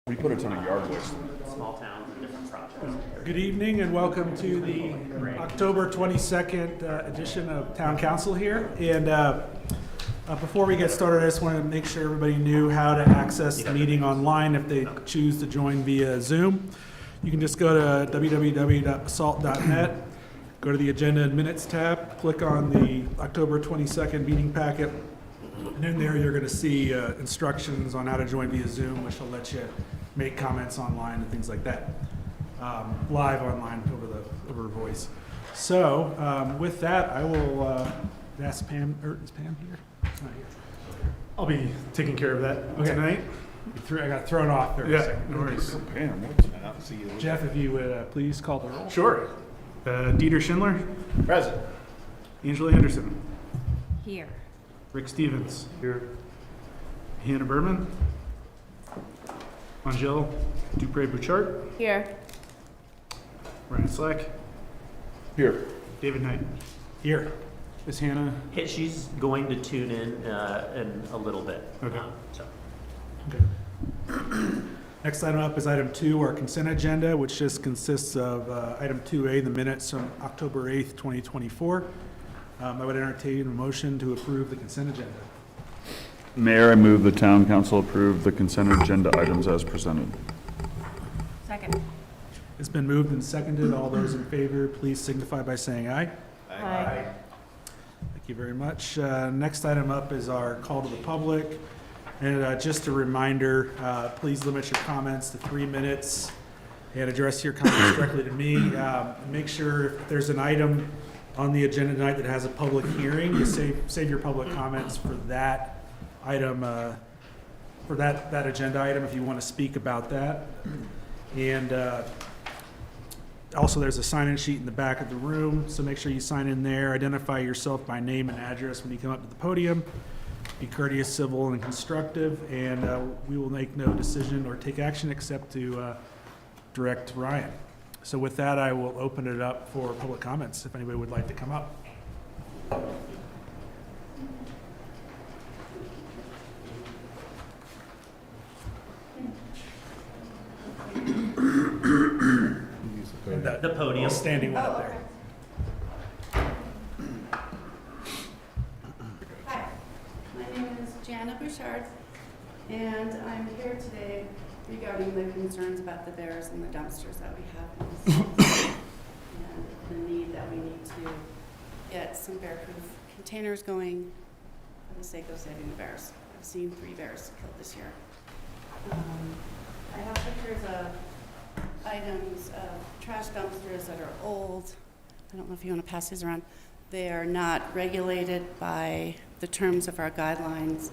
We put a ton of yard waste. Small towns and different projects. Good evening and welcome to the October 22nd edition of Town Council here. And before we get started, I just wanted to make sure everybody knew how to access the meeting online if they choose to join via Zoom. You can just go to www.basalt.net, go to the Agenda and Minutes tab, click on the October 22nd meeting packet, and in there you're going to see instructions on how to join via Zoom, which will let you make comments online and things like that, live online over voice. So with that, I will ask Pam. Is Pam here? Not here. I'll be taking care of that tonight. I got thrown off there for a second. No worries. Pam, what's Jeff, if you would please call the roll. Sure. Dieter Schindler, present? Angela Henderson, Here. Rick Stevens, here. Hannah Berman, Angel Dupre-Bouchard, Here. Ryan Slack, Here. David Knight. Here. Is Hannah? Hey, she's going to tune in a little bit. Okay. So. Okay. Next item up is item 2, our consent agenda, which just consists of item 2A, the minutes from October 8th, 2024. I would entertain a motion to approve the consent agenda. Mayor, I move the town council approve the consent agenda items as presented. Second. It's been moved and seconded. All those in favor, please signify by saying aye. Aye. Thank you very much. Next item up is our call to the public. And just a reminder, please limit your comments to 3 minutes and address your comments directly to me. Make sure if there's an item on the agenda tonight that has a public hearing, you save your public comments for that item, for that agenda item if you want to speak about that. And also, there's a sign-in sheet in the back of the room, so make sure you sign in there. Identify yourself by name and address when you come up to the podium. Be courteous, civil, and constructive, and we will make no decision or take action except to direct Ryan. So with that, I will open it up for public comments, if anybody would like to come up. The podium. Standing one up there. Hi, my name is Jana Bouchard, and I'm here today regarding the concerns about the bears and the dumpsters that we have in the city, and the need that we need to get some bear-proof containers going for the sake of saving the bears. I've seen 3 bears killed this year. I have pictures of items of trash dumpsters that are old. I don't know if you want to pass these around. They are not regulated by the terms of our guidelines.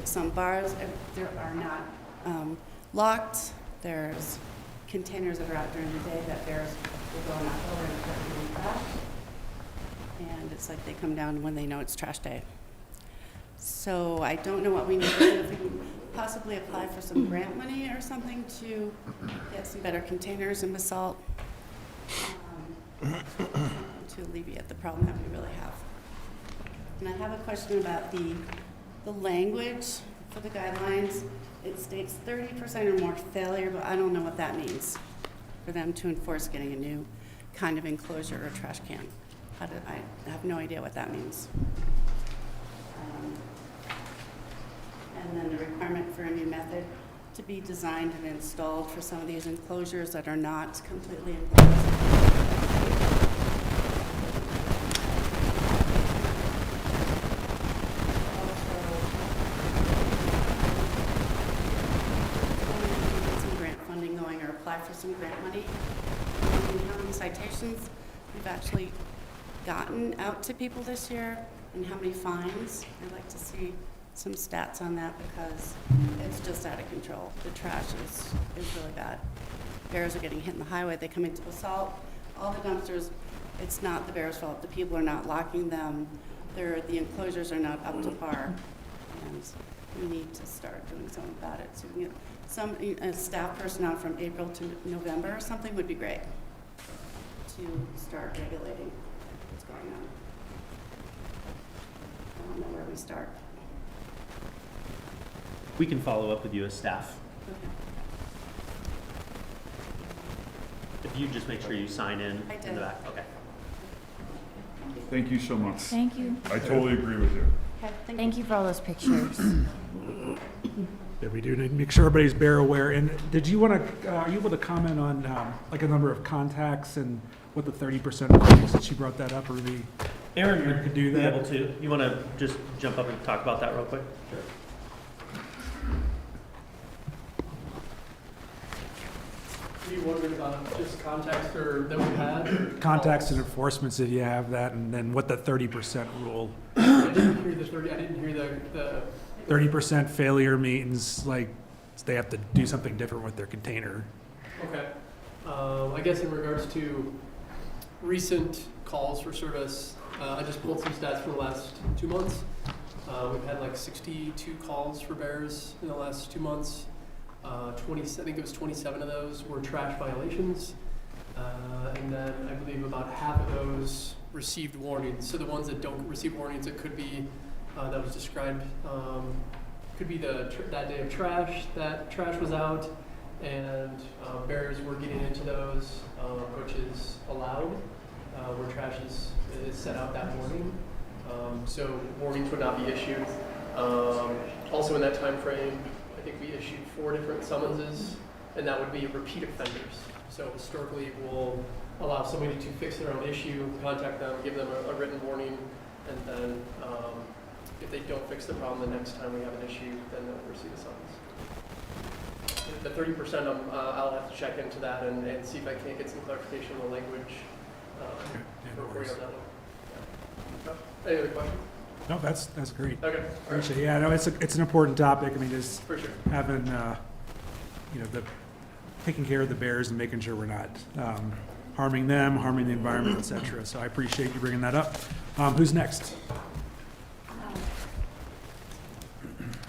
Some bars there are not locked. There's containers that are out during the day that bears will go knock over and put them in the trash. And it's like they come down when they know it's trash day. So I don't know what we need to do. If we can possibly apply for some grant money or something to get some better containers in Basalt to alleviate the problem that we really have. And I have a question about the language for the guidelines. It states 30% or more failure, but I don't know what that means for them to enforce getting a new kind of enclosure or trash can. I have no idea what that means. And then the requirement for a new method to be designed and installed for some of these enclosures that are not completely enclosed. For some grant money, and how many citations we've actually gotten out to people this year, and how many fines. I'd like to see some stats on that because it's just out of control. The trash is really bad. Bears are getting hit in the highway. They come into Basalt. All the dumpsters, it's not the bears' fault. The people are not locking them. The enclosures are not up to par, and we need to start doing something about it. So we can get some staff personnel from April to November or something would be great to start regulating what's going on. I don't know where we start. We can follow up with you as staff. Okay. you just make sure you sign in I in did. the back? Okay. Thank you so much. Thank you. I totally agree with you. Okay, Thank you for all those pictures. Yeah, we do need to make sure everybody's bear aware. And did you want to, are you able to comment on like a number of contacts and what the 30% was, since you brought that up, or the, Aaron, You could do you're that. able to. You want to just jump up and talk about that real quick? Are you wondering about just contacts or that we had? contacts and enforcements, did you have that? And then what the 30% rule, I didn't hear the 30, I didn't hear the 30% failure means like they have to do something different with their container. okay. I guess in regards to recent calls for service, I just pulled some stats from the last 2 months. We've had like 62 calls for bears in the last 2 months. 20, I think it was 27 of those were trash violations. And then I believe about half of those received warnings. So the ones that don't receive warnings, it could be, that was described, could be that day of trash, that trash was out, and bears were getting into those, which is allowed, where trash is set out that morning. So warnings would not be issued. Also in that time frame, I think we issued 4 different summonses, and that would be repeat offenders. So historically, we'll allow somebody to fix their own issue, contact them, give them a written warning, and then if they don't fix the problem the next time we have an issue, then they'll receive a summons. The 30%, I'll have to check into that and see if I can't get some clarification on the language for you on that one. Yeah. Any other questions? No, that's great. Okay, all right, Appreciate it. Yeah, no, it's an important topic. I mean, just for sure. having, taking care of the bears and making sure we're not harming them, harming the environment, et cetera. So I appreciate you bringing that up. Who's next?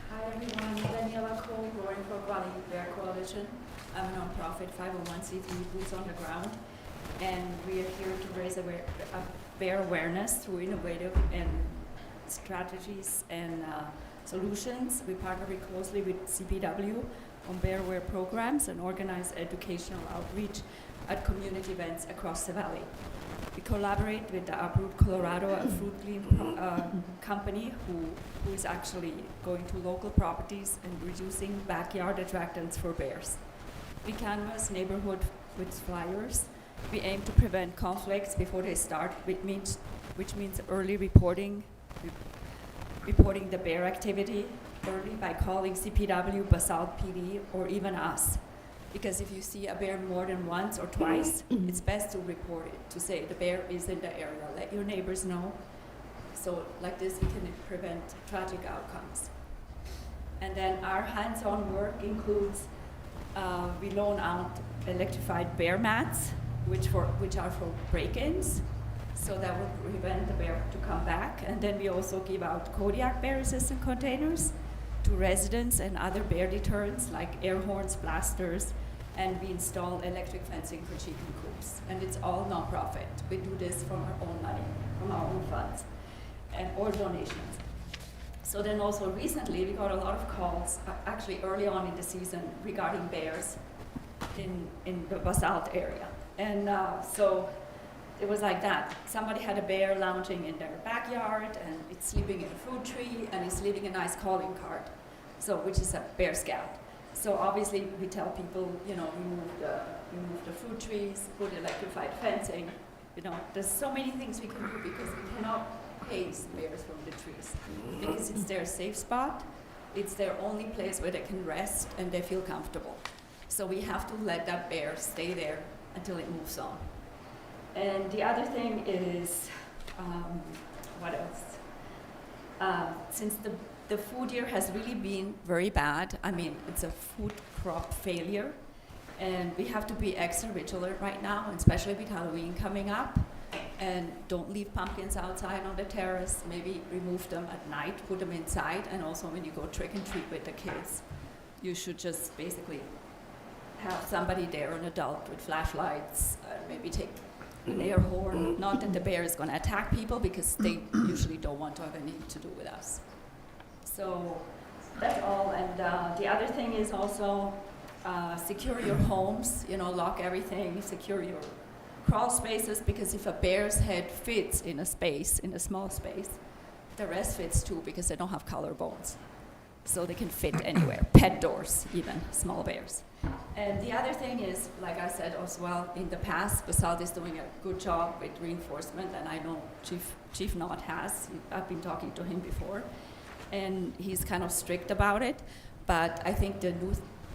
Hi everyone, Daniela Cole, Growing for Quality Bear Coalition. I'm a nonprofit 501c3 boots on the ground, and we are here to raise bear awareness through innovative and strategies and solutions. We partner very closely with CPW on bear aware programs and organize educational outreach at community events across the valley. We collaborate with the Uproot Colorado, a fruit clean company who is actually going to local properties and reducing backyard attractants for bears. We canvass neighborhood with flyers. We aim to prevent conflicts before they start, which means early reporting the bear activity early by calling CPW, Basalt PD, or even us. Because if you see a bear more than once or twice, it's best to report it, to say the bear is in the area. Let your neighbors know. So like this, we can prevent tragic outcomes. And then our hands-on work includes, we loan out electrified bear mats, which are for break-ins. So that would prevent the bear to come back. And then we also give out Kodiak bear-resistant containers to residents and other bear deterrents like air horns, blasters, and we install electric fencing for chicken coops. And it's all nonprofit. We do this from our own money, from our own funds, or donations. So then also recently we got a lot of calls, actually early on in the season, regarding bears in the Basalt area. And so it was like that. Somebody had a bear lounging in their backyard, and it's sleeping in a fruit tree, and it's leaving a nice calling card, so which is a bear scout. So obviously we tell people, remove the fruit trees, put electrified fencing. There's so many things we can do because we cannot haze bears from the trees because it's their safe spot. It's their only place where they can rest and they feel comfortable. So we have to let that bear stay there until it moves on. And the other thing is, what else? Since the food year has really been very bad, I mean, it's a food crop failure, and we have to be extra vigilant right now, especially with Halloween coming up. And don't leave pumpkins outside on the terrace. Maybe remove them at night, put them inside, and also when you go trick and treat with the kids, you should just basically have somebody there, an adult with flashlights, maybe take an air horn. Not that the bear is going to attack people because they usually don't want to have anything to do with us. So that's all. And the other thing is also secure your homes, lock everything, secure your crawl spaces, because if a bear's head fits in a space, in a small space, the rest fits too, because they don't have collarbones. So they can fit anywhere, pet doors even, small bears. And the other thing is, like I said as well, in the past, Basalt is doing a good job with reinforcement, and I know Chief Knott has. I've been talking to him before, and he's kind of strict about it. But I think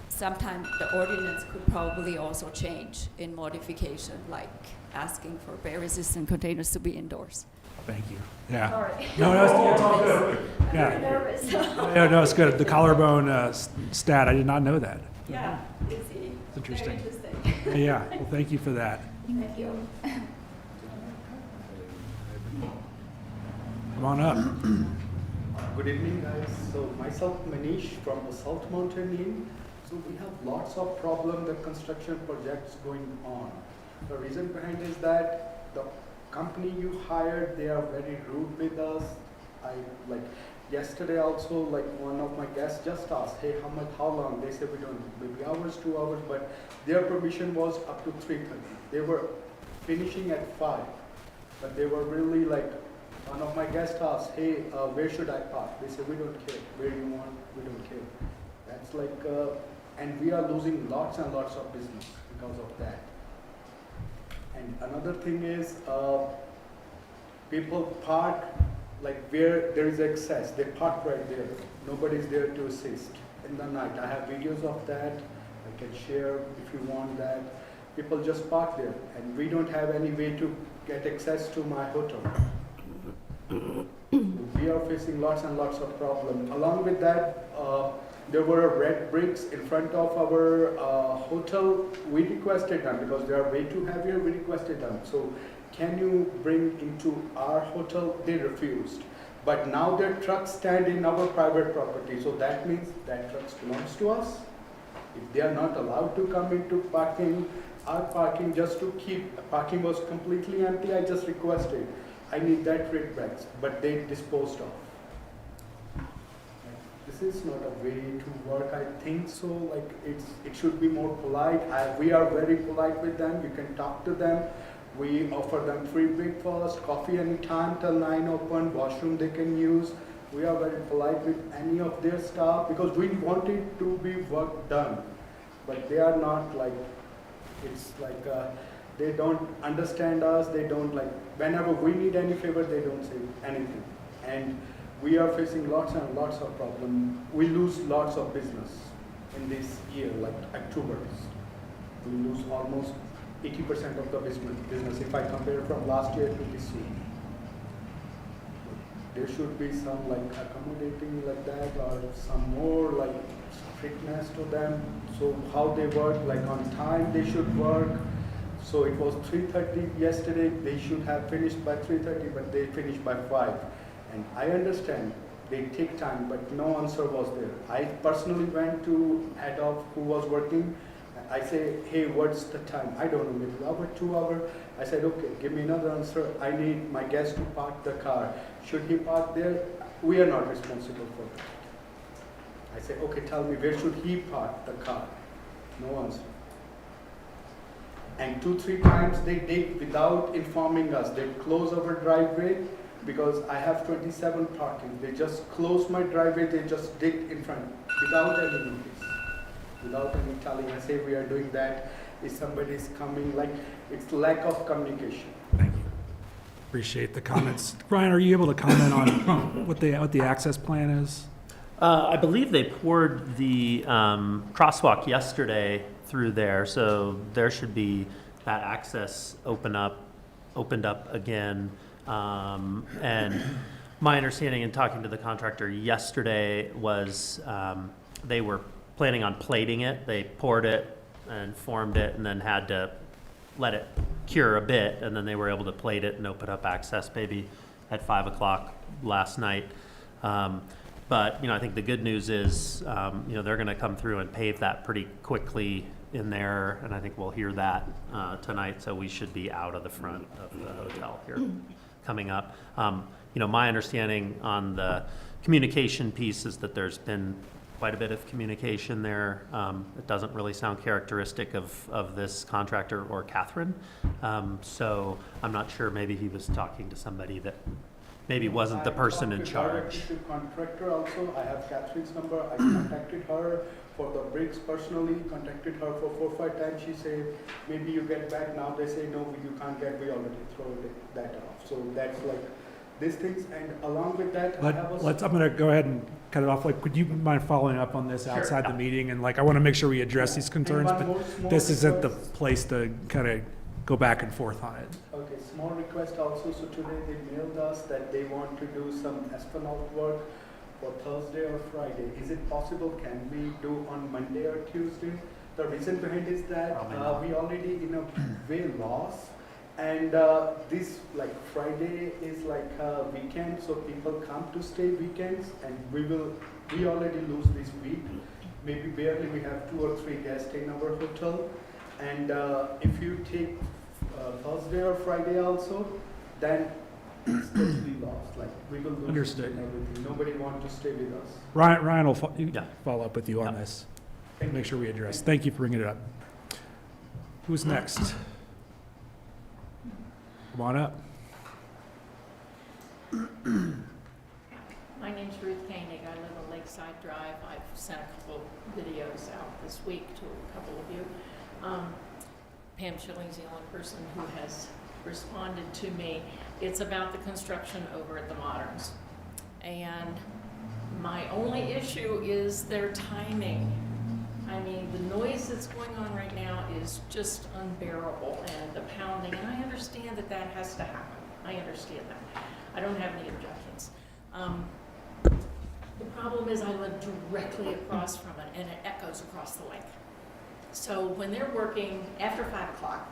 sometime the ordinance could probably also change in modification, like asking for bear-resistant containers to be indoors. Thank you. Yeah. Sorry. No, it's all good. I'm very Yeah. nervous. No, it's good. The collarbone stat, I did not know that. Yeah, it's interesting. very interesting. Yeah, well, thank you for that. Thank you. Come on up. Good evening, guys. So myself, Manish from Basalt Mountain. So we have lots of problem, the construction projects going on. The reason behind is that the company you hired, they are very rude with us. Yesterday also, one of my guests just asked, hey, how long? They said we don't, maybe hours, 2 hours, but their permission was up to 3:30. They were finishing at 5, but they were really one of my guests asked, hey, where should I park? They said, we don't care. Where you want, we don't care. That's and we are losing lots and lots of business because of that. And another thing is, people park where there is excess. They park right there. Nobody's there to assist in the night. I have videos of that. I can share if you want that. People just park there, and we don't have any way to get access to my hotel. We are facing lots and lots of problems. Along with that, there were red bricks in front of our hotel. We requested them because they are way too heavy. We requested them. So can you bring into our hotel? They refused. But now their trucks stand in our private property. So that means that trucks belongs to us. If they are not allowed to come into parking, our parking just to keep, parking was completely empty. I just requested, I need that red bricks, but they disposed of. This is not a way to work, I think so. It should be more polite. We are very polite with them. You can talk to them. We offer them free breakfast, coffee anytime till 9 open, washroom they can use. We are very polite with any of their staff because we want it to be work done. But they are not they don't understand us. They don't whenever we need any favor, they don't say anything. And we are facing lots and lots of problems. We lose lots of business in this year, October. We lose almost 80% of the business if I compare from last year to this year. There should be some accommodating that or some more strictness to them. So how they work, on time they should work. So it was 3:30 yesterday. They should have finished by 3:30, but they finished by 5. And I understand they take time, but no answer was there. I personally went to head of who was working. I say, hey, what's the time? I don't know, maybe 1 hour, 2 hours. I said, okay, give me another answer. I need my guest to park the car. Should he park there? We are not responsible for that. I say, okay, tell me, where should he park the car? No answer. And 2-3 times they dig without informing us. They close our driveway because I have 27 parking. They just close my driveway. They just dig in front without any notice, without any telling. I say we are doing that. If somebody is coming, it's lack of communication. Thank you. Appreciate the comments. Ryan, are you able to comment on what the access plan is? I believe they poured the crosswalk yesterday through there, so there should be that access opened up again. And my understanding in talking to the contractor yesterday was they were planning on plating it. They poured it and formed it and then had to let it cure a bit, and then they were able to plate it and open up access maybe at 5 o'clock last night. But I think the good news is they're going to come through and pave that pretty quickly in there, and I think we'll hear that tonight, so we should be out of the front of the hotel here coming up. My understanding on the communication piece is that there's been quite a bit of communication there. It doesn't really sound characteristic of this contractor or Catherine. So I'm not sure, maybe he was talking to somebody that maybe wasn't the person in charge. I talked to contractor also. I have Catherine's number. I contacted her for the bricks personally, contacted her for 4 or 5 times. She said, maybe you get back. Now they say, no, you can't get, we already throw that off. So that's like these things. And along with that, I have a... I'm gonna go ahead and cut it off. Like, would you mind following up on this outside the meeting? And like, I want to make sure we address these concerns, And one but more small this isn't the request. place to kind of go back and forth on it. Okay, small request also. So today they mailed us that they want to do some asphalt work for Thursday or Friday. Is it possible? Can we do on Monday or Tuesday? The reason behind is that Probably not. we already in a way lost. And this like Friday is like a weekend, so people come to stay weekends, and we already lose this week. Maybe barely we have 2 or 3 guests in our hotel. And if you take Thursday or Friday also, then it's totally lost. Like we will lose Understood. everything. Nobody want to stay with us. Ryan will Yeah. follow up with you on Yeah. this. Make sure we address. Thank you for bringing it up. Who's next? Come on up. My name's Ruth Koenig. I live on Lakeside Drive. I've sent a couple videos out this week to a couple of you. Pam Schilling's the only person who has responded to me. It's about the construction over at the Moderns. And my only issue is their timing. I mean, the noise that's going on right now is just unbearable, and the pounding, and I understand that that has to happen. I understand that. I don't have any objections. The problem is I live directly across from it, and it echoes across the lake. So when they're working after 5 o'clock,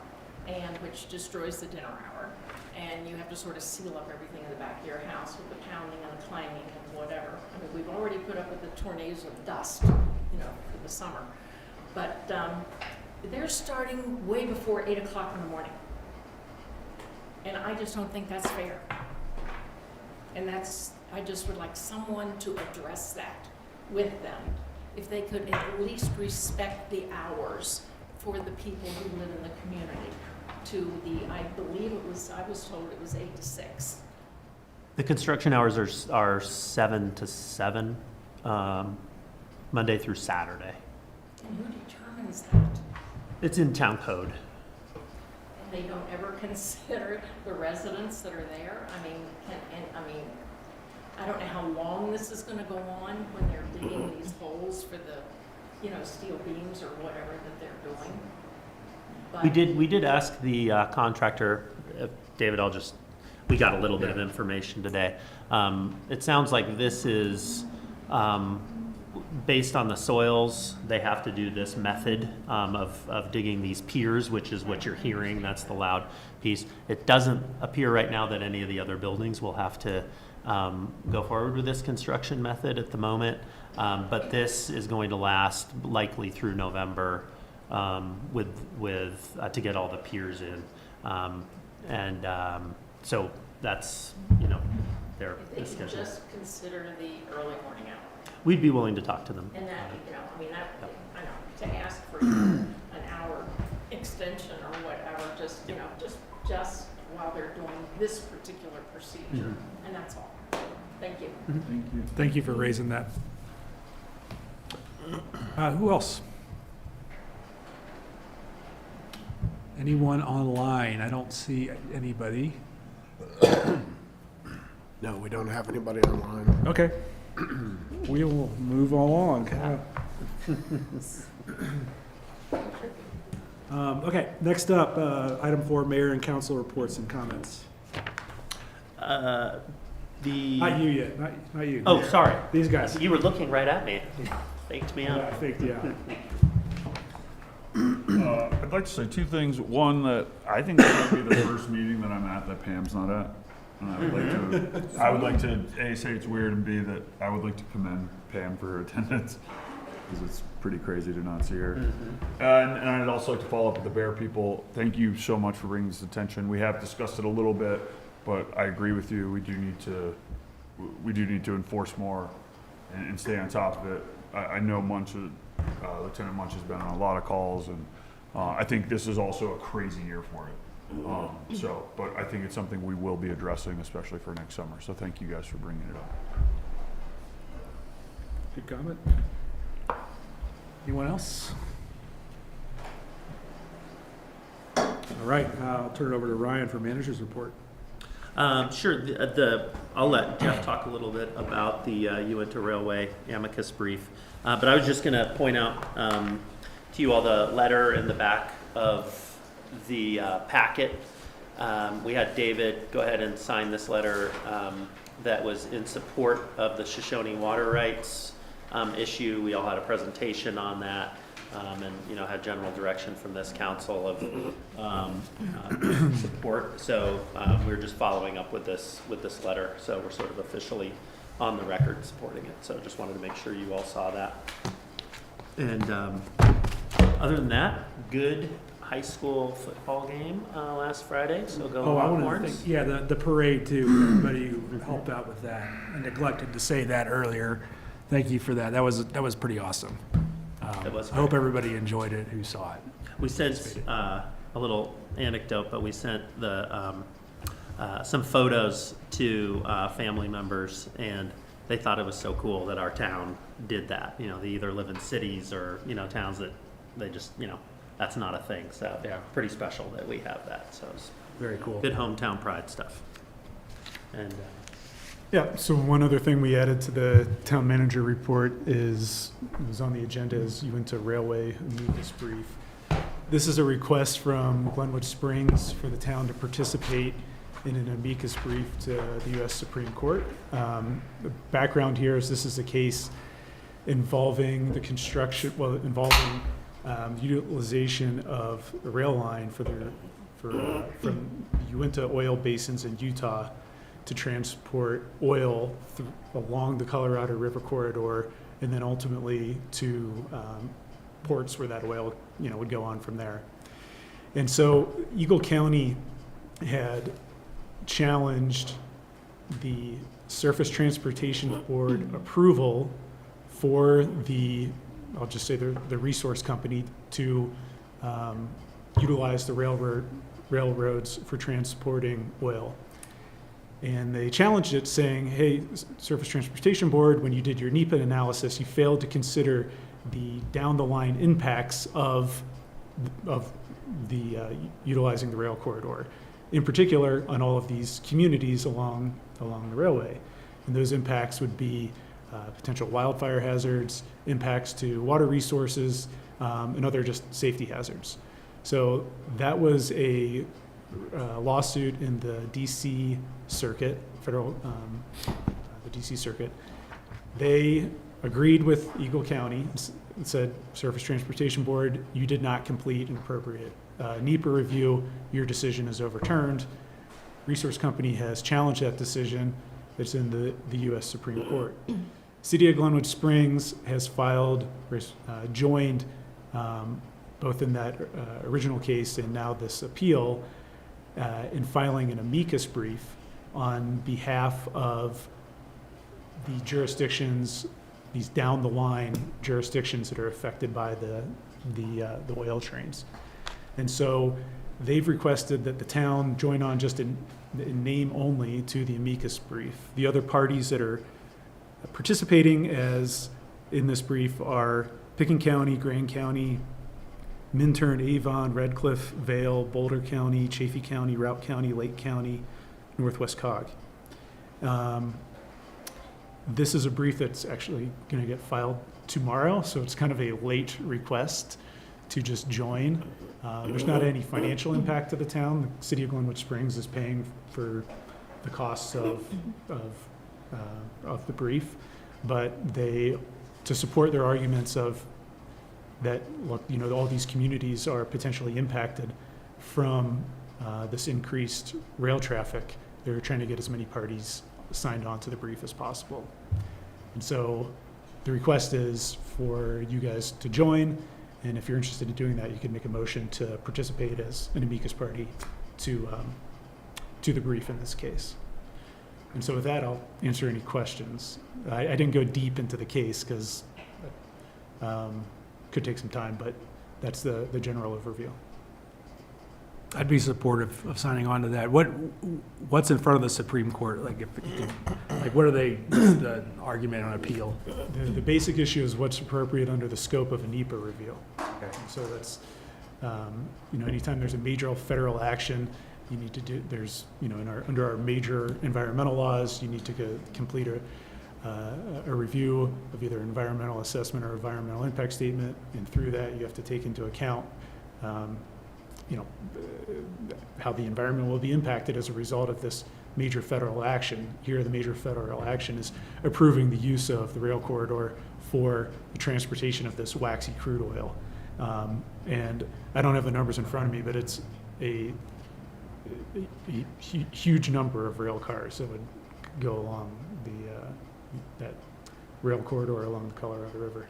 and which destroys the dinner hour, and you have to sort of seal up everything in the back of your house with the pounding and the clanging and whatever. I mean, we've already put up with the tornadoes of dust, you know, for the summer. But they're starting way before 8 o'clock in the morning. And I just don't think that's fair. And I just would like someone to address that with them. If they could at least respect the hours for the people who live in the community. I believe I was told it was 8 to 6. The construction hours are 7 to 7, Monday through Saturday. And who determines that? It's in town code. And they don't ever consider the residents that are there? I mean, I don't know how long this is gonna go on when they're digging these holes for the, steel beams or whatever that they're doing. But We did ask the contractor, David, we got a little bit of information today. It sounds like this is based on the soils. They have to do this method of digging these piers, which is what you're hearing. That's the loud piece. It doesn't appear right now that any of the other buildings will have to go forward with this construction method at the moment. But this is going to last likely through November to get all the piers in. So that's, their if they could discussion. just consider the early morning hour. We'd be willing to talk to them. And that, I know, to ask for an hour extension or whatever, just while they're doing this particular procedure. Mhm. And that's all. Thank you. Thank you. Thank you for raising that. Who else? Anyone online? I don't see anybody. No, we don't have anybody online. Okay. We will move along. Okay, next up, item 4, mayor and council reports and comments. Not you yet, not you. Oh, sorry. These guys. You were looking right at me. Faked me Yeah, out. I think, yeah. I'd like to say 2 things. One, that I think this might be the first meeting that I'm at that Pam's not at. And I would like to, A, say it's weird, and B, that I would like to commend Pam for her attendance, because it's pretty crazy to not see her. And I'd also like to follow up with the Bear people. Thank you so much for bringing this attention. We have discussed it a little bit, but I agree with you. We do need to enforce more and stay on top of it. I know Lieutenant Munch has been on a lot of calls, and I think this is also a crazy year for it. But I think it's something we will be addressing, especially for next summer. So thank you guys for bringing it up. Good comment. Anyone else? All right, I'll turn it over to Ryan for manager's report. Sure. I'll let Jeff talk a little bit about the Uinta Railway amicus brief. But I was just going to point out to you all the letter in the back of the packet. We had David go ahead and sign this letter that was in support of the Shoshone water rights issue. We all had a presentation on that. And had general direction from this council of support. So we're just following up with this letter. So we're sort of officially on the record supporting it. So just wanted to make sure you all saw that. And other than that, good high school football game last Friday. So go Longhorns. The parade too. Everybody who helped out with that. I neglected to say that earlier. Thank you for that. That was pretty awesome. I hope everybody enjoyed it who saw it. We sent a little anecdote, but we sent some photos to family members, and they thought it was so cool that our town did that. They either live in cities or towns that they just that's not a thing. So yeah, pretty special that we have that. So it's very cool. Good hometown pride stuff. And Yeah, so one other thing we added to the town manager report was on the agenda is Uinta Railway amicus brief. This is a request from Glenwood Springs for the town to participate in an amicus brief to the U.S. Supreme Court. The background here is this is a case involving involving utilization of the rail line from Uinta oil basins in Utah to transport oil along the Colorado River corridor, and then ultimately to ports where that oil, would go on from there. And so Eagle County had challenged the Surface Transportation Board approval for I'll just say the resource company to utilize the railroads for transporting oil. And they challenged it saying, hey, Surface Transportation Board, when you did your NEPA analysis, you failed to consider the down-the-line impacts of utilizing the rail corridor, in particular on all of these communities along the railway. And those impacts would be potential wildfire hazards, impacts to water resources, and other just safety hazards. So that was a lawsuit in the DC Circuit, the DC Circuit. They agreed with Eagle County and said, Surface Transportation Board, you did not complete an appropriate NEPA review. Your decision is overturned. Resource Company has challenged that decision. It's in the U.S. Supreme Court. City of Glenwood Springs has joined both in that original case and now this appeal in filing an amicus brief on behalf of the jurisdictions, these down-the-line jurisdictions that are affected by the oil trains. And so they've requested that the town join on just in name only to the amicus brief. The other parties that are participating in this brief are Pickens County, Grand County, Minturn, Avon, Red Cliff, Vale, Boulder County, Chaffey County, Routt County, Lake County, Northwest Cog. This is a brief that's actually going to get filed tomorrow, so it's kind of a late request to just join. There's not any financial impact to the town. The City of Glenwood Springs is paying for the costs of the brief, but to support their arguments of that, look, all these communities are potentially impacted from this increased rail traffic. They're trying to get as many parties signed on to the brief as possible. And so the request is for you guys to join, and if you're interested in doing that, you can make a motion to participate as an amicus party to the brief in this case. And so with that, I'll answer any questions. I didn't go deep into the case because Could take some time, but that's the general overview. I'd be supportive of signing on to that. What's in front of the Supreme Court? Like, if you could, like, what's the argument on appeal? The basic issue is what's appropriate under the scope of a NEPA review. Okay. So that's, anytime there's a major federal action, you need to do, there's, under our major environmental laws, you need to complete a review of either environmental assessment or environmental impact statement, and through that, you have to take into account, how the environment will be impacted as a result of this major federal action. Here, the major federal action is approving the use of the rail corridor for the transportation of this waxy crude oil. And I don't have the numbers in front of me, but it's a huge number of rail cars that would go along that rail corridor along the Colorado River.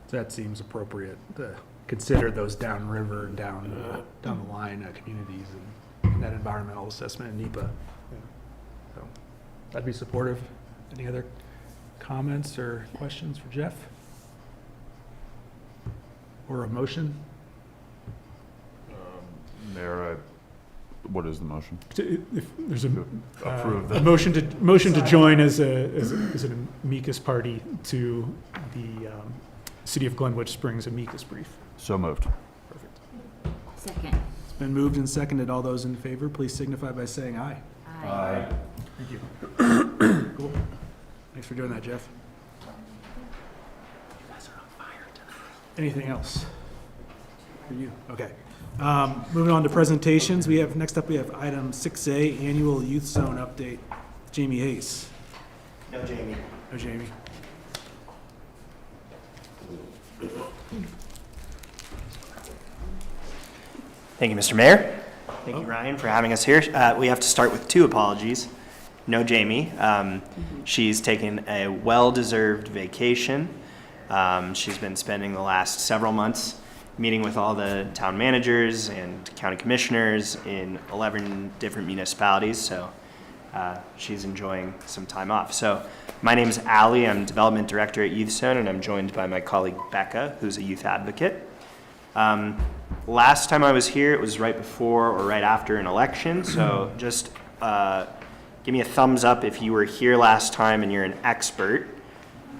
That seems appropriate to consider those downriver and down the line communities and that environmental assessment in NEPA. So I'd be supportive. Any other comments or questions for Jeff? Or a motion? Mayor, what is the motion? If there's Approve a motion to join as an amicus party to the City of Glenwood Springs amicus brief. So moved. Perfect. Second. It's been moved and seconded. All those in favor, please signify by saying aye. Aye. Thank you. Cool. Thanks for doing that, Jeff. You guys are on fire tonight. Anything else for you? Okay. Moving on to presentations, next up we have item 6A, Annual Youth Zone Update. Jamie Hayes. No, Jamie. No, Jamie. Thank you, Mr. Mayor. Thank you, Ryan, for having us here. We have to start with 2 apologies. No, Jamie. She's taken a well-deserved vacation. She's been spending the last several months meeting with all the town managers and county commissioners in 11 different municipalities, so she's enjoying some time off. So my name is Allie. I'm Development Director at Youth Zone, and I'm joined by my colleague Becca, who's a youth advocate. Last time I was here, it was right before or right after an election, so just give me a thumbs up if you were here last time and you're an expert.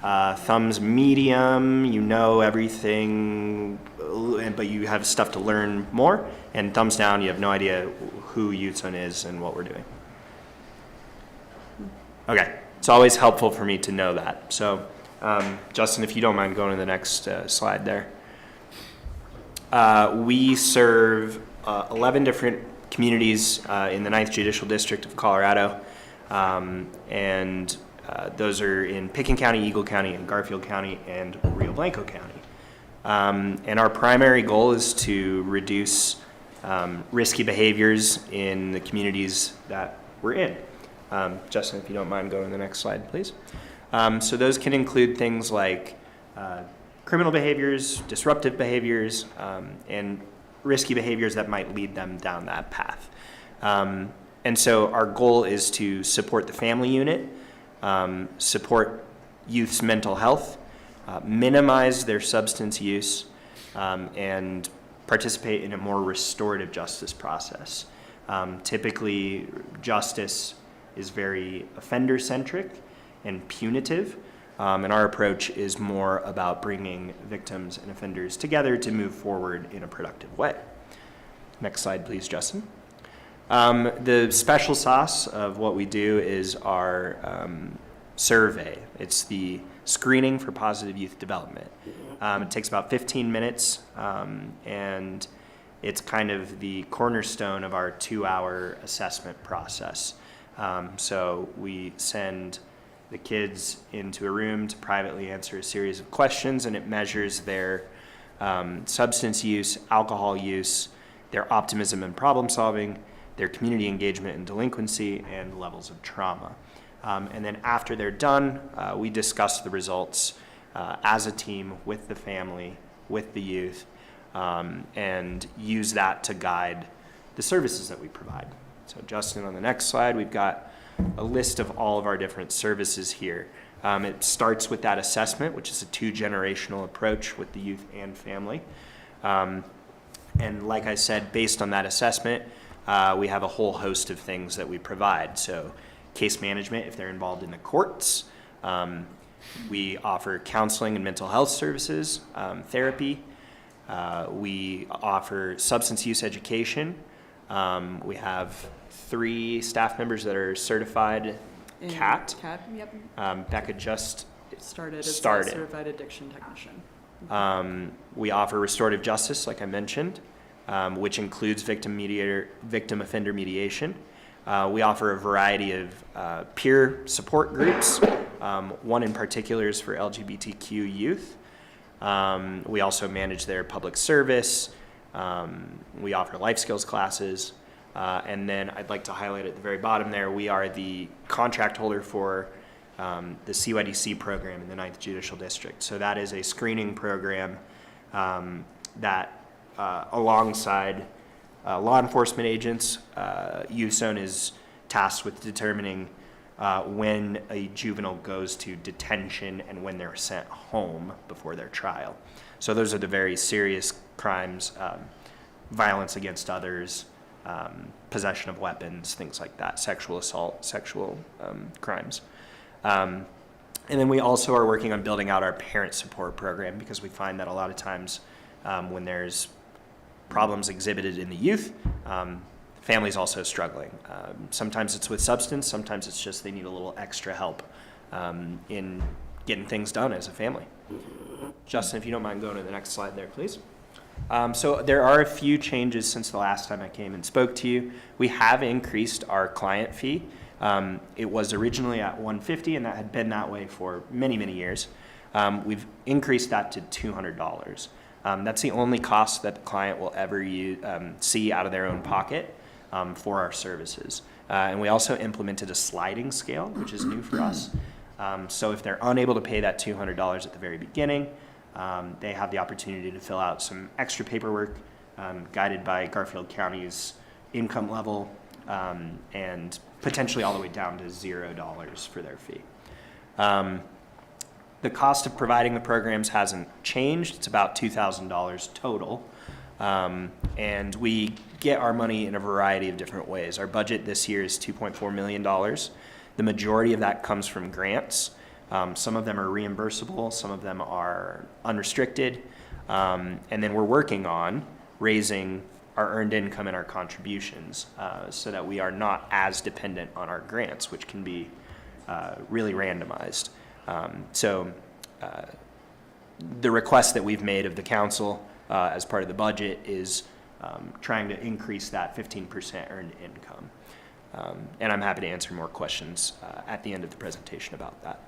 Thumbs medium, you know everything, but you have stuff to learn more. And thumbs down, you have no idea who Youth Zone is and what we're doing. Okay, it's always helpful for me to know that. So, Justin, if you don't mind going to the next slide there. We serve 11 different communities in the 9th Judicial District of Colorado, and those are in Pickens County, Eagle County, and Garfield County, and Rio Blanco County. And our primary goal is to reduce risky behaviors in the communities that we're in. Justin, if you don't mind going to the next slide, please. So those can include things like criminal behaviors, disruptive behaviors, and risky behaviors that might lead them down that path. And so our goal is to support the family unit, support youth's mental health, minimize their substance use, and participate in a more restorative justice process. Typically, justice is very offender-centric and punitive, and our approach is more about bringing victims and offenders together to move forward in a productive way. Next slide, please, Justin. The special sauce of what we do is our survey. It's the screening for positive youth development. It takes about 15 minutes, and it's kind of the cornerstone of our 2-hour assessment process. So we send the kids into a room to privately answer a series of questions, and it measures their substance use, alcohol use, their optimism and problem solving, their community engagement and delinquency, and levels of trauma. And then after they're done, we discuss the results as a team with the family, with the youth, and use that to guide the services that we provide. So Justin, on the next slide, we've got a list of all of our different services here. It starts with that assessment, which is a 2-generational approach with the youth and family. And like I said, based on that assessment, we have a whole host of things that we provide. So case management, if they're involved in the courts. We offer counseling and mental health services, therapy. We offer substance use education. We have 3 staff members that are certified CAT. CAT, yep. Becca just Started as a started. certified addiction technician. We offer restorative justice, like I mentioned, which includes victim offender mediation. We offer a variety of peer support groups. One in particular is for LGBTQ youth. We also manage their public service. We offer life skills classes. And then I'd like to highlight at the very bottom there, we are the contract holder for the CYDC program in the 9th Judicial District. So that is a screening program that alongside law enforcement agents, Youth Zone is tasked with determining when a juvenile goes to detention and when they're sent home before their trial. So those are the very serious crimes, violence against others, possession of weapons, things like that, sexual assault, sexual crimes. And then we also are working on building out our parent support program because we find that a lot of times when there's problems exhibited in the youth, families also struggling. Sometimes it's with substance, sometimes it's just they need a little extra help in getting things done as a family. Justin, if you don't mind going to the next slide there, please. So there are a few changes since the last time I came and spoke to you. We have increased our client fee. It was originally at $150, and that had been that way for many, many years. We've increased that to $200. That's the only cost that the client will ever see out of their own pocket for our services. And we also implemented a sliding scale, which is new for us. So if they're unable to pay that $200 at the very beginning, they have the opportunity to fill out some extra paperwork guided by Garfield County's income level and potentially all the way down to $0 for their fee. The cost of providing the programs hasn't changed. It's about $2,000 total. And we get our money in a variety of different ways. Our budget this year is $2.4 million. The majority of that comes from grants. Some of them are reimbursable, some of them are unrestricted. And then we're working on raising our earned income and our contributions so that we are not as dependent on our grants, which can be really randomized. So the request that we've made of the council as part of the budget is trying to increase that 15% earned income. And I'm happy to answer more questions at the end of the presentation about that.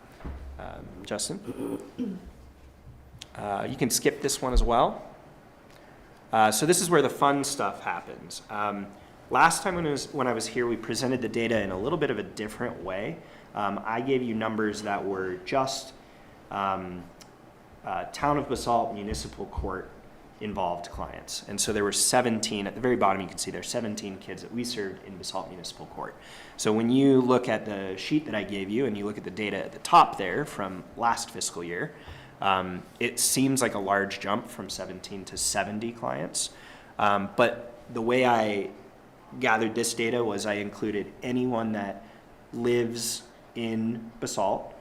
Justin? You can skip this one as well. So this is where the fun stuff happens. Last time when I was here, we presented the data in a little bit of a different way. I gave you numbers that were just Town of Basalt Municipal Court involved clients. And so there were 17, at the very bottom you can see there are 17 kids that we served in Basalt Municipal Court. So when you look at the sheet that I gave you and you look at the data at the top there from last fiscal year, it seems like a large jump from 17 to 70 clients. But the way I gathered this data was I included anyone that lives in Basalt,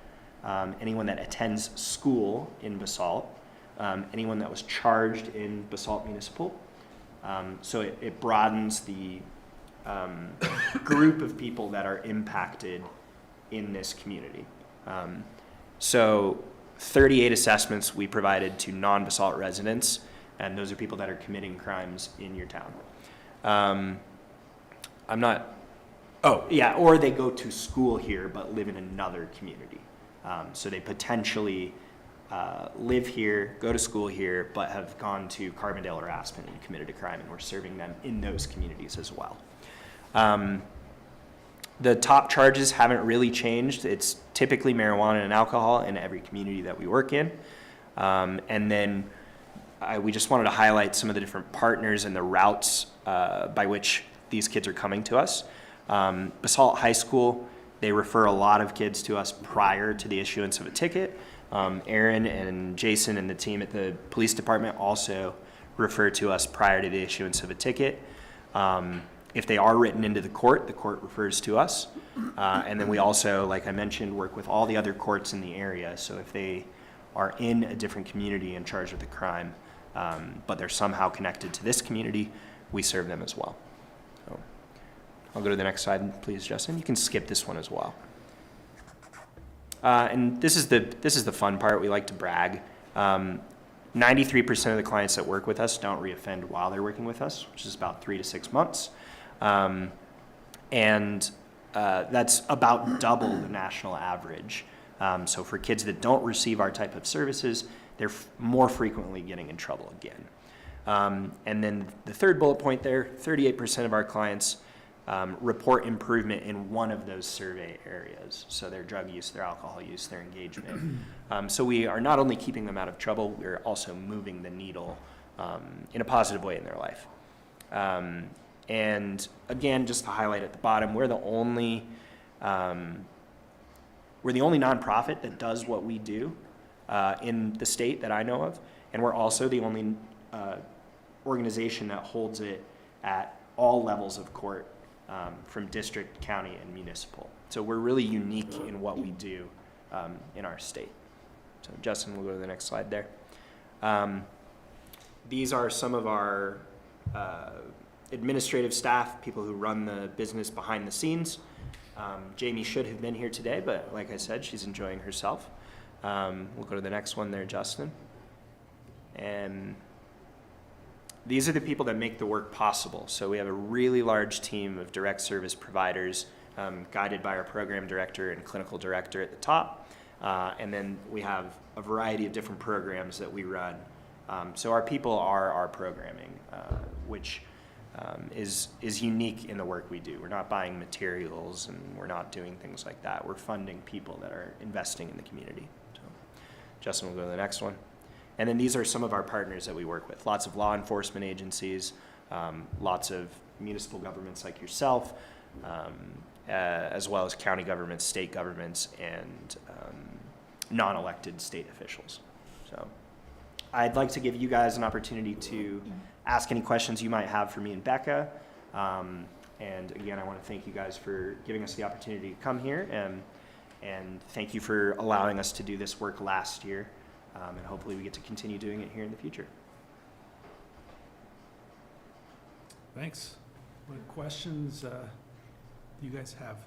anyone that attends school in Basalt, anyone that was charged in Basalt Municipal. So it broadens the group of people that are impacted in this community. So 38 assessments we provided to non-Basalt residents, and those are people that are committing crimes in your town. Or they go to school here but live in another community. So they potentially live here, go to school here, but have gone to Carbondale or Aspen and committed a crime, and we're serving them in those communities as well. The top charges haven't really changed. It's typically marijuana and alcohol in every community that we work in. And then we just wanted to highlight some of the different partners and the routes by which these kids are coming to us. Basalt High School They refer a lot of kids to us prior to the issuance of a ticket. Aaron and Jason and the team at the police department also refer to us prior to the issuance of a ticket. If they are written into the court refers to us. And then we also, like I mentioned, work with all the other courts in the area. So if they are in a different community and charged with a crime, but they're somehow connected to this community, we serve them as well. So I'll go to the next slide, please, Justin. You can skip this one as well. And this is the fun part. We like to brag. 93% of the clients that work with us don't reoffend while they're working with us, which is about 3 to 6 months. That's about double the national average. So for kids that don't receive our type of services, they're more frequently getting in trouble again. And then the third bullet point there, 38% of our clients report improvement in one of those survey areas. So their drug use, their alcohol use, their engagement. So we are not only keeping them out of trouble, we're also moving the needle in a positive way in their life. And again, just to highlight at the bottom, we're the only nonprofit that does what we do in the state that I know of, and we're also the only organization that holds it at all levels of court, from district, county, and municipal. So we're really unique in what we do in our state. So Justin, we'll go to the next slide there. These are some of our administrative staff, people who run the business behind the scenes. Jamie should have been here today, but like I said, she's enjoying herself. We'll go to the next one there, Justin. And these are the people that make the work possible. So we have a really large team of direct service providers, guided by our program director and clinical director at the top. And then we have a variety of different programs that we run. So our people are our programming, which is unique in the work we do. We're not buying materials and we're not doing things like that. We're funding people that are investing in the community. So Justin will go to the next one. And then these are some of our partners that we work with. Lots of law enforcement agencies, lots of municipal governments like yourself, as well as county governments, state governments, and non-elected state officials. So I'd like to give you guys an opportunity to ask any questions you might have for me and Becca. And again, I want to thank you guys for giving us the opportunity to come here, and thank you for allowing us to do this work last year. And hopefully we get to continue doing it here in the future. Thanks. What questions do you guys have?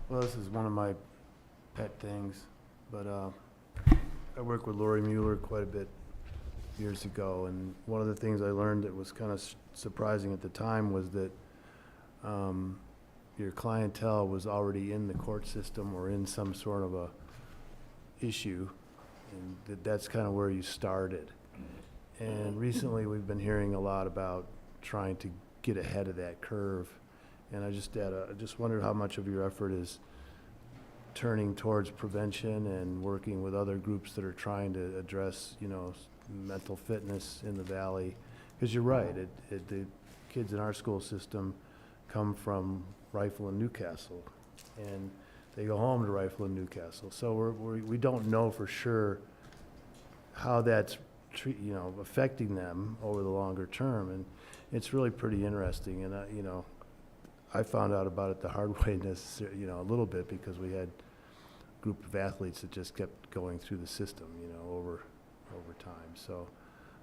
Well, this is one of my pet things, but I worked with Lori Mueller quite a bit years ago, and one of the things I learned that was kind of surprising at the time was that your clientele was already in the court system or in some sort of a issue, and that's kind of where you started. And recently we've been hearing a lot about trying to get ahead of that curve, and I just wondered how much of your effort is turning towards prevention and working with other groups that are trying to address, mental fitness in the valley. Because you're right, the kids in our school system come from Rifle and Newcastle, and they go home to Rifle and Newcastle. So we don't know for sure how that's affecting them over the longer term, and it's really pretty interesting. And I found out about it the hard way, a little bit, because we had a group of athletes that just kept going through the system, over time. So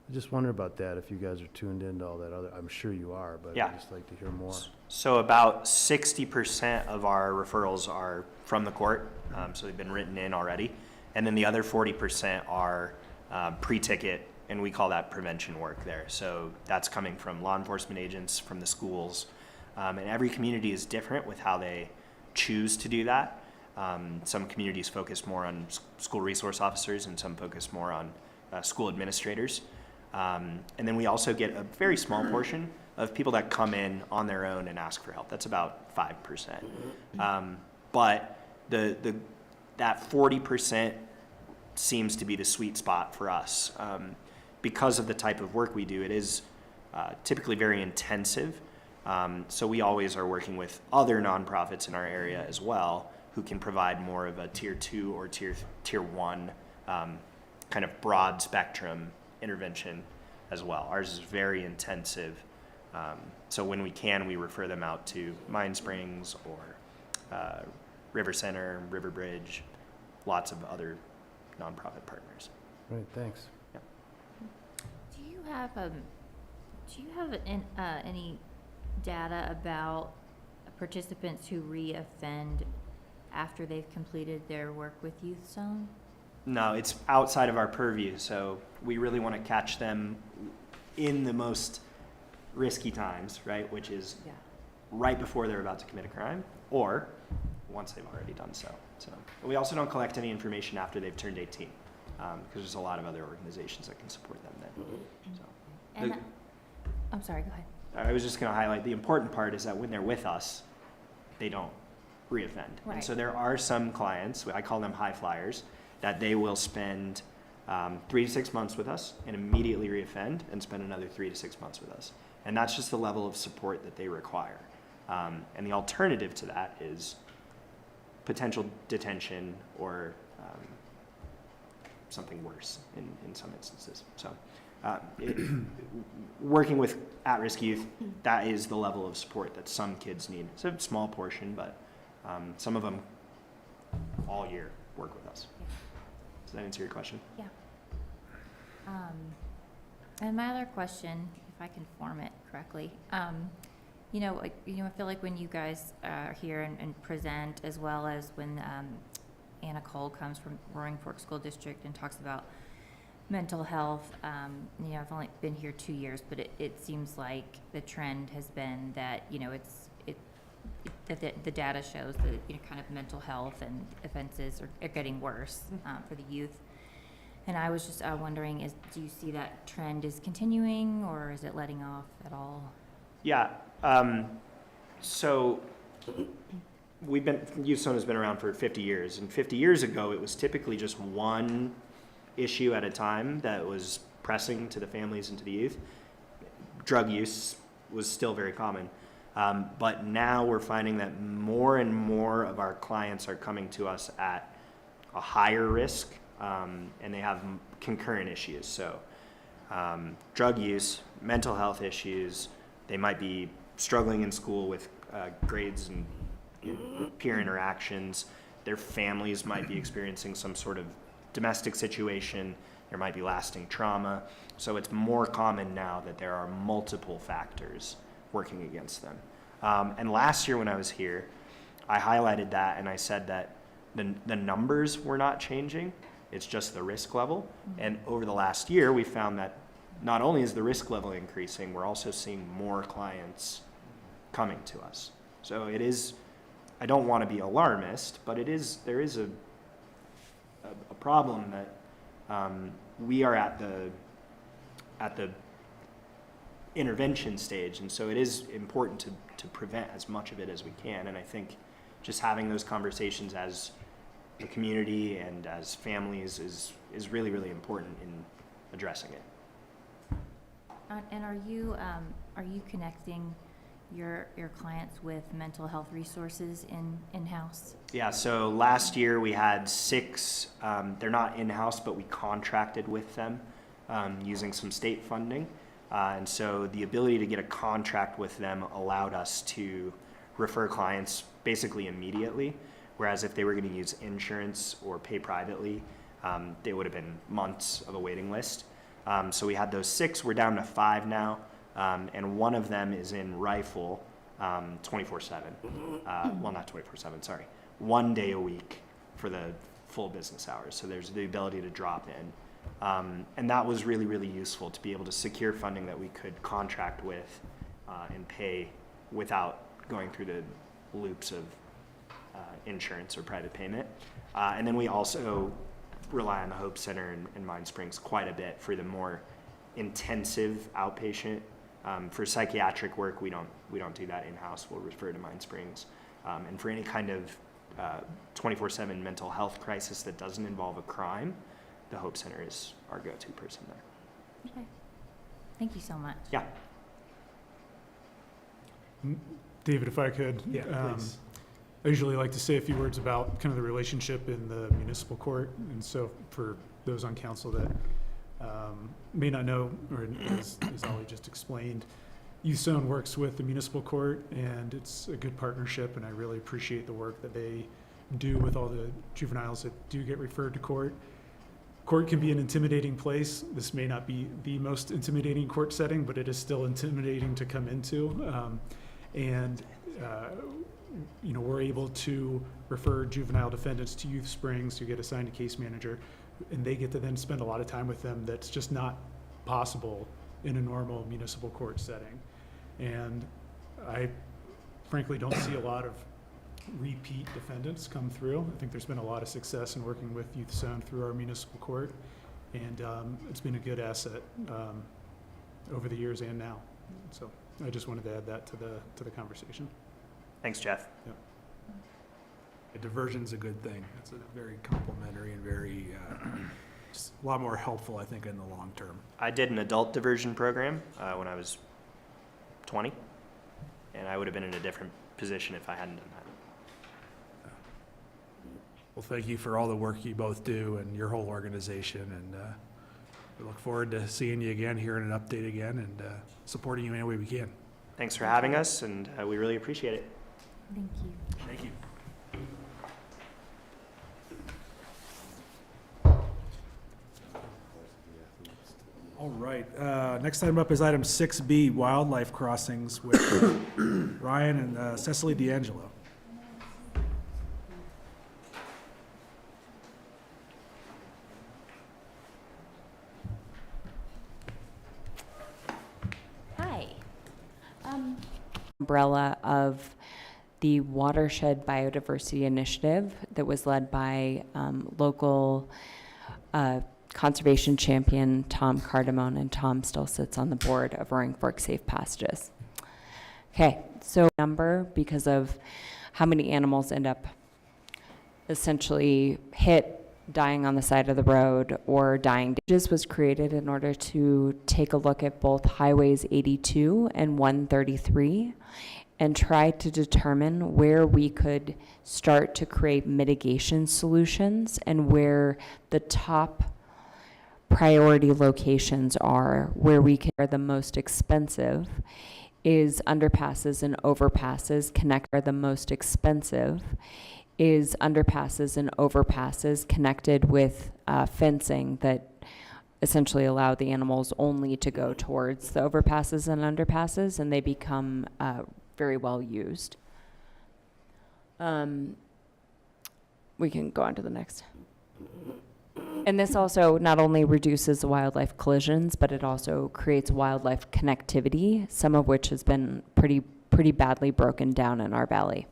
I just wonder about that, if you guys are tuned into all that other. I'm sure you are, but Yeah. I'd just like to hear more. So about 60% of our referrals are from the court, so they've been written in already. And then the other 40% are pre-ticket, and we call that prevention work there. So that's coming from law enforcement agents, from the schools. And every community is different with how they choose to do that. Some communities focus more on school resource officers, and some focus more on school administrators. And then we also get a very small portion of people that come in on their own and ask for help. That's about 5%. But that 40% seems to be the sweet spot for us. Because of the type of work we do, it is typically very intensive. So we always are working with other nonprofits in our area as well who can provide more of a tier 2 or tier 1 kind of broad spectrum intervention as well. Ours is very intensive. So when we can, we refer them out to Mine Springs or River Center, River Bridge, lots of other nonprofit partners. Right, thanks. Do you have any data about participants who re-offend after they've completed their work with Youth Zone? No, it's outside of our purview, so we really want to catch them in the most risky times, right, which is Yeah. right before they're about to commit a crime or once they've already done so. So we also don't collect any information after they've turned 18 because there's a lot of other organizations that can support them then. So, And I'm sorry, go ahead. I was just going to highlight the important part is that when they're with us, they don't reoffend. And Right. so there are some clients, I call them high flyers, that they will spend 3 to 6 months with us and immediately reoffend and spend another 3 to 6 months with us. And that's just the level of support that they require. And the alternative to that is potential detention or something worse in some instances. So working with at-risk youth, that is the level of support that some kids need. It's a small portion, but some of them all year work with us. Does that answer your question? Yeah. And my other question, if I can form it correctly, I feel like when you guys are here and present, as well as when Anna Cole comes from Roaring Fork School District and talks about mental health, I've only been here 2 years, but it seems like the trend has been that, that the data shows that, kind of mental health and offenses are getting worse for the youth. And I was just wondering, do you see that trend is continuing or is it letting off at all? Yeah. So Youth Zone has been around for 50 years, and 50 years ago it was typically just one issue at a time that was pressing to the families and to the youth. Drug use was still very common. But now we're finding that more and more of our clients are coming to us at a higher risk, and they have concurrent issues. So drug use, mental health issues, they might be struggling in school with grades and peer interactions. Their families might be experiencing some sort of domestic situation. There might be lasting trauma. So it's more common now that there are multiple factors working against them. And last year when I was here, I highlighted that and I said that the numbers were not changing. It's just the risk level. And over the last year, we found that not only is the risk level increasing, we're also seeing more clients coming to us. So it is, I don't want to be alarmist, but there is a problem that we are at the intervention stage, and so it is important to prevent as much of it as we can. And I think just having those conversations as a community and as families is really, really important in addressing it. And are you connecting your clients with mental health resources in-house? Yeah, so last year we had 6, they're not in-house, but we contracted with them using some state funding. And so the ability to get a contract with them allowed us to refer clients basically immediately, whereas if they were going to use insurance or pay privately, they would have been months of a waiting list. So we had those 6, we're down to 5 now, and one of them is in Rifle 24/7. Well, not 24/7, sorry. 1 day a week for the full business hours. So there's the ability to drop in. And that was really, really useful to be able to secure funding that we could contract with and pay without going through the loops of insurance or private payment. And then we also rely on the Hope Center and Mine Springs quite a bit for the more intensive outpatient. For psychiatric work, we don't do that in-house. We'll refer to Mine Springs. And for any kind of 24/7 mental health crisis that doesn't involve a crime, the Hope Center is our go-to person there. Okay. Thank you so much. Yeah. David, if I could. Yeah, please. I usually like to say a few words about kind of the relationship in the municipal court. And so for those on council that may not know, or as Ollie just explained, Youth Zone works with the municipal court, and it's a good partnership, and I really appreciate the work that they do with all the juveniles that do get referred to court. Court can be an intimidating place. This may not be the most intimidating court setting, but it is still intimidating to come into. We're able to refer juvenile defendants to Youth Springs, who get assigned a case manager, and they get to then spend a lot of time with them that's just not possible in a normal municipal court setting. And I frankly don't see a lot of repeat defendants come through. I think there's been a lot of success in working with Youth Zone through our municipal court, and it's been a good asset over the years and now. So I just wanted to add that to the conversation. Thanks, Jeff. Diversion's a good thing. It's a very complimentary and very, just a lot more helpful, I think, in the long term. I did an adult diversion program when I was 20, and I would have been in a different position if I hadn't done that. Well, thank you for all the work you both do and your whole organization, and we look forward to seeing you again, hearing an update again, and supporting you any way we can. Thanks for having us, and we really appreciate it. Thank you. Thank you. All right, next item up is item 6B, Wildlife Crossings with Ryan and Cecily D'Angelo. Hi. Umbrella of the Watershed Biodiversity Initiative that was led by local conservation champion Tom Cardamone, and Tom still sits on the board of Roaring Fork Safe Passages. Okay, so number because of how many animals end up essentially hit, dying on the side of the road, or dying. This was created in order to take a look at both highways 82 and 133 and try to determine where we could start to create mitigation solutions and where the top priority locations are, where we can, are the most expensive is underpasses and overpasses are the most expensive is underpasses and overpasses connected with fencing that essentially allow the animals only to go towards the overpasses and underpasses, and they become very well used. We can go on to the next. And this also not only reduces the wildlife collisions, but it also creates wildlife connectivity, some of which has been pretty badly broken down in our valley.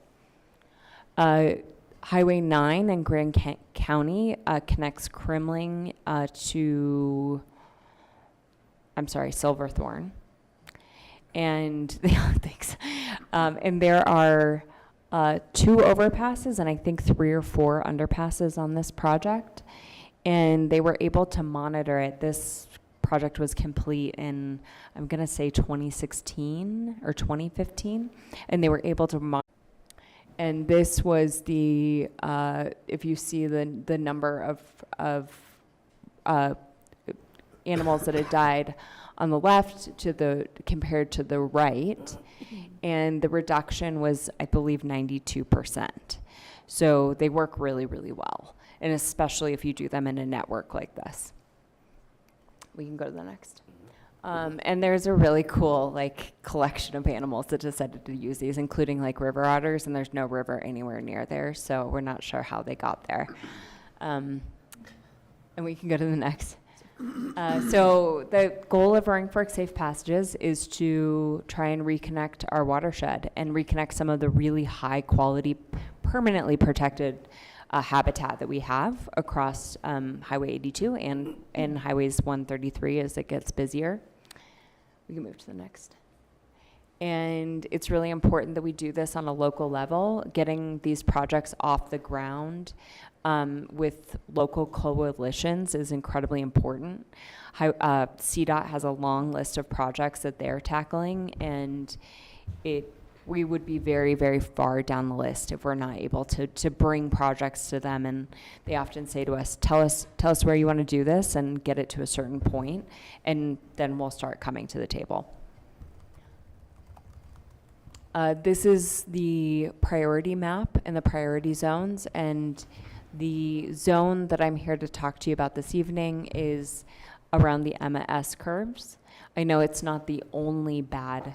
Highway 9 in Grand County connects Crimling to, Silverthorne. And thanks. And there are 2 overpasses and I think 3 or 4 underpasses on this project. And they were able to monitor it. This project was complete in, I'm going to say 2016 or 2015. And they were able to monitor. And this was the, if you see the number of animals that had died on the left compared to the right, and the reduction was, I believe, 92%. So they work really, really well, and especially if you do them in a network like this. We can go to the next. And there's a really cool collection of animals that decided to use these, including river otters, and there's no river anywhere near there, so we're not sure how they got there. And we can go to the next. So the goal of Roaring Fork Safe Passages is to try and reconnect our watershed and reconnect some of the really high quality, permanently protected habitat that we have across Highway 82 and Highways 133 as it gets busier. We can move to the next. And it's really important that we do this on a local level, getting these projects off the ground with local coalitions is incredibly important. CDOT has a long list of projects that they're tackling, and it we would be very, very far down the list if we're not able to bring projects to them. And they often say to us, tell us where you want to do this and get it to a certain point, and then we'll start coming to the table. This is the priority map and the priority zones, and the zone that I'm here to talk to you about this evening is around the Emma S curves. I know it's not the only bad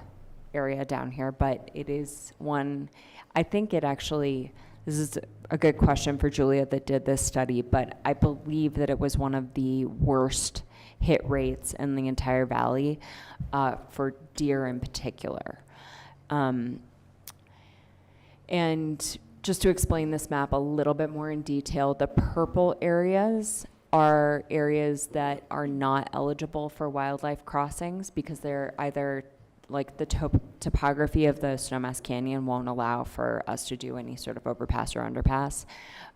area down here, but it is one. I think it actually, this is a good question for Julia that did this study, but I believe that it was one of the worst hit rates in the entire valley for deer in particular. And just to explain this map a little bit more in detail, the purple areas are areas that are not eligible for wildlife crossings because they're either like the topography of the Snowmass Canyon won't allow for us to do any sort of overpass or underpass.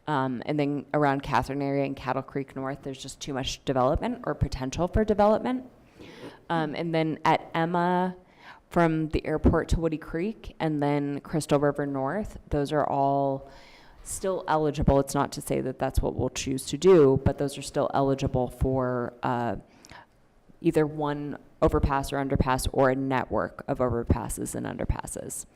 And then around Catherine area and Cattle Creek North, there's just too much development or potential for development. And then at Emma, from the airport to Woody Creek and then Crystal River North, those are all still eligible. It's not to say that that's what we'll choose to do, but those are still eligible for either one overpass or underpass or a network of overpasses and underpasses.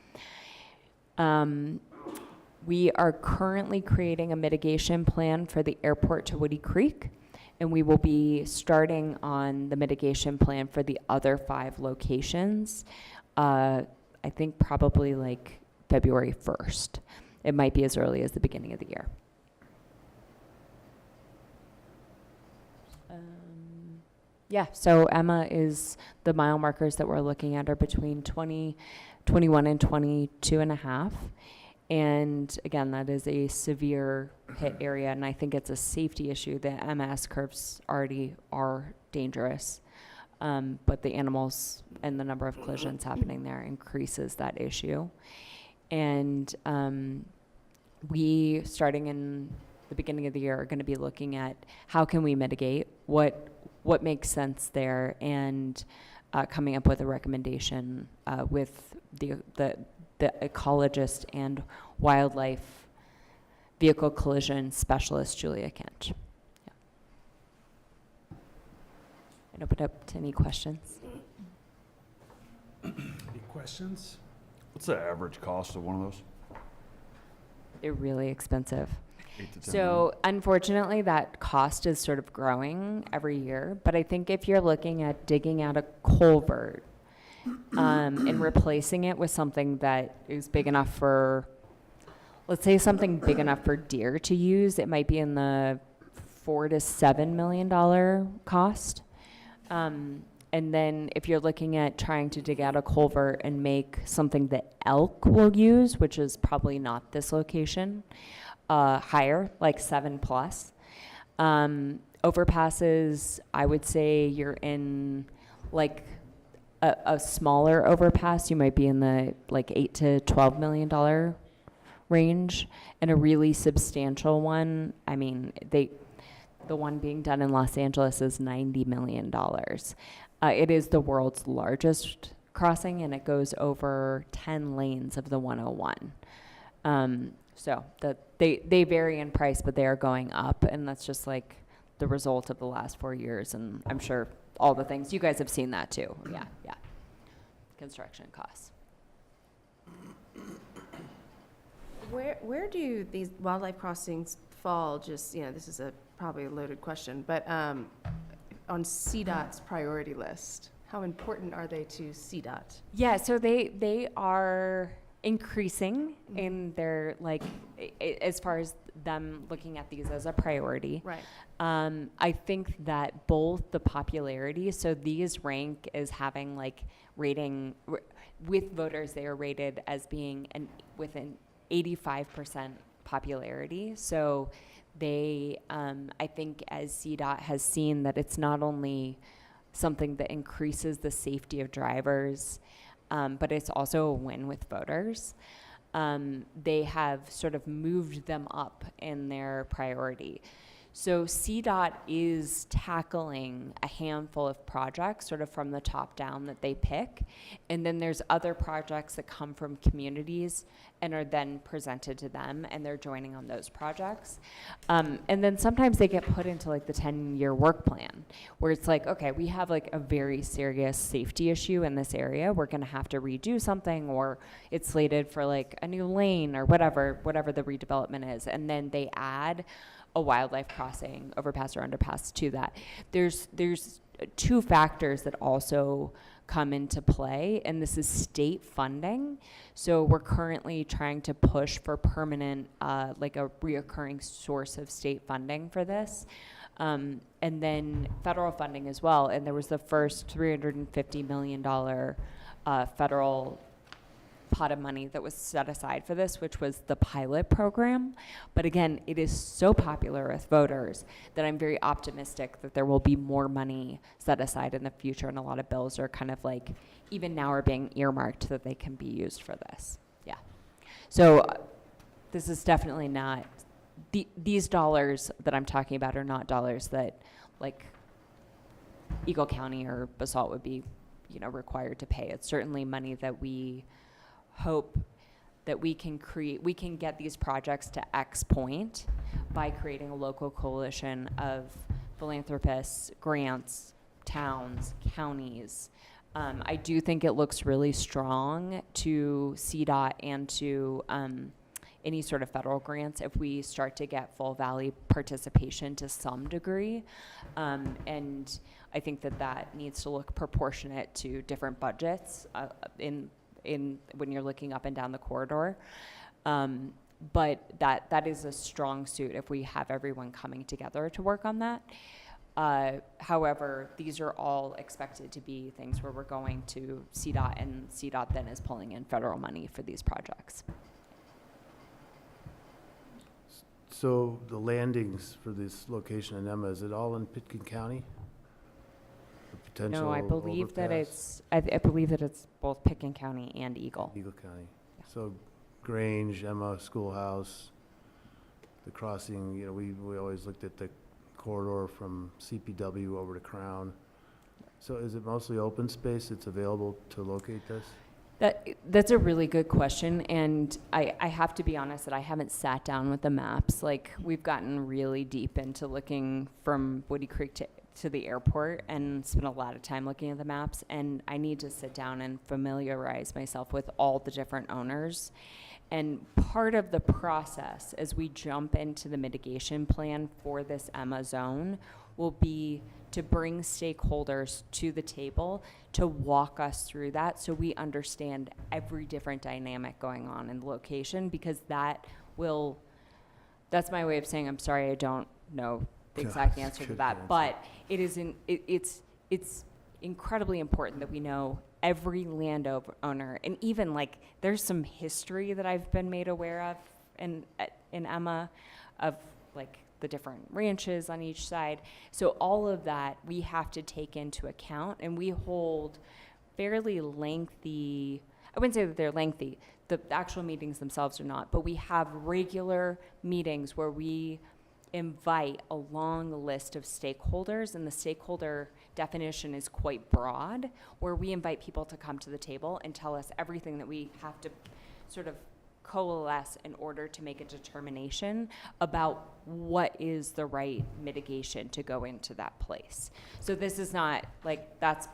We are currently creating a mitigation plan for the airport to Woody Creek, and we will be starting on the mitigation plan for the other 5 locations, I think probably like February 1st. It might be as early as the beginning of the year. Yeah, so Emma is, the mile markers that we're looking at are between 20, 21 and 22 and a half. And again, that is a severe hit area, and I think it's a safety issue. The MS curves already are dangerous, but the animals and the number of collisions happening there increases that issue. And we, starting in the beginning of the year, are going to be looking at how can we mitigate, what makes sense there, and coming up with a recommendation with the ecologist and wildlife vehicle collision specialist, Julia Kent. Yeah. I'd open it up to any questions. Any questions? What's the average cost of one of those? They're really expensive. 8 to 10 So unfortunately, that cost is sort of growing every year. But I think if you're looking at digging out a culvert and replacing it with something that is big enough for, let's say something big enough for deer to use, it might be in the $4 to $7 million cost. And then if you're looking at trying to dig out a culvert and make something that elk will use, which is probably not this location, higher, like 7+. Overpasses, I would say you're in like a smaller overpass, you might be in the like $8 to $12 million range, and a really substantial one, I mean, the one being done in Los Angeles is $90 million. It is the world's largest crossing, and it goes over 10 lanes of the 101. So they vary in price, but they are going up, and that's just like the result of the last 4 years, and I'm sure all the things, you guys have seen that too. Yeah. Construction costs. Where do these wildlife crossings fall? Just, this is probably a loaded question, but on CDOT's priority list, how important are they to CDOT? Yeah, so they are increasing in their, like, as far as them looking at these as a priority. Right. I think that both the popularity, so these rank as having like rating, with voters they are rated as being with an 85% popularity. So they, I think as CDOT has seen that it's not only something that increases the safety of drivers, but it's also a win with voters. They have sort of moved them up in their priority. So CDOT is tackling a handful of projects sort of from the top down that they pick. And then there's other projects that come from communities and are then presented to them, and they're joining on those projects. And then sometimes they get put into like the 10-year work plan, where it's like, okay, we have like a very serious safety issue in this area. We're gonna have to redo something, or it's slated for like a new lane or whatever the redevelopment is. And then they add a wildlife crossing, overpass or underpass to that. There's two factors that also come into play, and this is state funding. So we're currently trying to push for permanent, like a reoccurring source of state funding for this. And then federal funding as well. And there was the first $350 million federal pot of money that was set aside for this, which was the pilot program. But again, it is so popular with voters that I'm very optimistic that there will be more money set aside in the future, and a lot of bills are kind of like, even now are being earmarked that they can be used for this. Yeah. So this is definitely not, these dollars that I'm talking about are not dollars that like Eagle County or Basalt would be, required to pay. It's certainly money that we hope that we can get these projects to X point by creating a local coalition of philanthropists, grants, towns, counties. I do think it looks really strong to CDOT and to any sort of federal grants if we start to get full valley participation to some degree. And I think that needs to look proportionate to different budgets in when you're looking up and down the corridor. But that is a strong suit if we have everyone coming together to work on that. However, these are all expected to be things where we're going to CDOT, and CDOT then is pulling in federal money for these projects. So the landings for this location in Emma, is it all in Pitkin County? The potential No, I believe that overpass? I believe that it's both Pitkin County and Eagle. Eagle County. So Grange, Emma, Schoolhouse, the crossing, we always looked at the corridor from CPW over to Crown. So is it mostly open space that's available to locate this? That's a really good question, and I have to be honest that I haven't sat down with the maps. Like, we've gotten really deep into looking from Woody Creek to the airport and spent a lot of time looking at the maps, and I need to sit down and familiarize myself with all the different owners. And part of the process as we jump into the mitigation plan for this Emma zone will be to bring stakeholders to the table to walk us through that so we understand every different dynamic going on in the location, because that's my way of saying I'm sorry I don't know the exact answer to that. But it's incredibly important that we know every landowner, and even like there's some history that I've been made aware of in Emma of like the different ranches on each side. So all of that we have to take into account, and we hold fairly lengthy, I wouldn't say that they're lengthy, the actual meetings themselves are not, but we have regular meetings where we invite a long list of stakeholders, and the stakeholder definition is quite broad, where we invite people to come to the table and tell us everything that we have to sort of coalesce in order to make a determination about what is the right mitigation to go into that place. So this is not like, that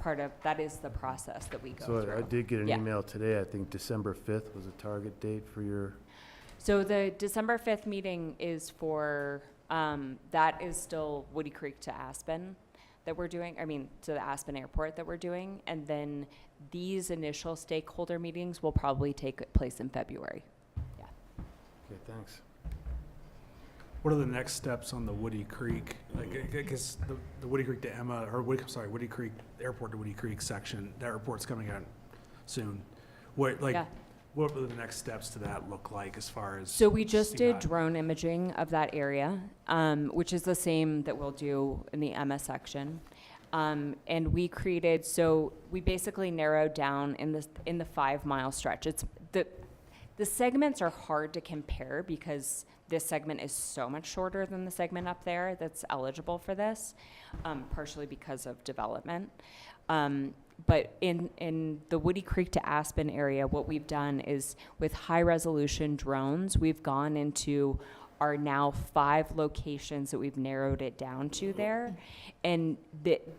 is the process that we go through. So I did get an email today, I think December 5th was a target date for your... So the December 5th meeting is for, that is still Woody Creek to Aspen that we're doing, to the Aspen Airport that we're doing. And then these initial stakeholder meetings will probably take place in February. Yeah. Okay, thanks. What are the next steps on the Woody Creek? Like, because the Woody Creek to Emma, or Woody Creek Airport to Woody Creek section, that report's coming out soon. What will the next steps to that look like as far as? So we just did CDOT? drone imaging of that area, which is the same that we'll do in the Emma section. And we basically narrowed down in the 5 mile stretch. The segments are hard to compare because this segment is so much shorter than the segment up there that's eligible for this, partially because of development. But in the Woody Creek to Aspen area, what we've done is with high resolution drones, we've gone into our now 5 locations that we've narrowed it down to there. And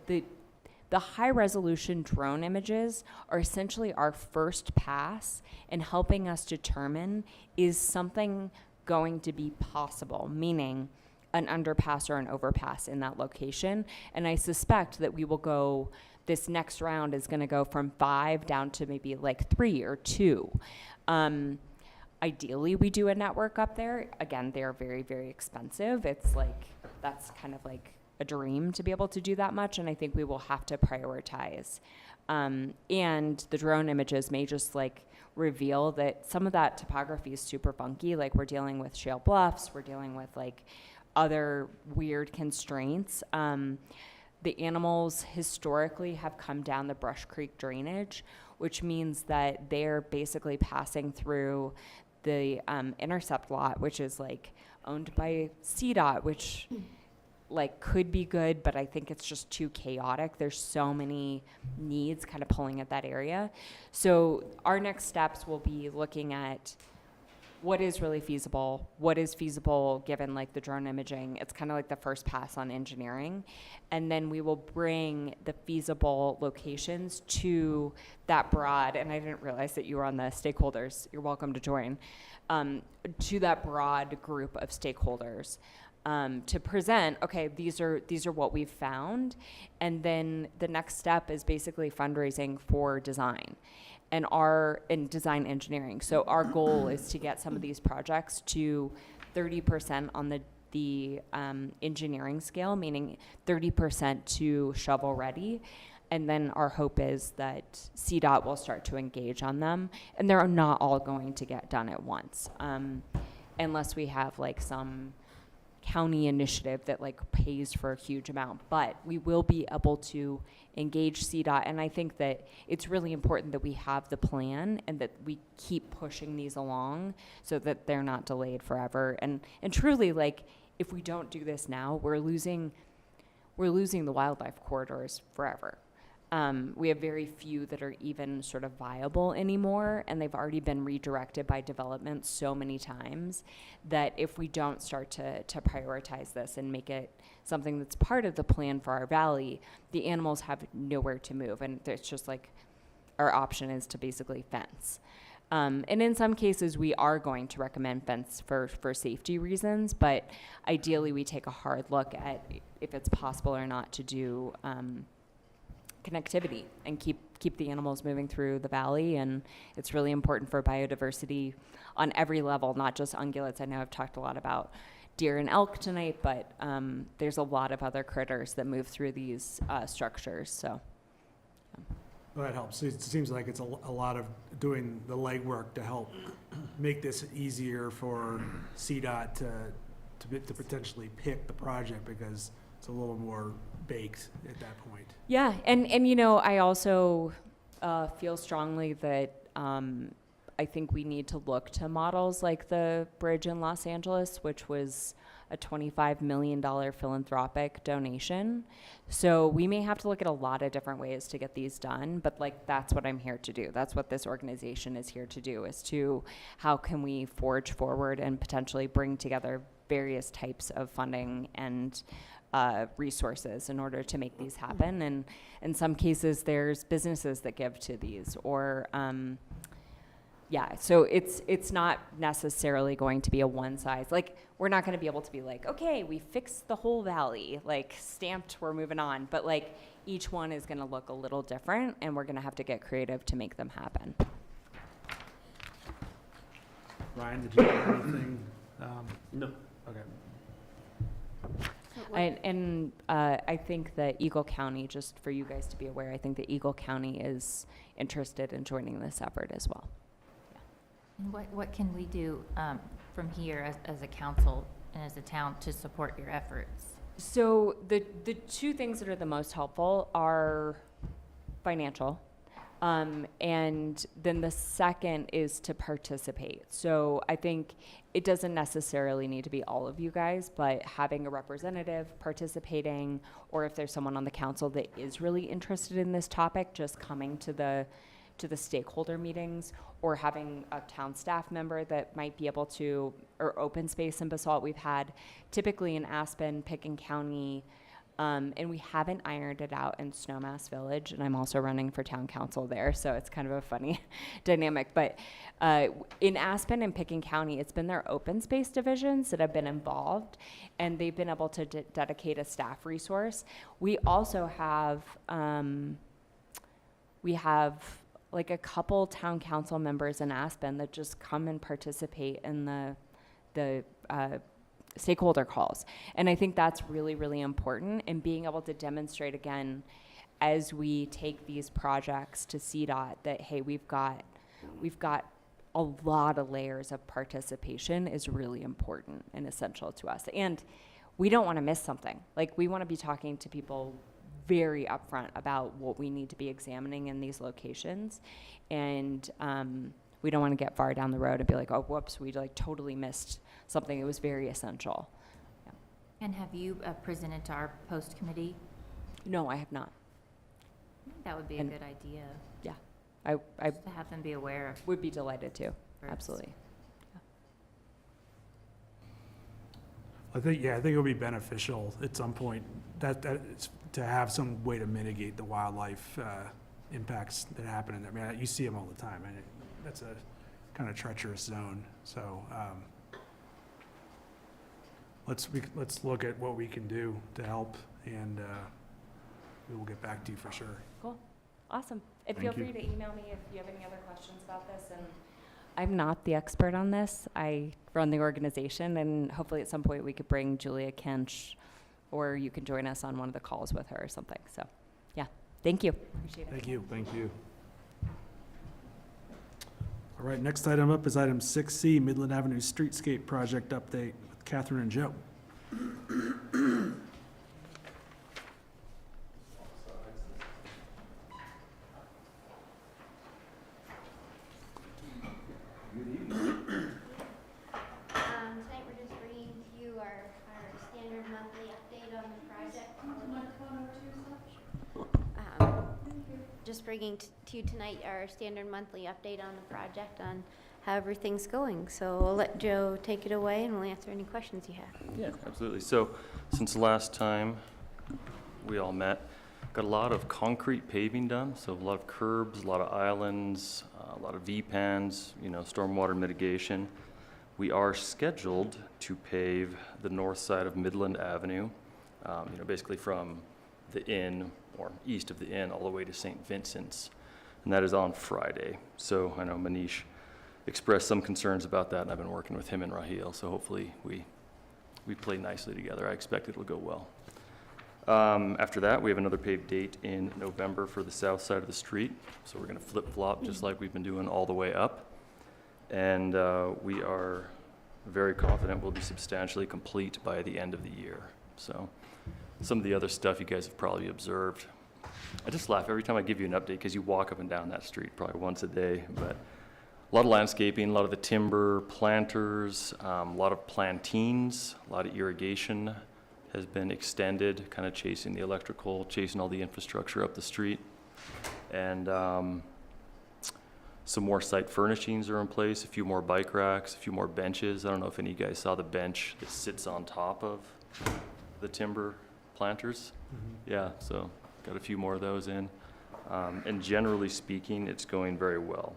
the high resolution drone images are essentially our first pass in helping us determine, is something going to be possible, meaning an underpass or an overpass in that location. And I suspect that we will go, this next round is going to go from 5 down to maybe like 3 or 2. Ideally, we do a network up there. Again, they're very, very expensive. It's like, that's kind of like a dream to be able to do that much, and I think we will have to prioritize. And the drone images may just like reveal that some of that topography is super funky. Like we're dealing with shale bluffs, we're dealing with like other weird constraints. The animals historically have come down the Brush Creek drainage, which means that they're basically passing through the intercept lot, which is like owned by CDOT, which like could be good, but I think it's just too chaotic. There's so many needs kind of pulling at that area. So our next steps will be looking at what is really feasible, what is feasible given like the drone imaging. It's kind of like the first pass on engineering. And then we will bring the feasible locations to that broad, and I didn't realize that you were on the stakeholders, you're welcome to join, to that broad group of stakeholders. To present, okay, these are what we've found, and then the next step is basically fundraising for design, and design engineering. So our goal is to get some of these projects to 30% on the engineering scale, meaning 30% to shovel ready. And then our hope is that CDOT will start to engage on them, and they're not all going to get done at once, unless we have like some county initiative that like pays for a huge amount. But we will be able to engage CDOT, and I think that it's really important that we have the plan and that we keep pushing these along so that they're not delayed forever. And truly, like, if we don't do this now, we're losing the wildlife corridors forever. We have very few that are even sort of viable anymore, and they've already been redirected by development so many times that if we don't start to prioritize this and make it something that's part of the plan for our valley, the animals have nowhere to move, and it's just like our option is to basically fence. And in some cases, we are going to recommend fence for safety reasons, but ideally we take a hard look at if it's possible or not to do connectivity and keep the animals moving through the valley. And it's really important for biodiversity on every level, not just ungulates. I know I've talked a lot about deer and elk tonight, but there's a lot of other critters that move through these structures. So Well, that helps. It seems like it's a lot of doing the legwork to help make this easier for CDOT to potentially pick the project, because it's a little more baked at that point. yeah, and you know, I also feel strongly that I think we need to look to models like the bridge in Los Angeles, which was a $25 million philanthropic donation. So we may have to look at a lot of different ways to get these done, but like that's what I'm here to do. That's what this organization is here to do, is to how can we forge forward and potentially bring together various types of funding and resources in order to make these happen. And in some cases, there's businesses that give to these, or yeah, so it's not necessarily going to be a one size. Like, we're not going to be able to be like, okay, we fixed the whole valley, like stamped, we're moving on. But like each one is going to look a little different, and we're going to have to get creative to make them happen. Ryan, did you have anything? No. Okay. And I think that Eagle County, just for you guys to be aware, I think that Eagle County is interested in joining this effort as well. And what can we do from here as a council and as a town to support your efforts? So the two things that are the most helpful are financial. And then the second is to participate. So I think it doesn't necessarily need to be all of you guys, but having a representative participating, or if there's someone on the council that is really interested in this topic, just coming to the stakeholder meetings, or having a town staff member that might be able to, or open space in Basalt. We've had typically in Aspen, Picken County, and we haven't ironed it out in Snowmass Village, and I'm also running for town council there, so it's kind of a funny dynamic. But in Aspen and Picken County, it's been their open space divisions that have been involved, and they've been able to dedicate a staff resource. We also have, like a couple town council members in Aspen that just come and participate in the stakeholder calls. And I think that's really, really important, and being able to demonstrate again as we take these projects to CDOT that, hey, we've got a lot of layers of participation is really important and essential to us. And we don't want to miss something. Like, we want to be talking to people very upfront about what we need to be examining in these locations. And we don't want to get far down the road and be like, oh, whoops, we like totally missed something that was very essential. Yeah. And have you presented to our post committee? No, I have not. I think that would be a good idea. Yeah, I Just to have them be aware of. would be delighted to. First. Absolutely. I think it would be beneficial at some point that it's to have some way to mitigate the wildlife impacts that happen in there. I mean, you see them all the time, and that's a kind of treacherous zone. So let's look at what we can do to help, and we will get back to you for sure. Cool. Awesome. And Thank feel you. free to email me if you have any other questions about this. And I'm not the expert on this. I run the organization, and hopefully at some point we could bring Julia Kench, or you can join us on one of the calls with her or something. So, yeah. Thank you. Appreciate it. Thank you. Thank you. All right, next item up is item 6C, Midland Avenue Streetscape Project Update with Catherine and Joe. Tonight we're just bringing to you our standard monthly update on the project. Just bringing to you tonight our standard monthly update on the project on how everything's going. So I'll let Joe take it away and we'll answer any questions you have. Yeah, absolutely. So since the last time we all met, got a lot of concrete paving done. So a lot of curbs, a lot of islands, a lot of V-pans, stormwater mitigation. We are scheduled to pave the north side of Midland Avenue, basically from the inn or east of the inn all the way to St. Vincent's. And that is on Friday. So I know Manish expressed some concerns about that, and I've been working with him and Raheel. So hopefully we play nicely together. I expect it'll go well. After that, we have another paved date in November for the south side of the street. So we're going to flip-flop just like we've been doing all the way up. And we are very confident we'll be substantially complete by the end of the year. So some of the other stuff you guys have probably observed. I just laugh every time I give you an update because you walk up and down that street probably once a day. But a lot of landscaping, a lot of the timber, planters, a lot of plantains, a lot of irrigation has been extended, kind of chasing the electrical, chasing all the infrastructure up the street. And some more site furnishings are in place, a few more bike racks, a few more benches. I don't know if any of you guys saw the bench that sits on top of the timber planters. Mm-hmm. Yeah, so got a few more of those in. And generally speaking, it's going very well.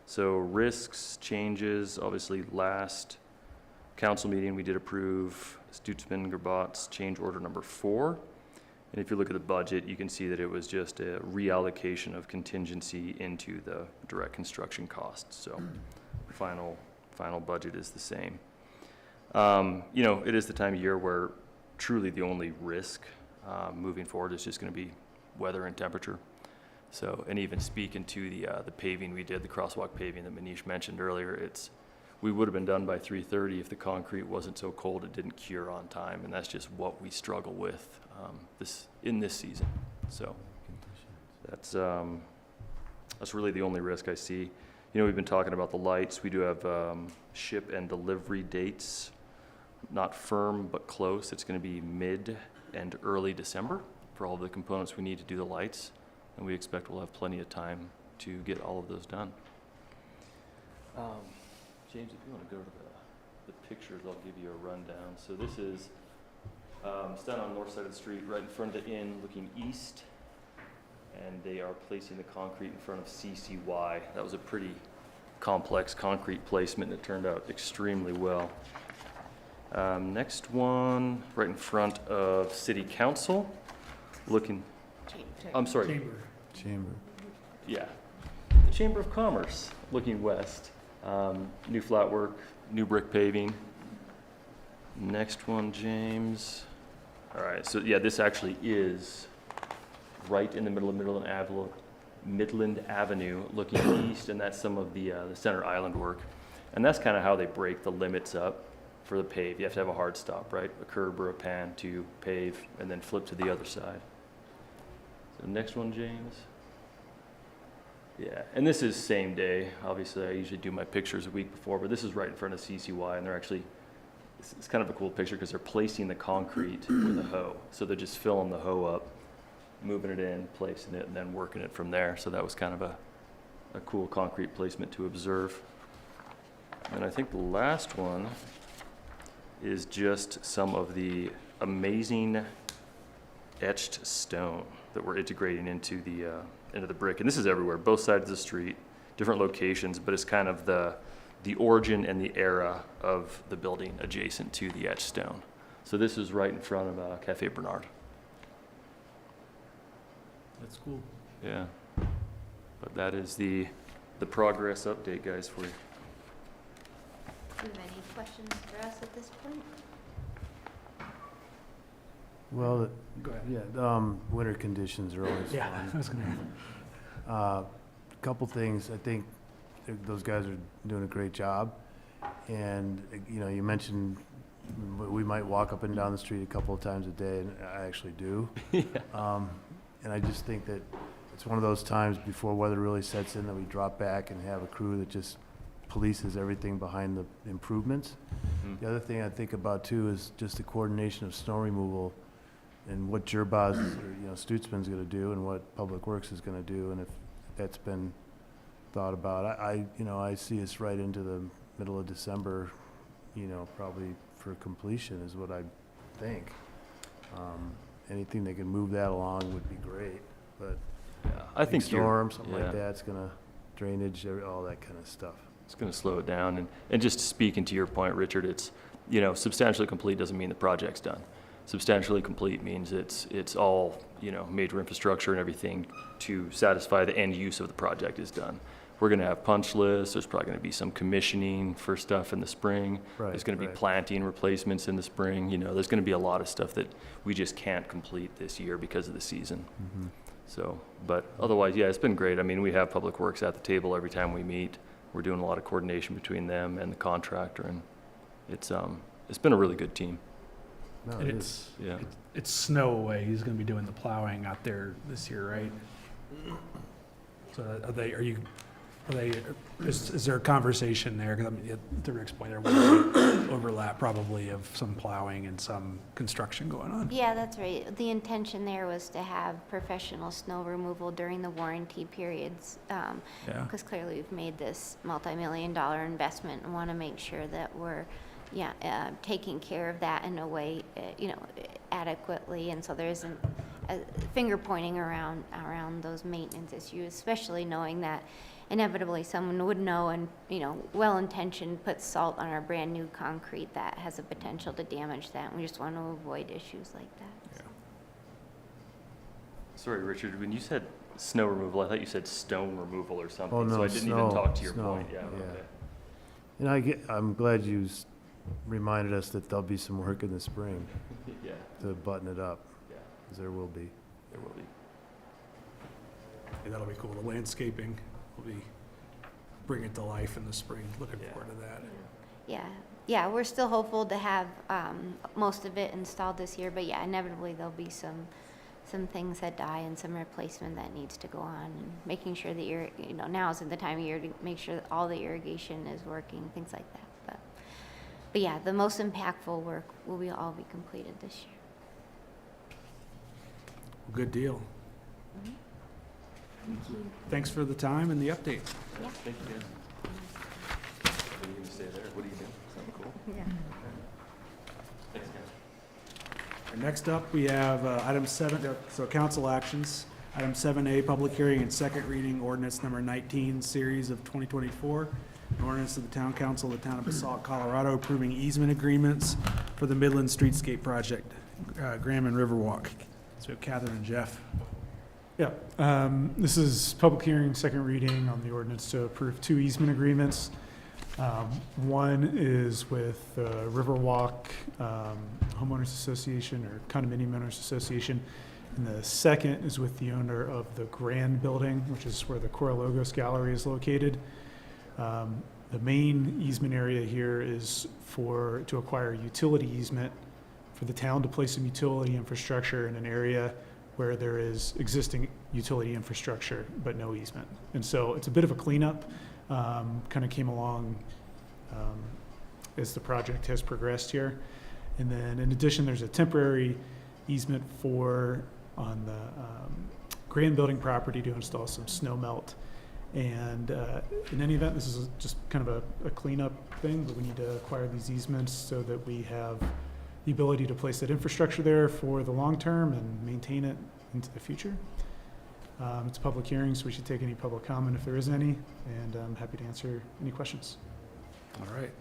So risks, changes, obviously last council meeting, we did approve Stutzman-Gerbott's change order number 4. And if you look at the budget, you can see that it was just a reallocation of contingency into the direct construction costs. So final budget is the same. It is the time of year where truly the only risk moving forward is just going to be weather and temperature. So, and even speaking to the paving we did, the crosswalk paving that Manish mentioned earlier, we would have been done by 3:30 if the concrete wasn't so cold it didn't cure on time, and that's just what we struggle with in this season. So that's That's really the only risk I see. You know, we've been talking about the lights. We do have ship and delivery dates, not firm, but close. It's going to be mid and early December for all the components we need to do the lights. And we expect we'll have plenty of time to get all of those done. James, if you want to go to the pictures, I'll give you a rundown. So this is stand on the north side of the street, right in front of the inn, looking east. And they are placing the concrete in front of CCY. That was a pretty complex concrete placement, and it turned out extremely well. Next one, right in front of City Council, looking, I'm sorry. Chamber. Yeah, the Chamber of Commerce, looking west. New flat work, new brick paving. Next one, James. All right, so yeah, this actually is right in the middle of Midland Avenue, looking east, and that's some of the Center Island work. And that's kind of how they break the limits up for the pave. You have to have a hard stop, right? A curb or a pan to pave, and then flip to the other side. So next one, James. Yeah, and this is same day. Obviously, I usually do my pictures a week before, but this is right in front of CCY, and they're actually, it's kind of a cool picture because they're placing the concrete with a hoe. So they're just filling the hoe up, moving it in, placing it, and then working it from there. So that was kind of a cool concrete placement to observe. And I think the last one is just some of the amazing etched stone that we're integrating into the brick. And this is everywhere, both sides of the street, different locations, but it's kind of the origin and the era of the building adjacent to the etched stone. So this is right in front of Cafe Bernard. That's cool. Yeah, but that is the progress update, guys, for you. Do you have any questions for us at this point? Well, Go ahead. yeah, winter conditions are always Yeah, fun. I was gonna. Couple things, I think those guys are doing a great job. And, you know, you mentioned we might walk up and down the street a couple of times a day, and I actually do. And I just think that it's one of those times before weather really sets in that we drop back and have a crew that just polices everything behind the improvements. Mhm. The other thing I think about too is just the coordination of snow removal and what Gerbaz, or, you know, Stutzman's gonna do and what Public Works is gonna do, and if that's been thought about. You know, I see us right into the middle of December, you know, probably for completion is what I think. Anything that can move that along would be great, but Yeah, I think storm, something yeah. like that's gonna, drainage, all that kind of stuff. It's going to slow it down. And just speaking to your point, Richard, it's, you know, substantially complete doesn't mean the project's done. Substantially complete means it's all, you know, major infrastructure and everything to satisfy the end use of the project is done. We're going to have punch lists. There's probably going to be some commissioning for stuff in the spring. Right, There's going to be right. planting replacements in the spring. You know, there's going to be a lot of stuff that we just can't complete this year because of the season. Mhm. So, but otherwise, yeah, it's been great. I mean, we have Public Works at the table every time we meet. We're doing a lot of coordination between them and the contractor, and it's been a really good team. No, And it it's, is. Yeah. it's snow away. He's gonna be doing the plowing out there this year, right? So is there a conversation there? 'Cause I mean, to Rick's point, there will be overlap probably of some plowing and some construction going on. Yeah, that's right. The intention there was to have professional snow removal during the warranty periods. Yeah. Because clearly we've made this multi-million-dollar investment and want to make sure that we're, taking care of that in a way, adequately. And so there isn't finger pointing around those maintenance issues, especially knowing that inevitably someone would know and, well-intentioned put salt on our brand-new concrete that has a potential to damage that. And we just want to avoid issues like that. Sorry, Richard, when you said snow removal, I thought you said stone removal or something. Oh, no, so I didn't even snow, talk to your snow, point. Yeah. yeah. Okay. I'm glad you reminded us that there'll be some work in the spring Yeah. to button it up, Yeah. 'cause there will be. There will be. Yeah, that'll be cool. The landscaping will be, bring it to life in the spring. Looking Yeah. forward to that. Yeah, we're still hopeful to have most of it installed this year, but yeah, inevitably there'll be some some things that die and some replacement that needs to go on, and making sure that now is the time of year to make sure that all the irrigation is working, things like that. But yeah, the most impactful work will all be completed this year. Good deal. Thanks for the time and the update. Yeah. Thank you, guys. Are you gonna stay there? What are you doing? Something cool? Yeah. Thanks, guys. Next up, we have item 7, so council actions. Item 7A, public hearing and second reading, ordinance number 19, series of 2024. An ordinance of the Town Council of the Town of Basalt, Colorado, approving easement agreements for the Midland Streetscape Project, Graham and Riverwalk. So Catherine and Jeff. Yeah, this is public hearing, second reading on the ordinance to approve 2 easement agreements. One is with the Riverwalk Homeowners Association or Condominium Owners Association, and the second is with the owner of the Grand Building, which is where the Cora Logos Gallery is located. The main easement area here is to acquire utility easement for the town to place some utility infrastructure in an area where there is existing utility infrastructure but no easement. And so it's a bit of a cleanup, kind of came along as the project has progressed here. And then in addition, there's a temporary easement on the Grand Building property to install some snow melt. And in any event, this is just kind of a cleanup thing, but we need to acquire these easements so that we have the ability to place that infrastructure there for the long term and maintain it into the future. It's a public hearing, so we should take any public comment if there is any, and I'm happy to answer any questions. All right.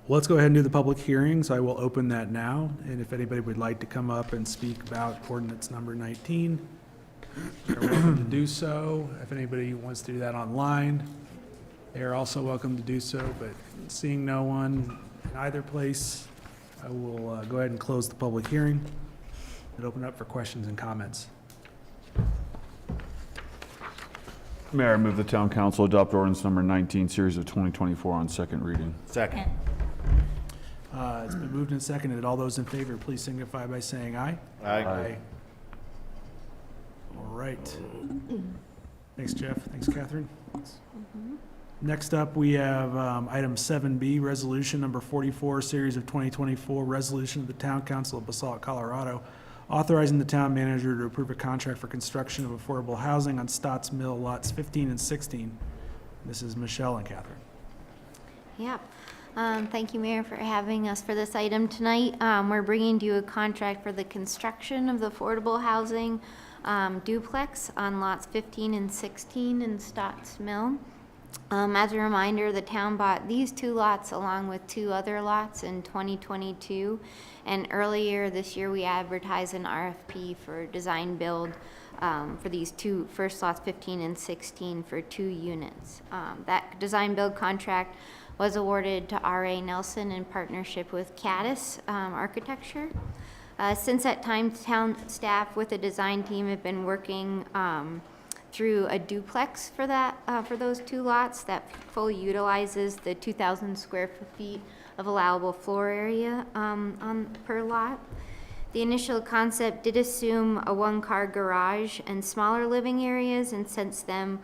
Well, let's go ahead and do the public hearings. I will open that now, and if anybody would like to come up and speak about ordinance number 19, they're welcome to do so. If anybody wants to do that online, they are also welcome to do so, but seeing no one in either place, I will go ahead and close the public hearing and open up for questions and comments. Mayor, I move the town council adopt ordinance number 19, series of 2024 on second reading. Second. It's been moved and seconded. All those in favor, please signify by saying aye. Aye. All right. Thanks, Jeff. Thanks, Catherine. Next up, we have item 7B, resolution number 44, series of 2024, resolution of the Town Council of Basalt, Colorado, authorizing the town manager to approve a contract for construction of affordable housing on Stotts Mill lots 15 and 16. This is Michelle and Catherine. Yep. Thank you, Mayor, for having us for this item tonight. We're bringing to you a contract for the construction of the affordable housing duplex on lots 15 and 16 in Stotts Mill. As a reminder, the town bought these 2 lots along with 2 other lots in 2022. And earlier this year, we advertised an RFP for design build for these 2 first lots, 15 and 16, for 2 units. That design build contract was awarded to R.A. Nelson in partnership with Caddis Architecture. Since that time, town staff with the design team have been working through a duplex for those 2 lots that fully utilizes the 2,000 square feet of allowable floor area per lot. The initial concept did assume a 1-car garage and smaller living areas, and since then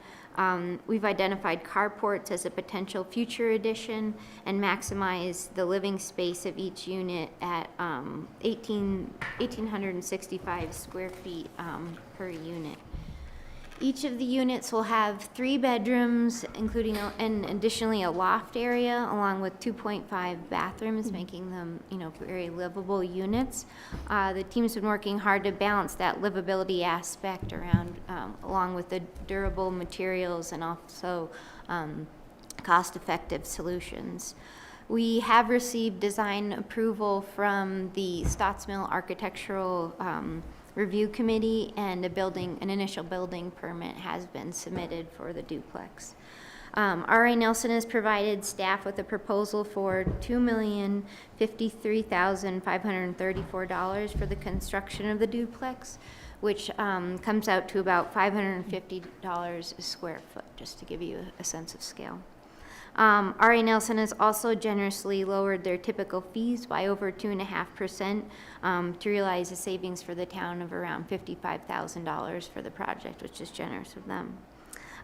we've identified carports as a potential future addition and maximize the living space of each unit at 1,865 square feet per unit. Each of the units will have 3 bedrooms, including and additionally a loft area, along with 2.5 bathrooms, making them, very livable units. The team's been working hard to balance that livability aspect along with the durable materials and also cost-effective solutions. We have received design approval from the Stotts Mill Architectural Review Committee, and an initial building permit has been submitted for the duplex. R.A. Nelson has provided staff with a proposal for $2,053,534 for the construction of the duplex, which comes out to about $550 a square foot, just to give you a sense of scale. RA Nelson has also generously lowered their typical fees by over 2.5% to realize a savings for the town of around $55,000 for the project, which is generous of them.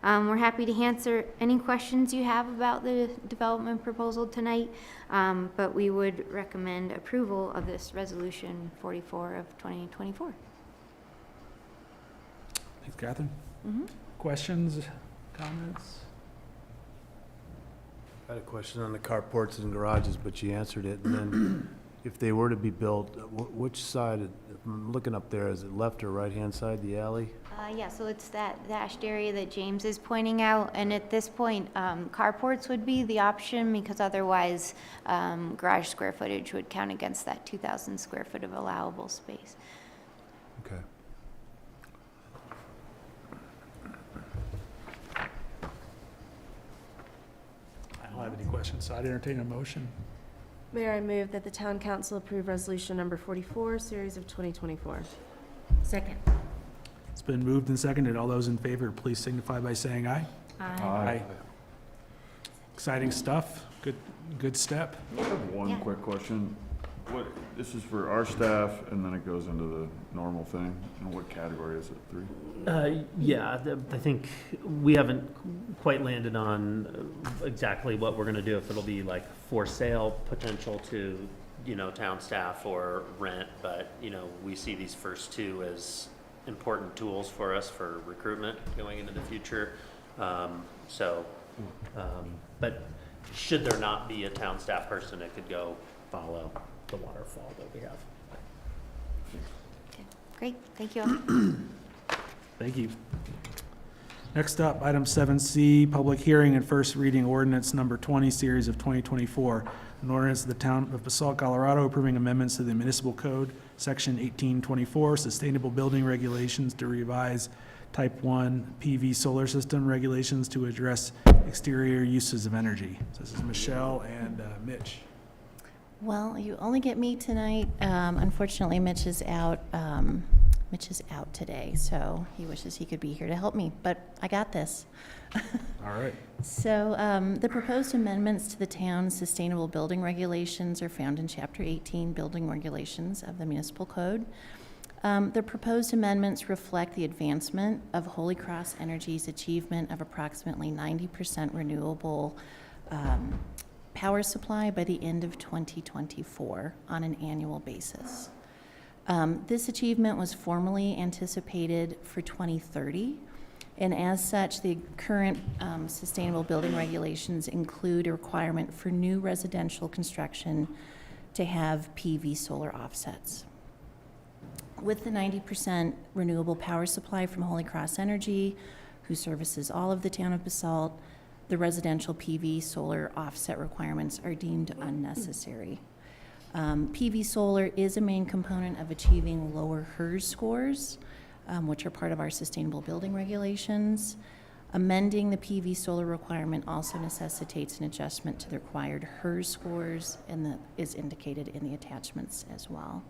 We're happy to answer any questions you have about the development proposal tonight, but we would recommend approval of this resolution 44 of 2024. Thanks, Catherine. Mhm. Questions, comments? I had a question on the carports and garages, but you answered it. And then if they were to be built, which side, I'm looking up there, is it left or right-hand side, the alley? Yeah, so it's that dashed area that James is pointing out, and at this point, carports would be the option because otherwise, garage square footage would count against that 2,000 square foot of allowable space. Okay. I don't have any questions, so I'd entertain a motion. Mayor, I move that the town council approve resolution number 44, series of 2024. Second. It's been moved and seconded. All those in favor, please signify by saying aye. Aye. Exciting stuff. Good step. I have one Yeah. quick question. This is for our staff, and then it goes into the normal thing. And what category is it? 3? I think we haven't quite landed on exactly what we're gonna do, if it'll be like for sale potential to, town staff or rent, but, we see these first two as important tools for us for recruitment going into the future. But should there not be a town staff person, it could go follow the waterfall that we have. Okay, great, thank you all. Thank you. Next up, item 7C, public hearing and first reading ordinance number 20, series of 2024. An ordinance of the town of Basalt, Colorado, approving amendments to the municipal code, section 1824, sustainable building regulations to revise type 1 PV solar system regulations to address exterior uses of energy. So this is Michelle and Mitch. Well, you only get me tonight. Unfortunately, Mitch is out. Mitch is out today, so he wishes he could be here to help me, but I got this. All right. So the proposed amendments to the town's sustainable building regulations are found in Chapter 18, Building Regulations of the Municipal Code. The proposed amendments reflect the advancement of Holy Cross Energy's achievement of approximately 90% renewable power supply by the end of 2024 on an annual basis. This achievement was formally anticipated for 2030, and as such, the current sustainable building regulations include a requirement for new residential construction to have PV solar offsets. With the 90% renewable power supply from Holy Cross Energy, who services all of the town of Basalt, the residential PV solar offset requirements are deemed unnecessary. PV solar is a main component of achieving lower HERS scores, which are part of our sustainable building regulations. Amending the PV solar requirement also necessitates an adjustment to the required HERS scores, and that is indicated in the attachments as well.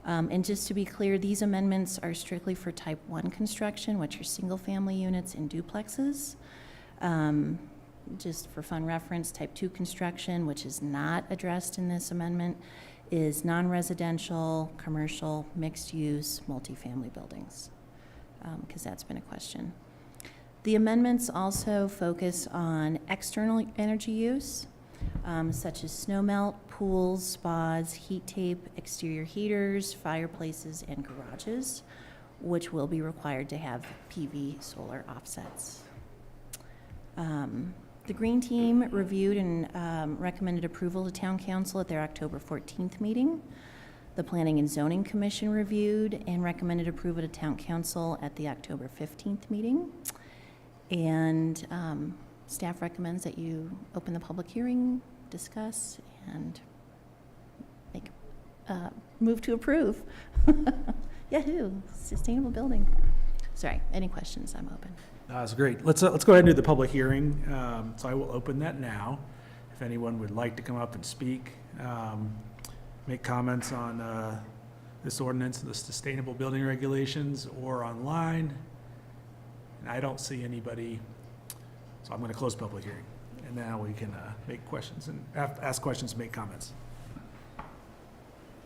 And just to be clear, these amendments are strictly for type 1 construction, which are single-family units and duplexes. Just for fun reference, type 2 construction, which is not addressed in this amendment, is non-residential, commercial, mixed-use, multifamily buildings, because that's been a question. The amendments also focus on external energy use, such as snow melt, pools, spas, heat tape, exterior heaters, fireplaces, and garages, which will be required to have PV solar offsets. The Green Team reviewed and recommended approval to Town Council at their October 14th meeting. The Planning and Zoning Commission reviewed and recommended approval to Town Council at the October 15th meeting. And staff recommends that you open the public hearing, discuss, and make move to approve. Yahoo! Sustainable building. Sorry, any questions? I'm open. That's great. Let's go ahead and do the public hearing. So I will open that now. If anyone would like to come up and speak, make comments on this ordinance, the sustainable building regulations, or online. And I don't see anybody, so I'm going to close public hearing. and now we can make questions and ask questions, make comments.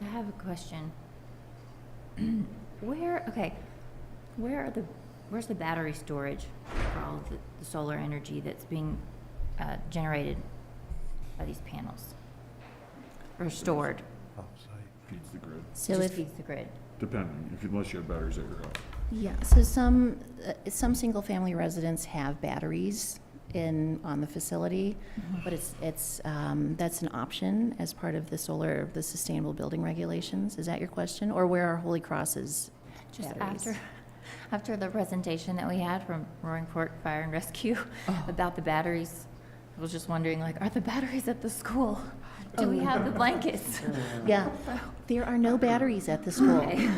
I have a question. Where's the battery storage for all of the solar energy that's being generated by these panels? Or stored? Feeds the grid, So Just if, feeds the grid. depending, unless you have batteries at your house. yeah, so some single-family residents have batteries on the facility, but that's an option as part of the sustainable building regulations. Is that your question? Or where are Holy Cross's Just batteries? after the presentation that we had from Roaring Fork Fire and Rescue about the batteries, I was just wondering, like, are the batteries at the school? Do we have the blankets? Yeah, there are no batteries at the school. Okay.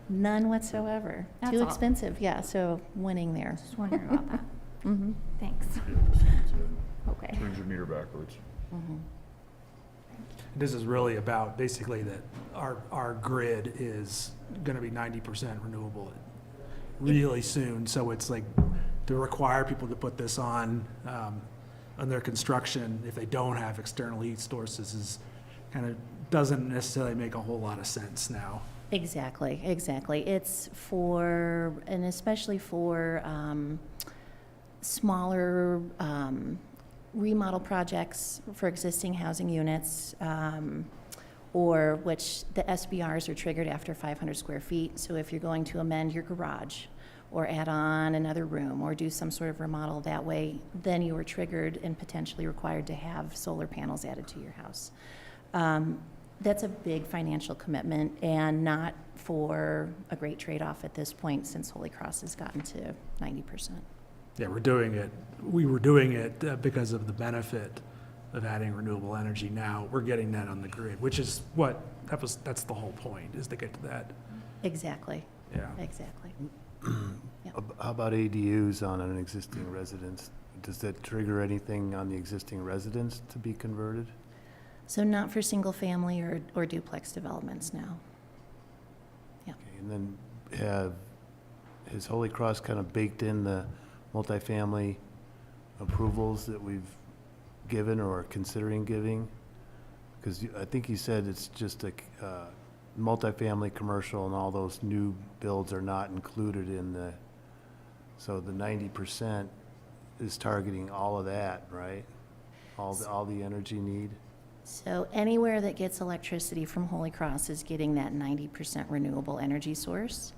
None whatsoever. That's Too all. expensive, yeah, so winning there. Just wondering about that. Mm-hmm. Thanks. Okay. Turns your meter backwards. Mm-hmm. This is really about basically that our grid is gonna be 90% renewable really soon, so it's like to require people to put this on their construction, if they don't have external heat sources, is kind of doesn't necessarily make a whole lot of sense now. Exactly. It's for, and especially for smaller remodel projects for existing housing units, or which the SBRs are triggered after 500 square feet. So if you're going to amend your garage or add on another room or do some sort of remodel that way, then you are triggered and potentially required to have solar panels added to your house. That's a big financial commitment and not for a great trade-off at this point, since Holy Cross has gotten to 90%. Yeah, we were doing it because of the benefit of adding renewable energy. Now we're getting that on the grid, which is that's the whole point, is to get to that. Exactly. Yeah. Exactly. How about ADUs on an existing residence? Does that trigger anything on the existing residence to be converted? So not for single-family or duplex developments now. Yeah. Okay, and then has Holy Cross kind of baked in the multifamily approvals that we've given or are considering giving? Because I think you said it's just a multifamily, commercial, and all those new builds are not included in so the 90% is targeting all of that, right? All the energy need? So anywhere that gets electricity from Holy Cross is getting that 90% renewable energy source.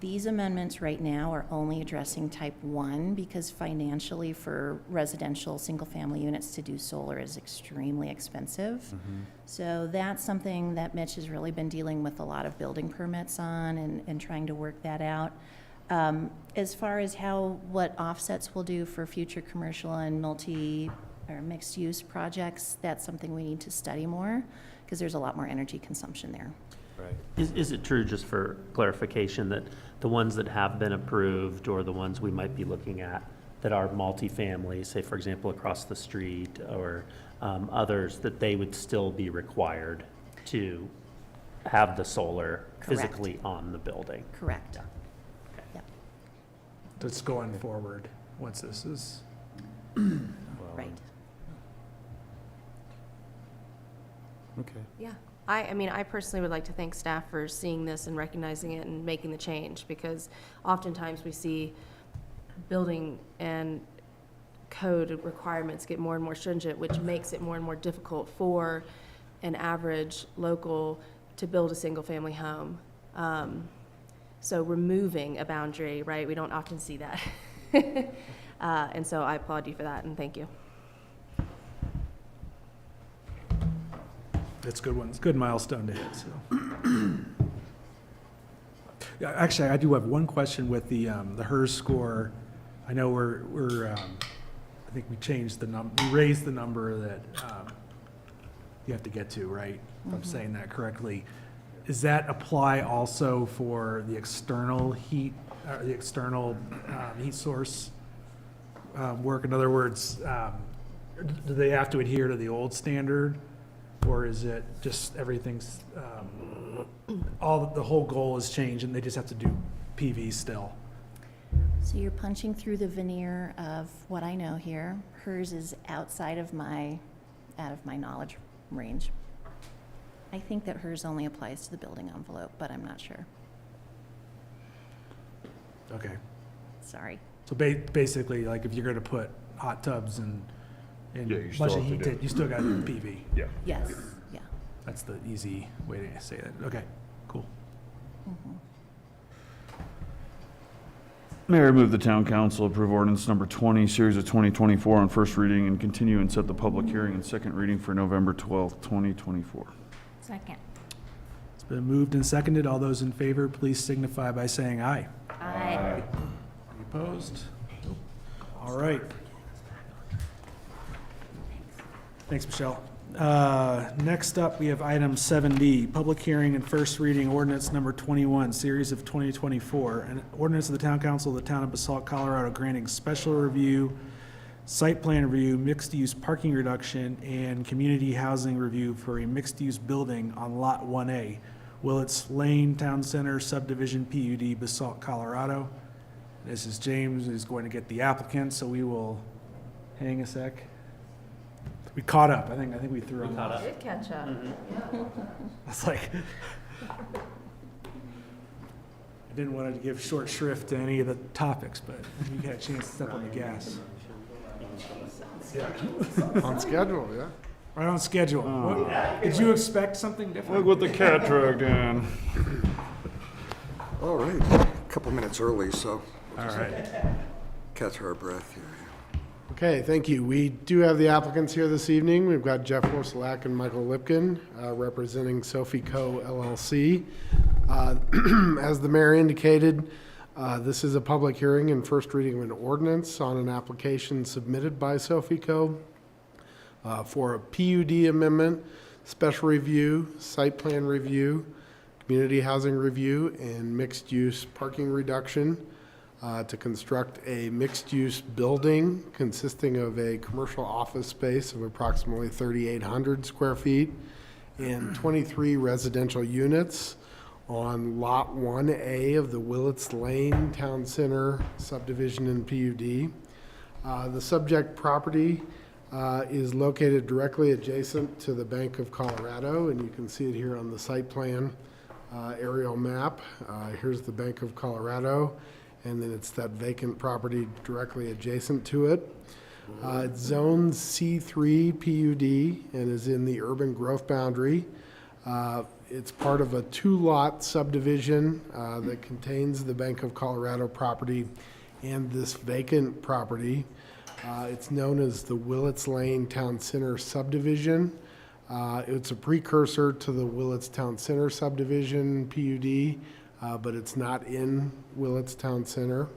These amendments right now are only addressing type 1 because financially for residential single-family units to do solar is extremely expensive. Mm-hmm. So that's something that Mitch has really been dealing with a lot of building permits on and trying to work that out. As far as what offsets will do for future commercial and mixed-use projects, that's something we need to study more because there's a lot more energy consumption there. Right. Is it true, just for clarification, that the ones that have been approved or the ones we might be looking at that are multifamily, say for example across the street or others, that they would still be required to have the solar physically on the building? Correct. Okay. That's going forward once this is. Right. Okay. Yeah. I personally would like to thank staff for seeing this and recognizing it and making the change, because oftentimes we see building and code requirements get more and more stringent, which makes it more and more difficult for an average local to build a single-family home. So removing a boundary, right, we don't often see that. And so I applaud you for that, and thank you. It's a good one. It's a good milestone to hit, so. Yeah, actually, I do have one question with the HERS score. I know I think we changed we raised the number that you have to get to, right? If I'm saying that correctly. Does that apply also for the external heat source work? In other words, do they have to adhere to the old standard? Or is it just everything's, the whole goal has changed and they just have to do PV still? So you're punching through the veneer of what I know here. Hers is outside of my knowledge range. I think that hers only applies to the building envelope, but I'm not sure. Okay. Sorry. So basically, like if you're gonna put hot tubs and Yeah, you bunch still of have to heat, do- you still gotta do PV. Yeah. Yes, yeah. That's the easy way to say that. Okay, cool. Mhm. Mayor, I move the town council approve ordinance number 20, series of 2024 on first reading and continue and set the public hearing and second reading for November 12th, 2024. Second. It's been moved and seconded. All those in favor, please signify by saying aye. Aye. Any opposed? Nope. All right. Thanks, Michelle. Next up, we have item 7D, public hearing and first reading ordinance number 21, series of 2024. An ordinance of the Town Council of the Town of Basalt, Colorado, granting special review, site plan review, mixed-use parking reduction, and community housing review for a mixed-use building on Lot 1A, Willits Lane Town Center Subdivision PUD, Basalt, Colorado. This is James, who's going to get the applicant, so we will hang a sec. We caught up. I think we threw on. caught up. Did catch up. It's like, I didn't want to give short shrift to any of the topics, but you got a chance to step on the gas. On schedule, yeah. Right on schedule. What- Did you expect something different? Look what the cat dragged in. All right, a couple minutes early, so All right. catch our breath here. Okay, thank you. We do have the applicants here this evening. We've got Jeff Orsolak and Michael Lipkin representing Sophie Co. LLC. As the mayor indicated, this is a public hearing and first reading of an ordinance on an application submitted by Sophie Co. For a PUD amendment, special review, site plan review, community housing review, and mixed-use parking reduction to construct a mixed-use building consisting of a commercial office space of approximately 3,800 square feet and 23 residential units on Lot 1A of the Willits Lane Town Center subdivision in PUD. The subject property is located directly adjacent to the Bank of Colorado, and you can see it here on the site plan aerial map. Here's the Bank of Colorado, and then it's that vacant property directly adjacent to it. It's zoned C3 PUD and is in the urban growth boundary. It's part of a two-lot subdivision that contains the Bank of Colorado property and this vacant property. It's known as the Willits Lane Town Center subdivision. It's a precursor to the Willits Town Center subdivision PUD, but it's not in Willits Town Center.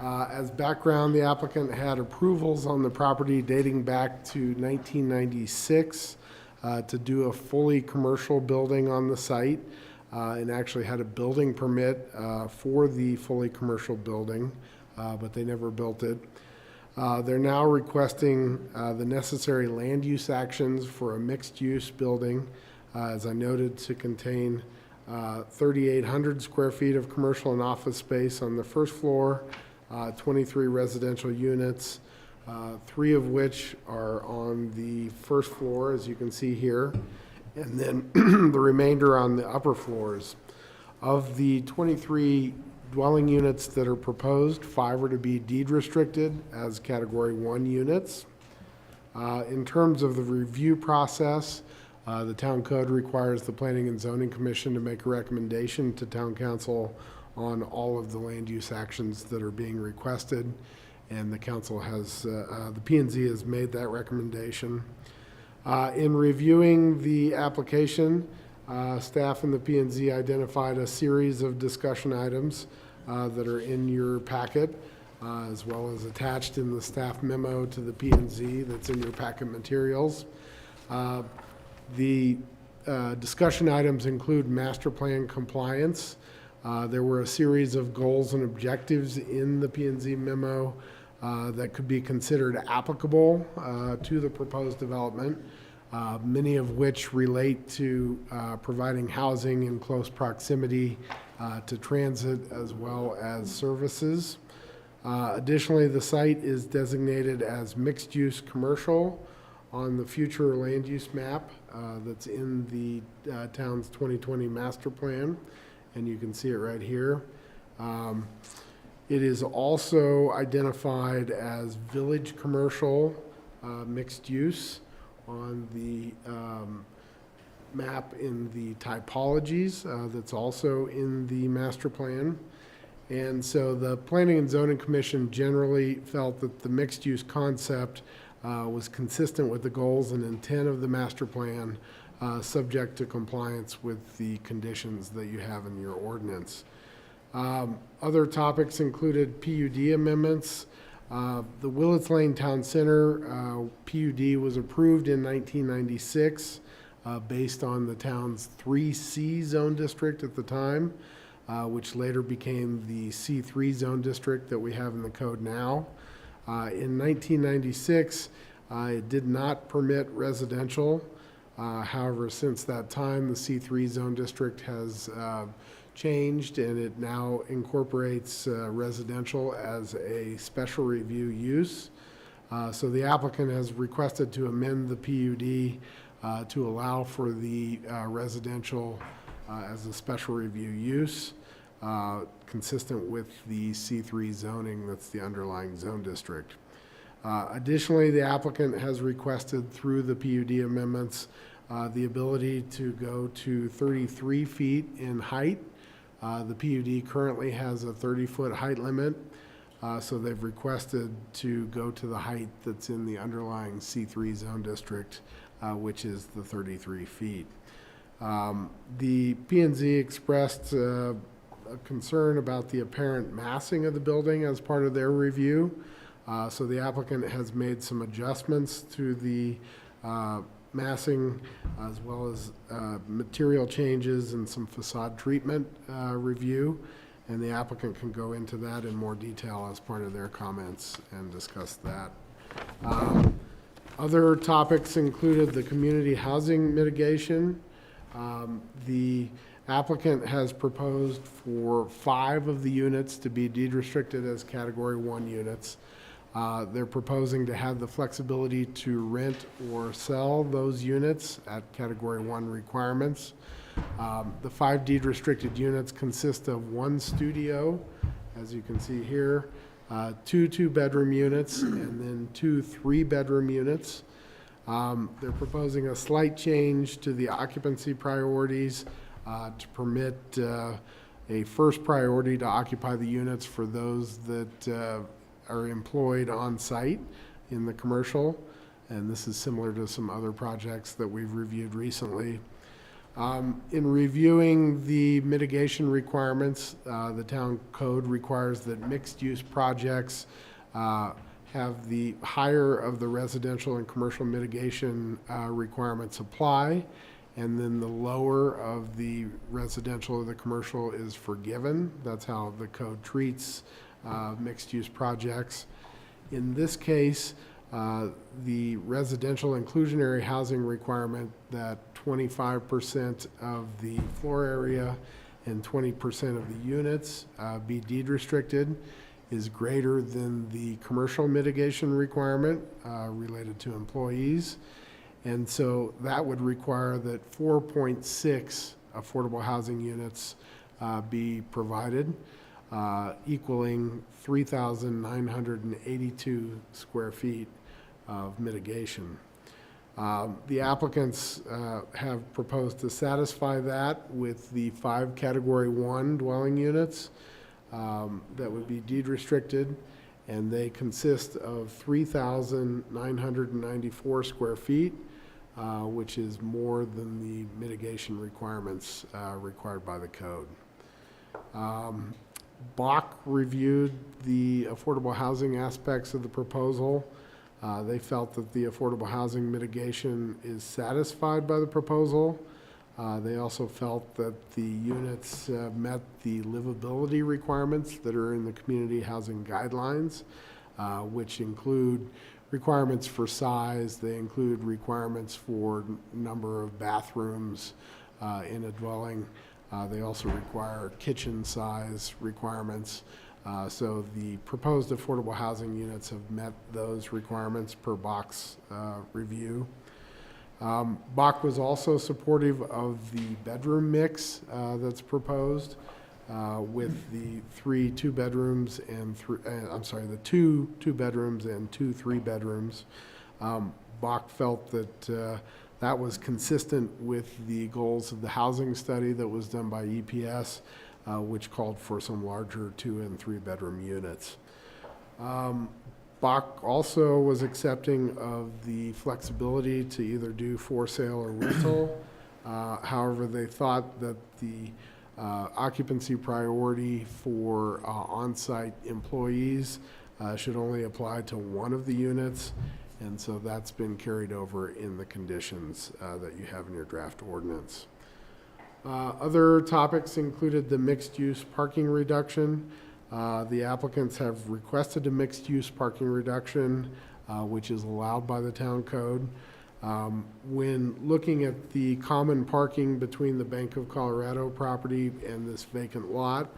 As background, the applicant had approvals on the property dating back to 1996 to do a fully commercial building on the site, and actually had a building permit for the fully commercial building, but they never built it. They're now requesting the necessary land use actions for a mixed-use building, as I noted, to contain 3,800 square feet of commercial and office space on the first floor, 23 residential units, 3 of which are on the first floor, as you can see here, and then the remainder on the upper floors. Of the 23 dwelling units that are proposed, 5 are to be deed restricted as Category 1 units. In terms of the review process, the town code requires the Planning and Zoning Commission to make a recommendation to town council on all of the land use actions that are being requested, and the council has, the P&Z has made that recommendation. In reviewing the application, staff and the P&Z identified a series of discussion items that are in your packet, as well as attached in the staff memo to the P&Z that's in your packet materials. The discussion items include master plan compliance. There were a series of goals and objectives in the P&Z memo that could be considered applicable to the proposed development, many of which relate to providing housing in close proximity to transit as well as services. Additionally, the site is designated as mixed-use commercial on the future land use map that's in the town's 2020 master plan, and you can see it right here. It is also identified as village commercial mixed use on the map in the typologies that's also in the master plan. And so the Planning and Zoning Commission generally felt that the mixed-use concept was consistent with the goals and intent of the master plan, subject to compliance with the conditions that you have in your ordinance. Other topics included PUD amendments. The Willets Lane Town Center PUD was approved in 1996 based on the town's 3C zone district at the time, which later became the C3 zone district that we have in the code now. In 1996, it did not permit residential. However, since that time, the C3 zone district has changed, and it now incorporates residential as a special review use. So the applicant has requested to amend the PUD to allow for the residential as a special review use, consistent with the C3 zoning that's the underlying zone district. Additionally, the applicant has requested through the PUD amendments the ability to go to 33 feet in height. The PUD currently has a 30-foot height limit, so they've requested to go to the height that's in the underlying C3 zone district, which is the 33 feet. The P&Z expressed a concern about the apparent massing of the building as part of their review. So the applicant has made some adjustments to the massing, as well as material changes and some facade treatment review. And the applicant can go into that in more detail as part of their comments and discuss that. Other topics included the community housing mitigation. The applicant has proposed for 5 of the units to be deed restricted as Category 1 units. They're proposing to have the flexibility to rent or sell those units at Category 1 requirements. The 5 deed restricted units consist of 1 studio, as you can see here, 2 2-bedroom units, and then 2 3-bedroom units. They're proposing a slight change to the occupancy priorities to permit a first priority to occupy the units for those that are employed on site in the commercial. And this is similar to some other projects that we've reviewed recently. In reviewing the mitigation requirements, the town code requires that mixed-use projects have the higher of the residential and commercial mitigation requirements apply, and then the lower of the residential or the commercial is forgiven. That's how the code treats mixed-use projects. In this case, the residential inclusionary housing requirement that 25% of the floor area and 20% of the units be deed restricted is greater than the commercial mitigation requirement related to employees. And so that would require that 4.6 affordable housing units be provided, equaling 3,982 square feet of mitigation. The applicants have proposed to satisfy that with the 5 Category 1 dwelling units that would be deed restricted, and they consist of 3,994 square feet, which is more than the mitigation requirements required by the code. Bach reviewed the affordable housing aspects of the proposal. They felt that the affordable housing mitigation is satisfied by the proposal. They also felt that the units met the livability requirements that are in the community housing guidelines, which include requirements for size. They include requirements for number of bathrooms in a dwelling. They also require kitchen size requirements, So the proposed affordable housing units have met those requirements per Bach's review. Bach was also supportive of the bedroom mix that's proposed, with the 3 2-bedrooms and the 2 2-bedrooms and 2 3-bedrooms. Bach felt that that was consistent with the goals of the housing study that was done by EPS, which called for some larger 2 and 3-bedroom units. Bach also was accepting of the flexibility to either do for sale or rental. However, they thought that the occupancy priority for on-site employees should only apply to one of the units, and so that's been carried over in the conditions that you have in your draft ordinance. Other topics included the mixed-use parking reduction. The applicants have requested a mixed-use parking reduction, which is allowed by the town code. When looking at the common parking between the Bank of Colorado property and this vacant lot,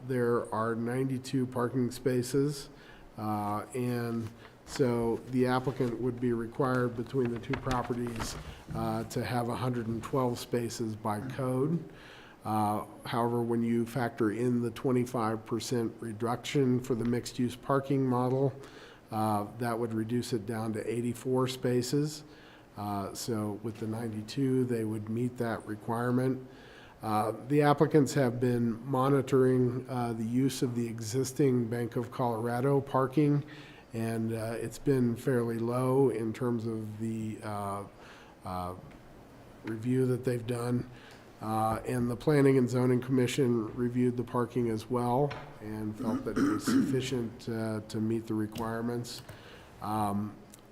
there are 92 parking spaces, and so the applicant would be required between the 2 properties to have 112 spaces by code. However, when you factor in the 25% reduction for the mixed-use parking model, that would reduce it down to 84 spaces. So with the 92, they would meet that requirement. The applicants have been monitoring the use of the existing Bank of Colorado parking, and it's been fairly low in terms of the review that they've done. And the Planning and Zoning Commission reviewed the parking as well and felt that it was sufficient to meet the requirements.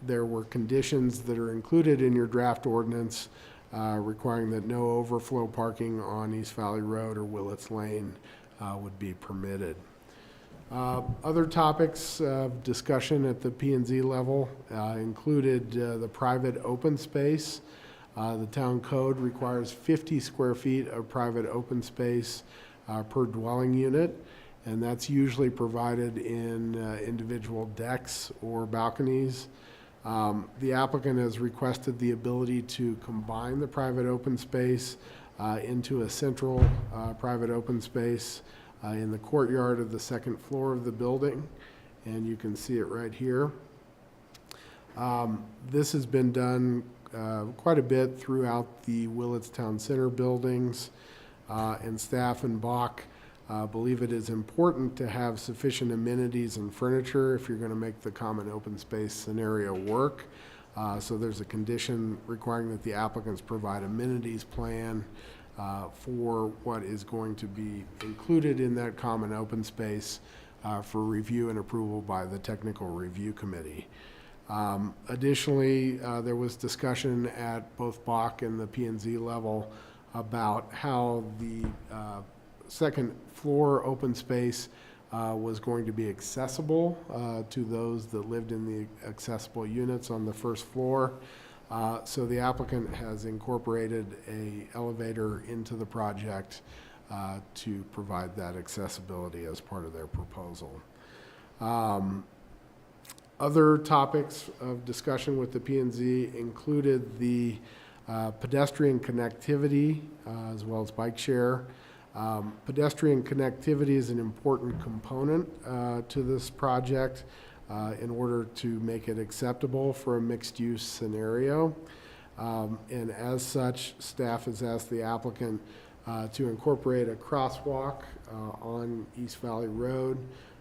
There were conditions that are included in your draft ordinance requiring that no overflow parking on East Valley Road or Willets Lane would be permitted. Other topics of discussion at the P&Z level included the private open space. The town code requires 50 square feet of private open space per dwelling unit, and that's usually provided in individual decks or balconies. The applicant has requested the ability to combine the private open space into a central private open space in the courtyard of the second floor of the building, and you can see it right here. This has been done quite a bit throughout the Willets Town Center buildings, and staff and Bach believe it is important to have sufficient amenities and furniture if you're going to make the common open space scenario work. So there's a condition requiring that the applicants provide amenities plan for what is going to be included in that common open space for review and approval by the Technical Review Committee. Additionally, there was discussion at both Bach and the P&Z level about how the second floor open space was going to be accessible to those that lived in the accessible units on the first floor. So the applicant has incorporated an elevator into the project to provide that accessibility as part of their proposal. Other topics of discussion with the P&Z included the pedestrian connectivity as well as bike share. Pedestrian connectivity is an important component to this project in order to make it acceptable for a mixed-use scenario. And as such, staff has asked the applicant to incorporate a crosswalk on East Valley Road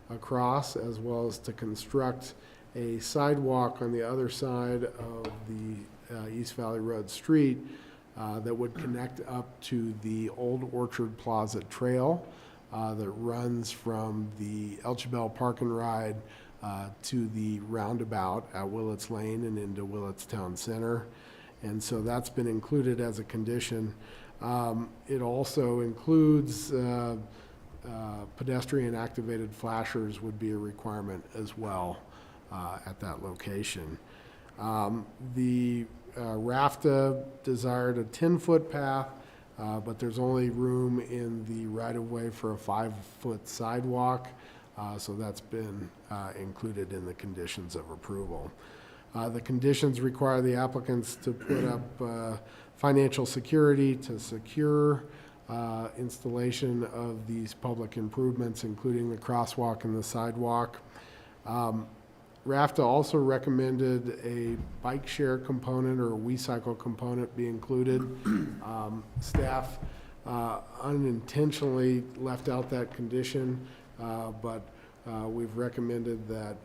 across, as well as to construct a sidewalk on the other side of the East Valley Road street that would connect up to the Old Orchard Plaza Trail that runs from the Elchabel Park and Ride to the roundabout at Willets Lane and into Willets Town Center. And so that's been included as a condition. It also includes pedestrian activated flashers would be a requirement as well at that location. The RAFTA desired a 10-foot path but there's only room in the right-of-way for a 5-foot sidewalk, so that's been included in the conditions of approval. The conditions require the applicants to put up financial security to secure installation of these public improvements, including the crosswalk and the sidewalk. RAFTA also recommended a bike share component or a WeCycle component be included. Staff unintentionally left out that condition, but we've recommended that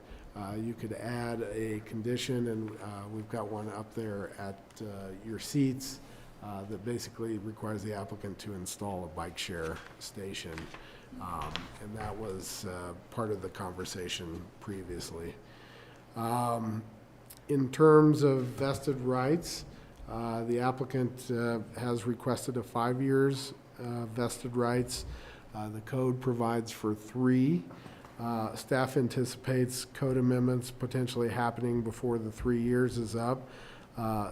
you could add a condition, and we've got one up there at your seats that basically requires the applicant to install a bike share station. And that was part of the conversation previously. In terms of vested rights, the applicant has requested a 5 years vested rights. The code provides for 3. Staff anticipates code amendments potentially happening before the 3 years is up.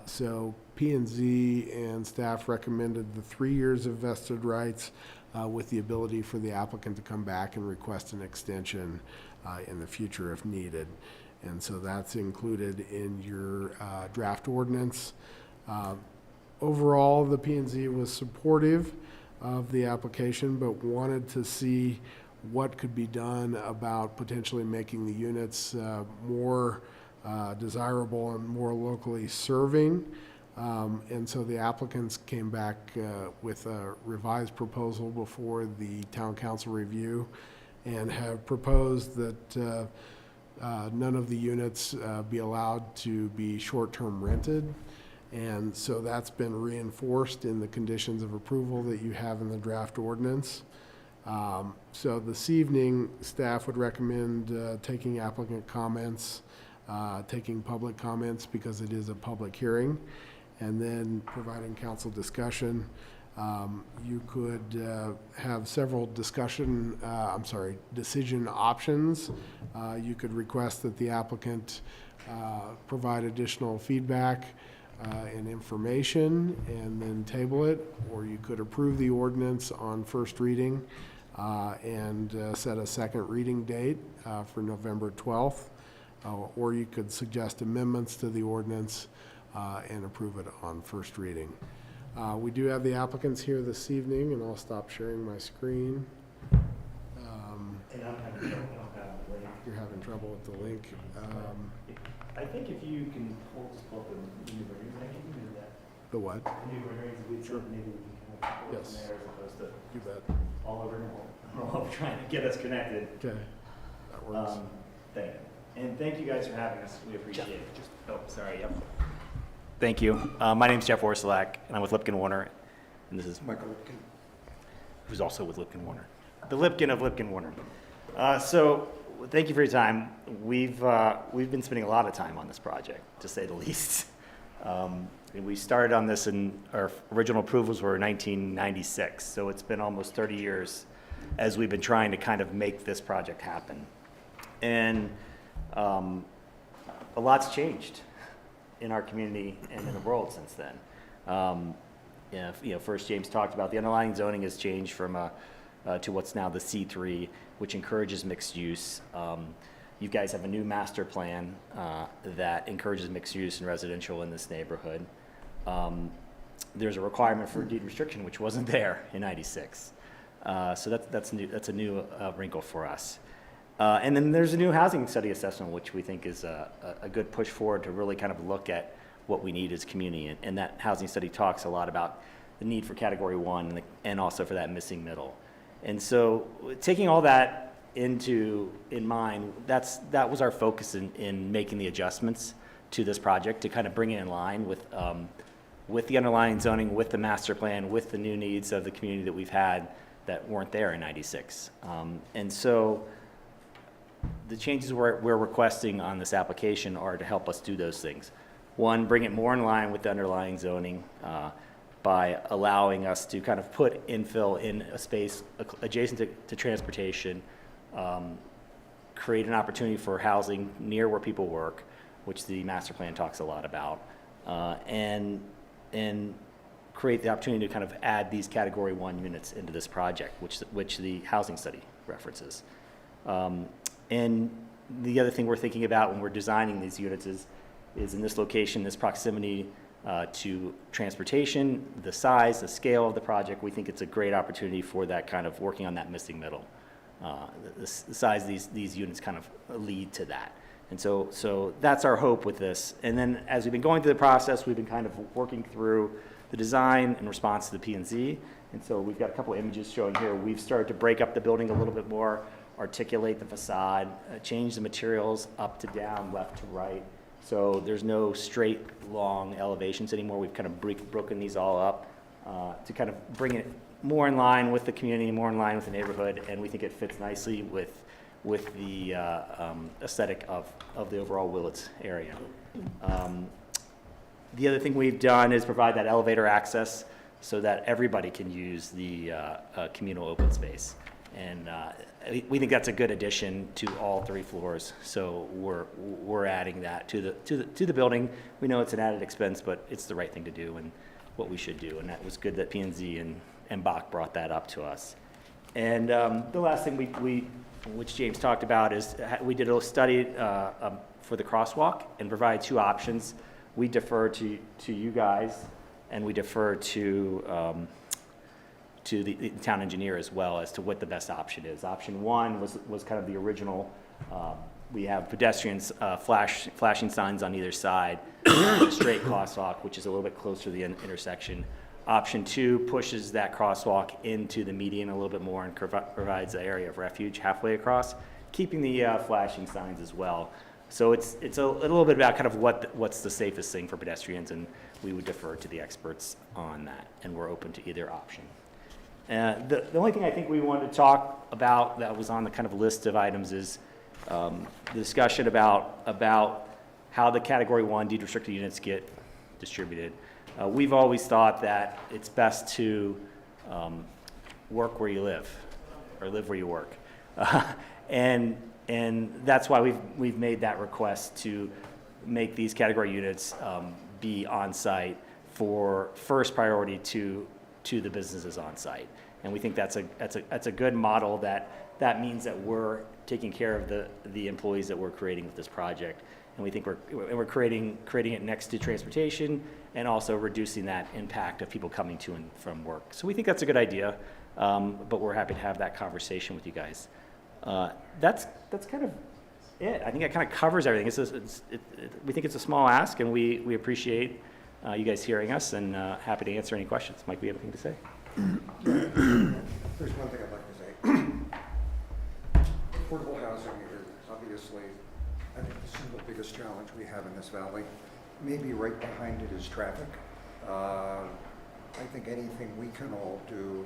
So P&Z and staff recommended the 3 years of vested rights with the ability for the applicant to come back and request an extension in the future if needed. And so that's included in your draft ordinance. Overall, the P&Z was supportive of the application, but wanted to see what could be done about potentially making the units more desirable and more locally serving. And so the applicants came back with a revised proposal before the town council review and have proposed that none of the units be allowed to be short-term rented. And so that's been reinforced in the conditions of approval that you have in the draft ordinance. So this evening, staff would recommend taking applicant comments, taking public comments because it is a public hearing, and then providing council discussion. You could have several decision options. You could request that the applicant provide additional feedback and information and then table it, or you could approve the ordinance on first reading and set a second reading date for November 12th, or you could suggest amendments to the ordinance and approve it on first reading. We do have the applicants here this evening, and I'll stop sharing my screen. And I'm having trouble, I don't have the link. You're having trouble with the link. I think if you can just pull up the new renderings, I think you can do that. The what? The new renderings, we said maybe we can kind of pull it Yes. from there as opposed to You bet. all over trying to get us connected. Okay, that works. Thank you. And thank you guys for having us. We appreciate it. Oh, sorry, yep. Thank you. My name's Jeff Orsolak, and I'm with Lipkin Warner. And this is Michael Lipkin. who's also with Lipkin Warner. The Lipkin of Lipkin Warner. So thank you for your time. We've been spending a lot of time on this project, to say the least. And we started on this, and our original approvals were in 1996. So it's been almost 30 years as we've been trying to kind of make this project happen. And a lot's changed in our community and in the world since then. First James talked about the underlying zoning has changed from to what's now the C3, which encourages mixed use. You guys have a new master plan that encourages mixed use and residential in this neighborhood. There's a requirement for deed restriction, which wasn't there in '96. So that's new. That's a new wrinkle for us. And then there's a new housing study assessment, which we think is a good push forward to really kind of look at what we need as a community. And that housing study talks a lot about the need for category 1 and also for that missing middle. And so taking all that in mind, that was our focus in making the adjustments to this project to kind of bring it in line with the underlying zoning, with the master plan, with the new needs of the community that we've had that weren't there in '96. And so the changes we're requesting on this application are to help us do those things. One, bring it more in line with the underlying zoning by allowing us to kind of put infill in a space adjacent to transportation, create an opportunity for housing near where people work, which the master plan talks a lot about, and create the opportunity to kind of add these Category 1 units into this project, which the housing study references. And the other thing we're thinking about when we're designing these units is in this location, this proximity to transportation, the size, the scale of the project. We think it's a great opportunity for that kind of working on that missing middle. The size of these units kind of lead to that. And so that's our hope with this. And then as we've been going through the process, we've been kind of working through the design in response to the P&Z. And so we've got a couple of images showing here. We've started to break up the building a little bit more, articulate the facade, change the materials up to down, left to right. So there's no straight, long elevations anymore. We've kind of broken these all up to kind of bring it more in line with the community, more in line with the neighborhood, and we think it fits nicely with the aesthetic of the overall Willits area. The other thing we've done is provide that elevator access so that everybody can use the communal open space. And we think that's a good addition to all 3 floors. So we're adding that to the building. We know it's an added expense, but it's the right thing to do and what we should do. And that was good that P&Z and Bach brought that up to us. And the last thing which James talked about is we did a study for the crosswalk and provide 2 options. We defer to you guys, and we defer to the town engineer as well as to what the best option is. Option 1 was kind of the original. We have pedestrians flashing signs on either side, a straight crosswalk, which is a little bit closer to the intersection. Option 2 pushes that crosswalk into the median a little bit more and provides an area of refuge halfway across, keeping the flashing signs as well. So it's a little bit about kind of what's the safest thing for pedestrians, and we would defer to the experts on that, and we're open to either option. The only thing I think we wanted to talk about that was on the kind of list of items is the discussion about how the Category 1 deed restricted units get distributed. We've always thought that it's best to work where you live, or live where you work, and that's why we've made that request to make these category units be on site for first priority to the businesses on site. And we think that's a good model. That means that we're taking care of the employees that we're creating with this project. And we think we're creating it next to transportation and also reducing that impact of people coming to and from work. So we think that's a good idea, but we're happy to have that conversation with you guys. That's kind of it. I think that kind of covers everything. We think it's a small ask, and we appreciate you guys hearing us, and happy to answer any questions. Mike, do you have anything to say? There's one thing I'd like to say. Affordable housing is obviously, I think, the single biggest challenge we have in this valley. Maybe right behind it is traffic. I think anything we can all do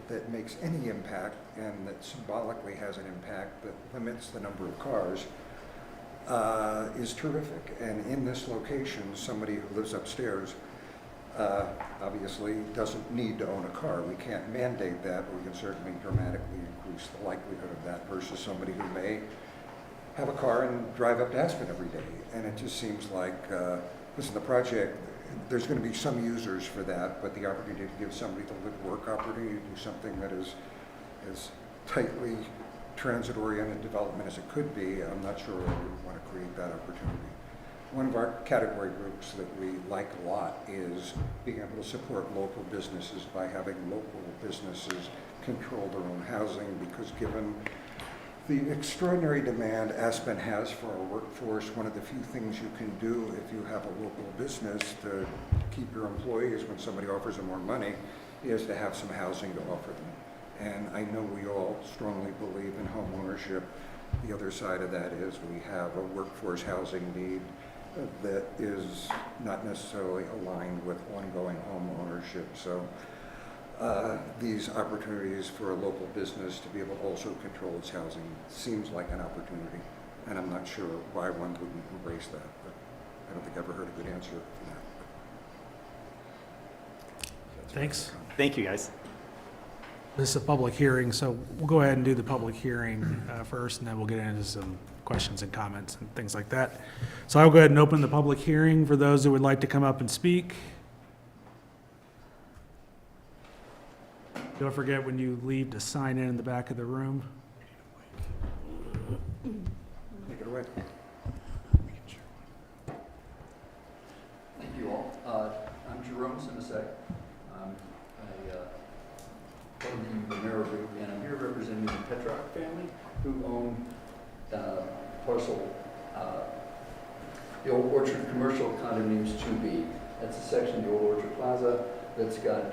that makes any impact and that symbolically has an impact that limits the number of cars is terrific. And in this location, somebody who lives upstairs obviously doesn't need to own a car. We can't mandate that, but we can certainly dramatically increase the likelihood of that versus somebody who may have a car and drive up to Aspen every day. And it just seems like, listen, the project, there's going to be some users for that, but the opportunity to give somebody the live-work opportunity to do something that is as tightly transit-oriented development as it could be, I'm not sure we would want to create that opportunity. One of our category groups that we like a lot is being able to support local businesses by having local businesses control their own housing, because given the extraordinary demand Aspen has for our workforce, one of the few things you can do if you have a local business to keep your employees when somebody offers them more money is to have some housing to offer them. And I know we all strongly believe in home ownership. The other side of that is we have a workforce housing need that is not necessarily aligned with ongoing home ownership. So these opportunities for a local business to be able to also control its housing seems like an opportunity. And I'm not sure why one wouldn't embrace that, but I don't think I've ever heard a good answer for that. Thanks. Thank you, guys. This is a public hearing, so we'll go ahead and do the public hearing first, and then we'll get into some questions and comments and things like that. So I'll go ahead and open the public hearing for those who would like to come up and speak. Don't forget when you leave to sign in the back of the room. Take it away. Thank you all. I'm Jerome Simasek. I'm part of the Romero Group, and I'm here representing the Petrock family, who own parcel, the Old Orchard Commercial Condominiums 2B. That's a section of the Old Orchard Plaza that's got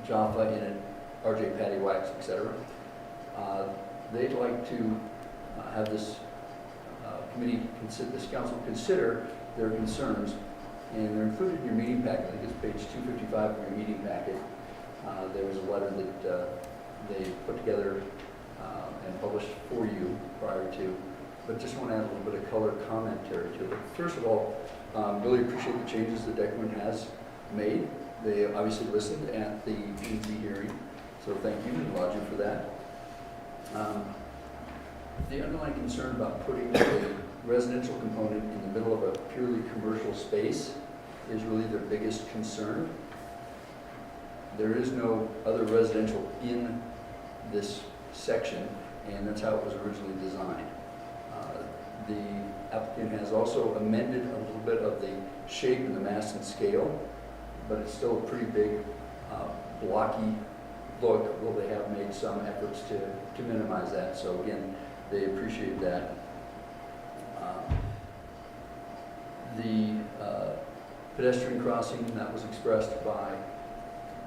Jaffa in it, RJ Patty Wax, etc. They'd like to have this this council consider their concerns, and they're included in your meeting packet. I think it's page 255 of your meeting packet. There was a letter that they put together and published for you prior to, but just want to add a little bit of color commentary to it. First of all, really appreciate the changes that Declan has made. They obviously listened at the P&Z hearing, so thank you and laud you for that. The underlying concern about putting a residential component in the middle of a purely commercial space is really their biggest concern. There is no other residential in this section, and that's how it was originally designed. The applicant has also amended a little bit of the shape and the mass and scale, but it's still a pretty big blocky look, though they have made some efforts to minimize that. So again, they appreciate that. The pedestrian crossing that was expressed by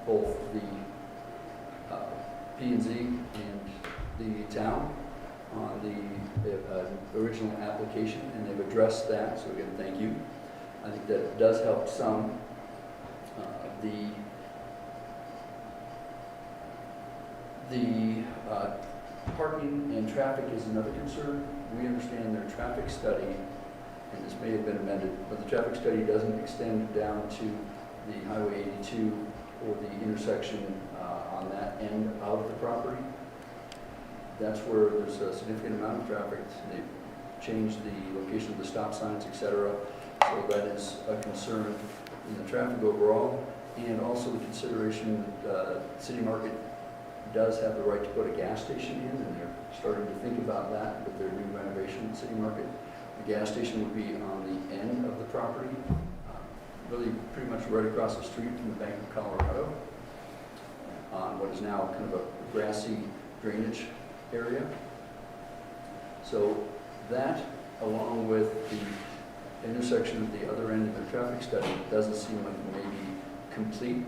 both the P&Z and the town on the original application, and they've addressed that, so again, thank you. I think that does help some. The parking and traffic is another concern. We understand their traffic study, and this may have been amended, but the traffic study doesn't extend down to the Highway 82 or the intersection on that end of the property. That's where there's a significant amount of traffic. They've changed the location of the stop signs, etc. So that is a concern in the traffic overall, and also the consideration that City Market does have the right to put a gas station in, and they're starting to think about that with their new renovation at City Market. The gas station would be on the end of the property, really pretty much right across the street from the Bank of Colorado, on what is now kind of a grassy drainage area. So that, along with the intersection at the other end of the traffic study, doesn't seem like it may be complete.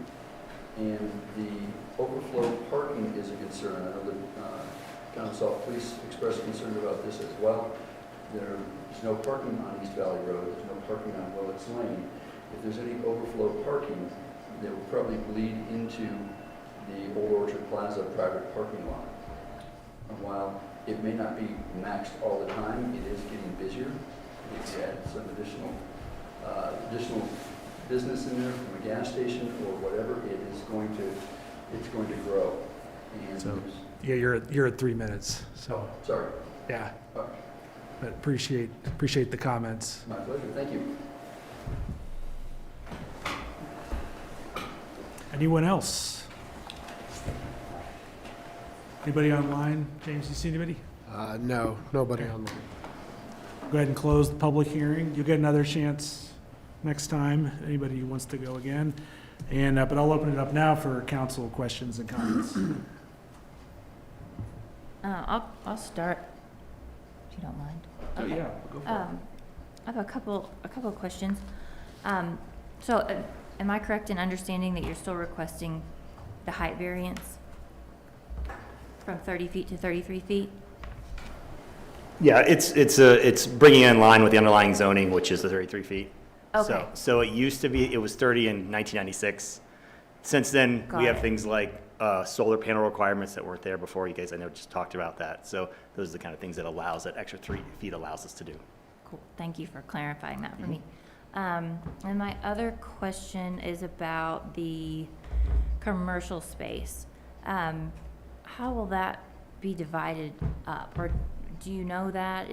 And the overflow parking is a concern. I know the Town of Salt Police expressed concern about this as well. There's no parking on East Valley Road. There's no parking on Willets Lane. If there's any overflow parking, they will probably bleed into the Old Orchard Plaza private parking lot. And while it may not be maxed all the time, it is getting busier. If you add some additional business in there from a gas station or whatever, it's going to grow. And So, yeah, you're at 3 minutes, so. Oh, sorry. Yeah. All right. But appreciate the comments. My pleasure. Thank you. Anyone else? Anybody online? James, you see anybody? No, nobody on there. Go ahead and close the public hearing. You'll get another chance next time, anybody who wants to go again. And, but I'll open it up now for council questions and comments. I'll start, if you don't mind. Oh, Okay. yeah, go for it. I have a couple of questions. So, am I correct in understanding that you're still requesting the height variance from 30 feet to 33 feet? Yeah, it's bringing it in line with the underlying zoning, which is the 33 feet. Okay. So it used to be, it was 30 in 1996. Since then, Got we have it. things like solar panel requirements that weren't there before. You guys, I know, just talked about that. So those are the kind of things that extra 3 feet allows us to do. Cool. Thank you for clarifying that for me. And my other question is about the commercial space. How will that be divided up, or do you know that?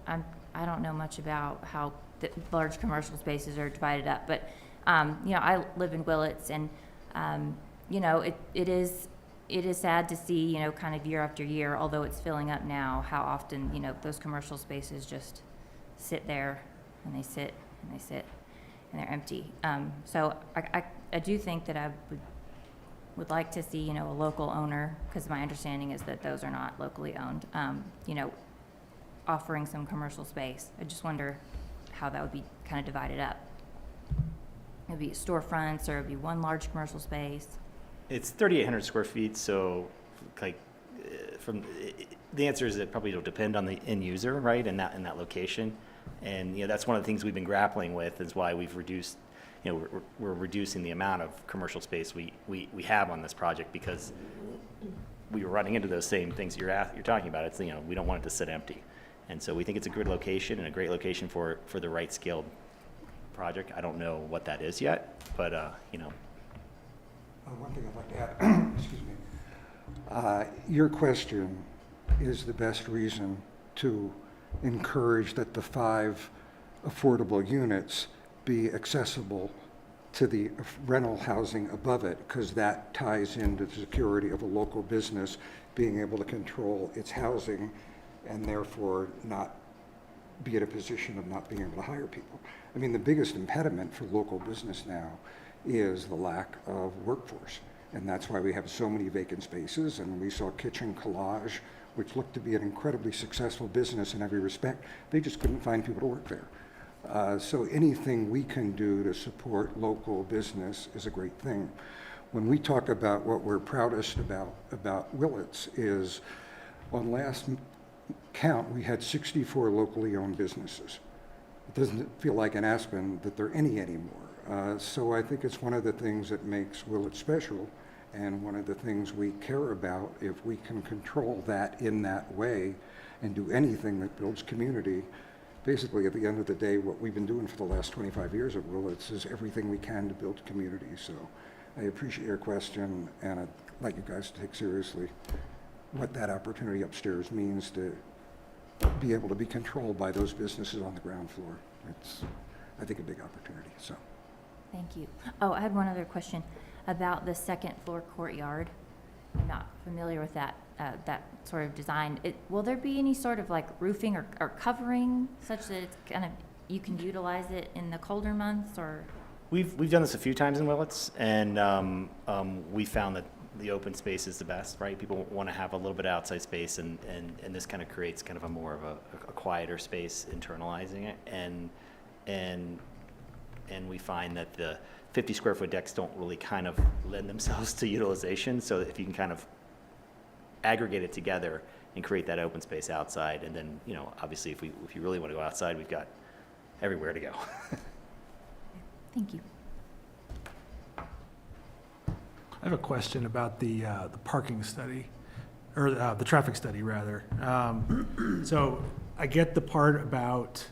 I don't know much about how the large commercial spaces are divided up, but you know, I live in Willets, and you know, it is sad to see, you know, kind of year after year, although it's filling up now, how often, you know, those commercial spaces just sit there and they sit and they sit and they're empty. So I do think that I would like to see, you know, a local owner, because my understanding is that those are not locally owned, you know, offering some commercial space. I just wonder how that would be kind of divided up. It'd be storefronts, or it'd be one large commercial space. It's 3,800 square feet, so like the answer is it probably will depend on the end user, right, in that location. And, you know, that's one of the things we've been grappling with, is why we've reduced, you know, we're reducing the amount of commercial space we have on this project, because we were running into those same things you're talking about. It's, you know, we don't want it to sit empty. And so we think it's a good location and a great location for the right scaled project. I don't know what that is yet, but, you know. One thing I'd like to add, excuse me. Your question is the best reason to encourage that the 5 affordable units be accessible to the rental housing above it, because that ties into the security of a local business being able to control its housing and therefore not be in a position of not being able to hire people. I mean, the biggest impediment for local business now is the lack of workforce. And that's why we have so many vacant spaces. And we saw Kitchen Collage, which looked to be an incredibly successful business in every respect. They just couldn't find people to work there. So anything we can do to support local business is a great thing. When we talk about what we're proudest about Willits is, on last count, we had 64 locally owned businesses. It doesn't feel like in Aspen that there are any anymore. So I think it's one of the things that makes Willits special, and one of the things we care about. If we can control that in that way and do anything that builds community, basically at the end of the day, what we've been doing for the last 25 years at Willits is everything we can to build community. So I appreciate your question, and I'd like you guys to take seriously what that opportunity upstairs means to be able to be controlled by those businesses on the ground floor. It's, I think, a big opportunity. So. Thank you. Oh, I had one other question about the second floor courtyard. I'm not familiar with that sort of design. Will there be any sort of like roofing or covering such that it's kind of, you can utilize it in the colder months, or? We've done this a few times in Willits, and we found that the open space is the best, right? People want to have a little bit of outside space, and this kind of creates kind of a more of a quieter space, internalizing it, and we find that the 50 square foot decks don't really kind of lend themselves to utilization. So if you can kind of aggregate it together and create that open space outside, and then, you know, obviously if you really want to go outside, we've got everywhere to go. Thank you. I have a question about the parking study, or the traffic study, rather. So I get the part about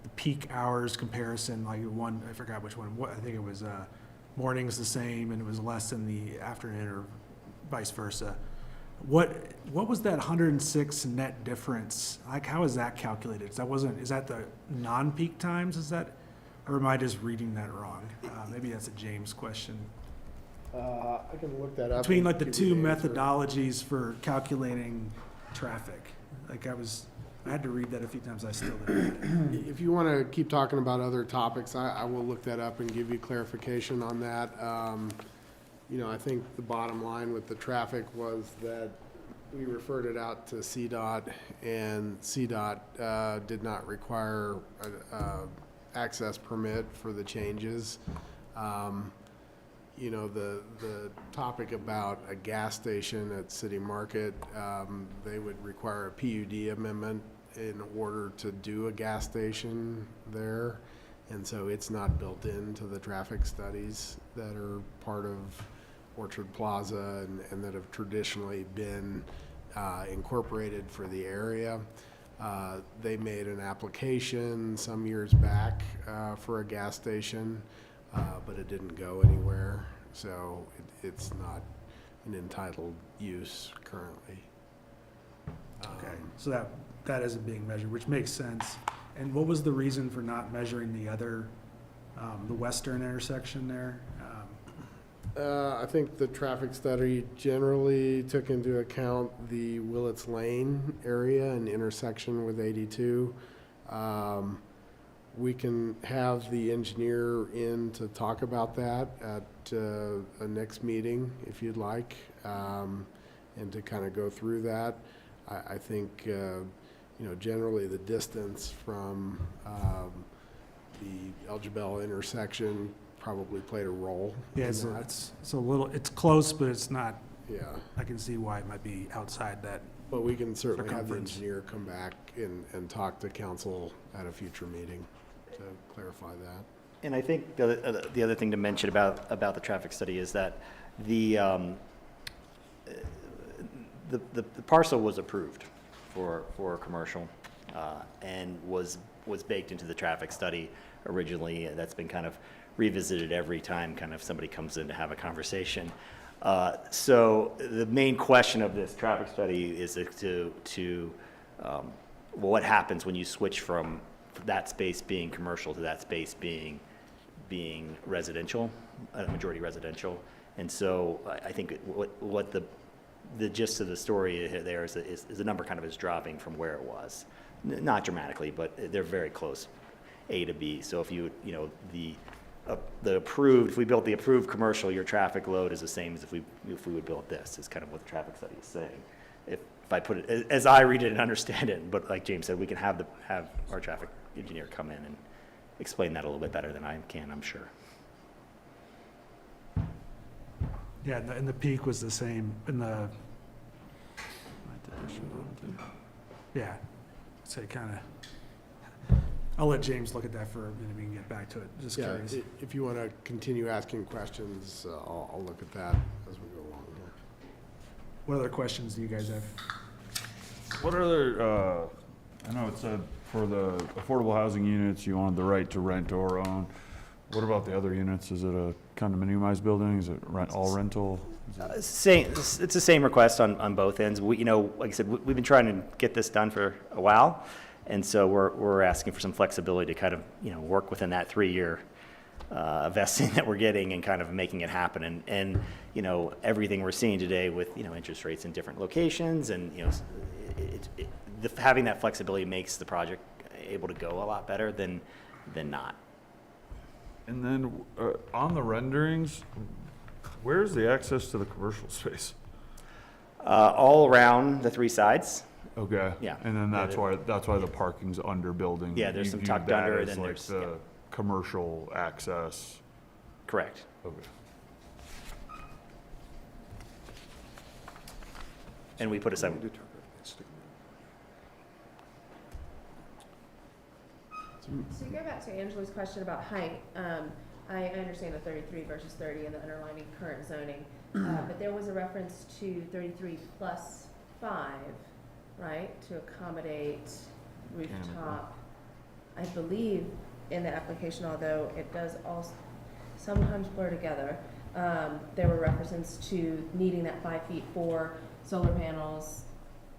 the peak hours comparison, like one, I forgot which one. I think it was mornings the same, and it was less in the afternoon, or vice versa. What was that 106 net difference? Like, how is that calculated? Is that the non-peak times? Is that, or am I just reading that wrong? Maybe that's a James question. I can look that up. Between and like the give two you the answer. methodologies for calculating traffic. Like I had to read that a few times, I still didn't read it. If you want to keep talking about other topics, I will look that up and give you clarification on that. You know, I think the bottom line with the traffic was that we referred it out to CDOT, and CDOT did not require an access permit for the changes. You know, the topic about a gas station at City Market, they would require a PUD amendment in order to do a gas station there. And so it's not built into the traffic studies that are part of Orchard Plaza and that have traditionally been incorporated for the area. They made an application some years back for a gas station, but it didn't go anywhere, so it's not an entitled use currently. Okay, so that isn't being measured, which makes sense. And what was the reason for not measuring the other, the western intersection there? I think the traffic study generally took into account the Willets Lane area and intersection with 82. We can have the engineer in to talk about that at a next meeting if you'd like, and to kind of go through that. I think, generally the distance from the Elgibel intersection probably played a role. Yeah, in it's that. it's close, but it's not, Yeah, I can see why it might be outside that. but we can certainly have the Circumference. engineer come back and talk to council at a future meeting to clarify that. And I think the other thing to mention about the traffic study is that the parcel was approved for commercial, and was baked into the traffic study originally. That's been kind of revisited every time kind of somebody comes in to have a conversation. So the main question of this traffic study is well, what happens when you switch from that space being commercial to that space being residential, majority residential. And so I think what the gist of the story there is the number kind of is dropping from where it was. Not dramatically, but they're very close, A to B. So if the approved, if we built the approved commercial, your traffic load is the same as if we would build this, is kind of what the traffic study is saying. If I put it, as I read it and understand it, but like James said, we can have our traffic engineer come in and explain that a little bit better than I can, I'm sure. Yeah, and the peak was the same in the, yeah, so kind of, I'll let James look at that for a minute, we can get back to it, just Yeah, curious. if you want to continue asking questions, I'll look at that as we go along here. What other questions do you guys have? What other, I know it said for the affordable housing units, you wanted the right to rent or own. What about the other units? Is it a condominiumized building? Is it all rental? It's the same request on both ends. We, like I said, we've been trying to get this done for a while, and so we're asking for some flexibility to kind of work within that 3-year vesting that we're getting and kind of making it happen. And everything we're seeing today with interest rates in different locations, and having that flexibility makes the project able to go a lot better than not. And then on the renderings, where's the access to the commercial space? All around the 3 sides. Okay. Yeah. And then that's why the parking's under building. Yeah, there's You some view tucked that under, as then like there's- the yeah. commercial access. Correct. Okay. And we put a 7. So go back to Angela's question about height. I understand the 33 versus 30 and the underlining current zoning, but there was a reference to 33 plus 5, right, to accommodate rooftop. I believe in the application, although it does also sometimes blur together, there were references to needing that 5 feet for solar panels,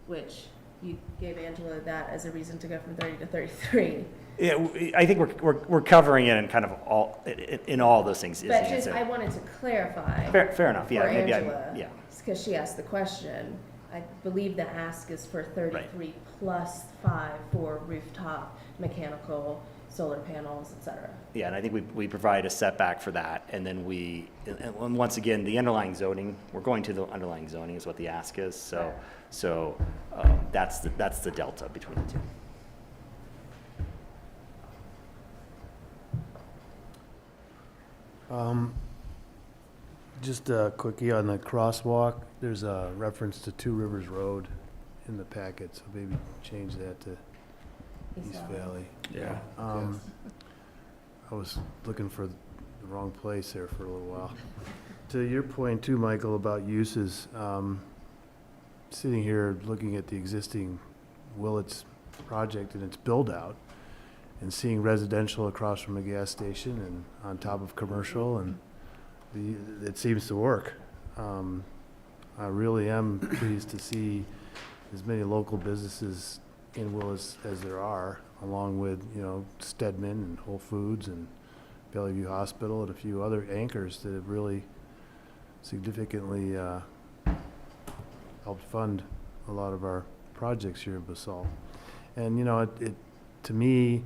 which you gave Angela that as a reason to go from 30 to 33. Yeah, I think we're covering it in kind of all in all those things. Is But the just, answer. I wanted to clarify. Fair enough. Yeah, For maybe Angela, yeah. because she asked the question. I believe the ask is for 33 plus 5 for rooftop, mechanical, solar panels, et cetera. Yeah, and I think we provide a setback for that, and then and once again, the underlying zoning, we're going to the underlying zoning is what the ask is. So that's the delta between the two. Just quickie on the crosswalk, there's a reference to Two Rivers Road in the packet, so maybe change that to East Valley. Yeah. I was looking for the wrong place there for a little while. To your point too, Michael, about uses, sitting here looking at the existing Willets project and its build-out, and seeing residential across from a gas station and on top of commercial, and it seems to work. I really am pleased to see as many local businesses in Willis as there are, along with, Stedman and Whole Foods and Bellevue Hospital and a few other anchors that have really significantly helped fund a lot of our projects here in Basalt. And, you know, to me,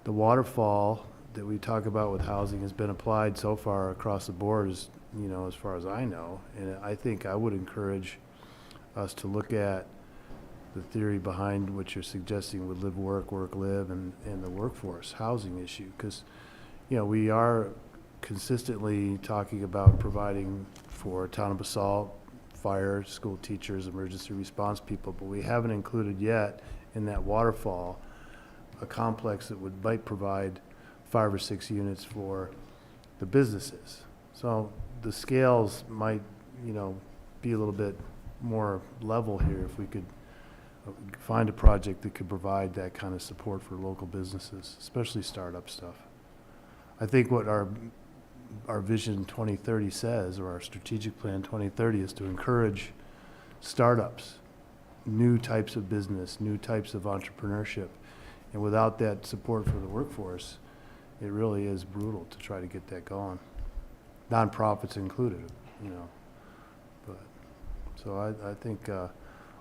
the waterfall that we talk about with housing has been applied so far across the board, as, you know, as far as I know. And I think I would encourage us to look at the theory behind what you're suggesting with live, work, live, and the workforce housing issue. Because, you know, we are consistently talking about providing for town of Basalt, fire, school teachers, emergency response people, but we haven't included yet in that waterfall a complex that might provide 5 or 6 units for the businesses. So the scales might, you know, be a little bit more level here if we could find a project that could provide that kind of support for local businesses, especially startup stuff. I think what our Vision 2030 says, or our Strategic Plan 2030, is to encourage startups, new types of business, new types of entrepreneurship. And without that support for the workforce, it really is brutal to try to get that going. Nonprofits included, you know. But so I think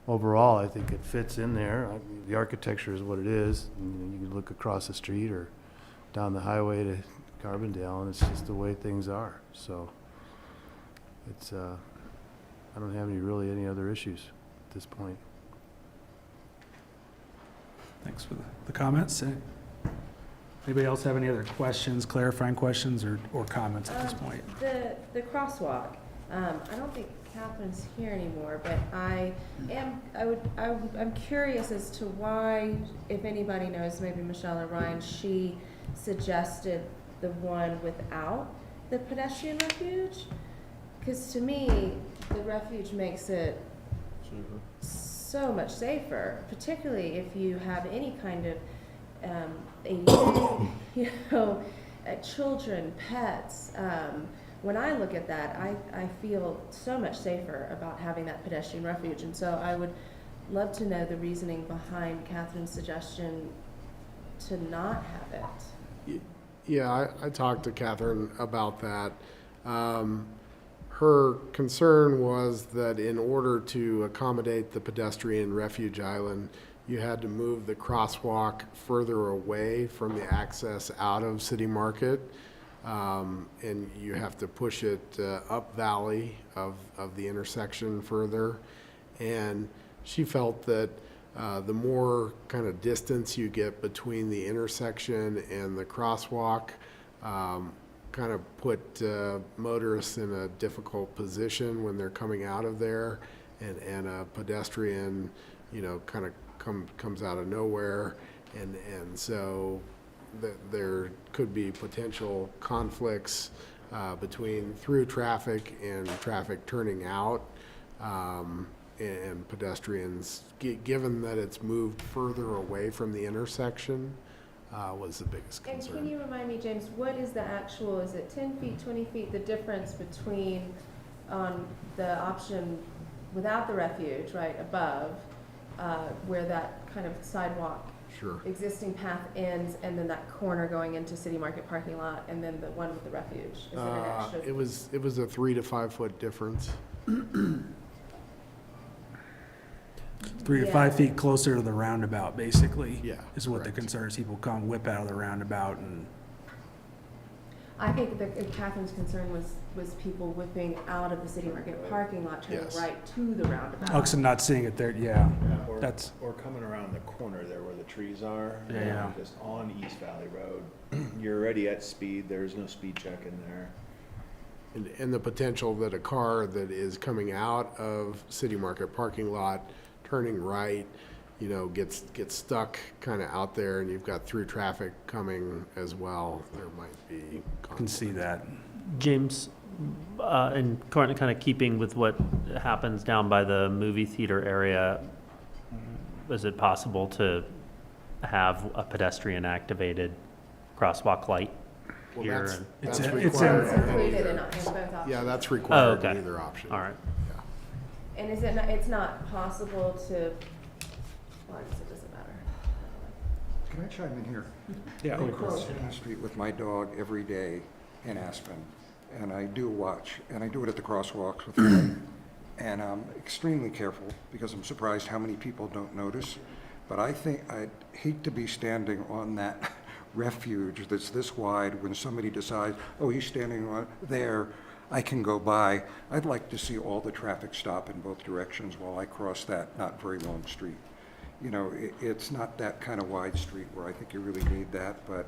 overall, I think it fits in there. The architecture is what it is. And you can look across the street or down the highway to Carbondale, and it's just the way things are. So it's I don't have any other issues at this point. Thanks for the comments. Anybody else have any other questions, clarifying questions, or comments at this point? The crosswalk, I don't think Catherine's here anymore, but I'm curious as to why, if anybody knows, maybe Michelle or Ryan, she suggested the one without the pedestrian refuge. Because to me, the refuge makes it so much safer, particularly if you have any kind of you know, children, pets. When I look at that, I feel so much safer about having that pedestrian refuge. And so I would love to know the reasoning behind Catherine's suggestion to not have it. Yeah, I talked to Catherine about that. Her concern was that in order to accommodate the pedestrian refuge island, you had to move the crosswalk further away from the access out of City Market, and you have to push it up valley of the intersection further. And she felt that the more kind of distance you get between the intersection and the crosswalk, kind of put motorists in a difficult position when they're coming out of there, and a pedestrian, you know, kind of comes out of nowhere, and so there could be potential conflicts between through traffic and traffic turning out, and pedestrians, given that it's moved further away from the intersection, was the biggest concern. And can you remind me, James, what is the actual, is it 10 feet, 20 feet, the difference between on the option without the refuge, right, above, where that kind of sidewalk existing path ends, and then that corner going into City Market parking lot, and then the one with the refuge? Is it an extra? It was a 3 to 5 foot difference. 3 to 5 feet closer to the roundabout, basically. Yeah, is what the concerns. People come whip out of the roundabout, and I think that Catherine's concern was people whipping out of the City Market parking lot, turning right to the roundabout. oh, 'cause I'm not seeing it there. Yeah, or, that's or coming around the corner there where the trees are. Yeah. Just on East Valley Road. You're already at speed. There's no speed check in there. And the potential that a car that is coming out of City Market parking lot, turning right, you know, gets stuck kind of out there, and you've got through traffic coming as well. There might be conflict. can see that. James, and kind of keeping with what happens down by the movie theater area, is it possible to have a pedestrian activated crosswalk light Well, here? that's and- required. Included in both options. Yeah, that's required okay. in either option. All right. And is it not, it's not possible to, well, I guess it doesn't matter. Can I chime in here? Yeah. I cross the street with my dog every day in Aspen, and I do watch, and I do it at the crosswalks with the and I'm extremely careful because I'm surprised how many people don't notice. But I think I'd hate to be standing on that refuge that's this wide when somebody decides, oh, he's standing on there, I can go by. I'd like to see all the traffic stop in both directions while I cross that not very long street. You know, it's not that kind of wide street where I think you really need that, but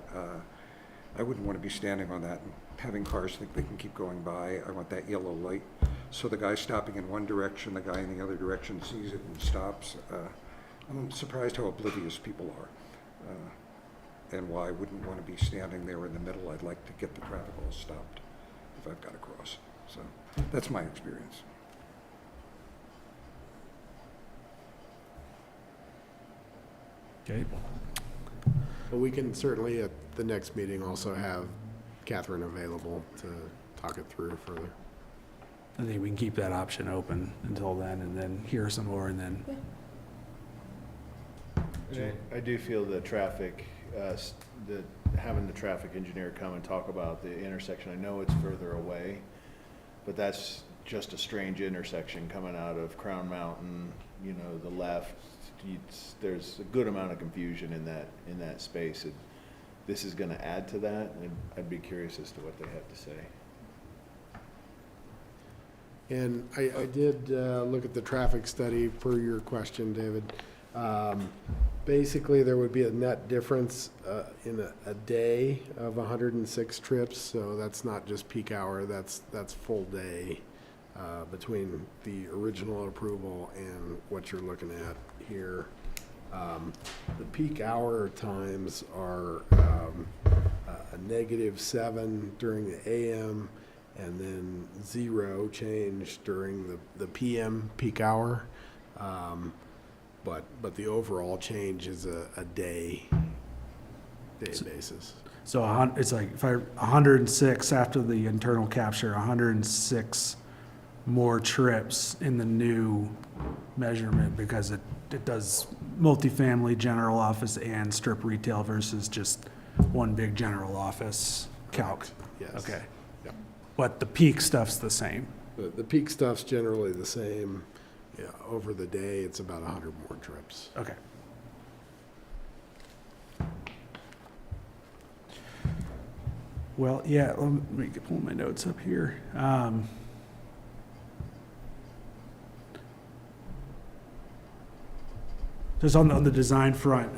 I wouldn't want to be standing on that and having cars think they can keep going by. I want that yellow light. So the guy stopping in one direction, the guy in the other direction sees it and stops. I'm surprised how oblivious people are and why I wouldn't want to be standing there in the middle. I'd like to get the traffic all stopped if I've got to cross. So that's my experience. Okay. But we can certainly at the next meeting also have Catherine available to talk it through further. I think we can keep that option open until then, and then hear some more, and then. I do feel the traffic, having the traffic engineer come and talk about the intersection, I know it's further away, but that's just a strange intersection coming out of Crown Mountain, you know, the left. There's a good amount of confusion in that space. This is gonna add to that, and I'd be curious as to what they have to say. And I did look at the traffic study per your question, David. Basically, there would be a net difference in a day of 106 trips, so that's not just peak hour, that's full day between the original approval and what you're looking at here. The peak hour times are a -7 during the AM, and then 0 change during the PM peak hour. But the overall change is a day basis. So it's like 106 after the internal capture, 106 more trips in the new measurement because it does multifamily, general office, and strip retail versus just one big general office calc. Yes. Okay. Yep. But the peak stuff's the same. The peak stuff's generally the same. Yeah, over the day, it's about 100 more trips. Okay. Well, yeah, let me pull my notes up here. Just on the design front,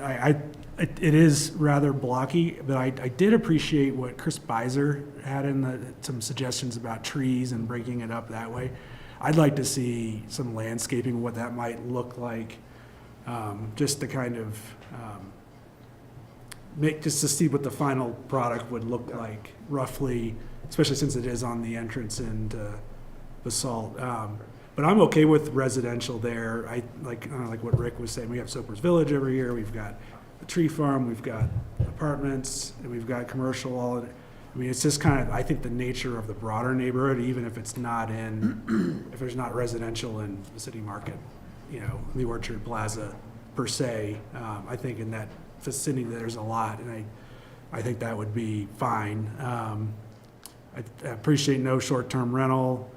it is rather blocky, but I did appreciate what Chris Beiser had in some suggestions about trees and breaking it up that way. I'd like to see some landscaping, what that might look like, just to kind of just to see what the final product would look like roughly, especially since it is on the entrance and Basalt. But I'm okay with residential there. I like what Rick was saying. We have Soper's Village over here. We've got the tree farm. We've got apartments, and we've got commercial. All in it. I mean, it's just kind of, I think, the nature of the broader neighborhood, even if it's not if there's not residential in the city market, you know, the Orchard Plaza per se. I think in that vicinity there's a lot, and I think that would be fine. I appreciate no short-term rental.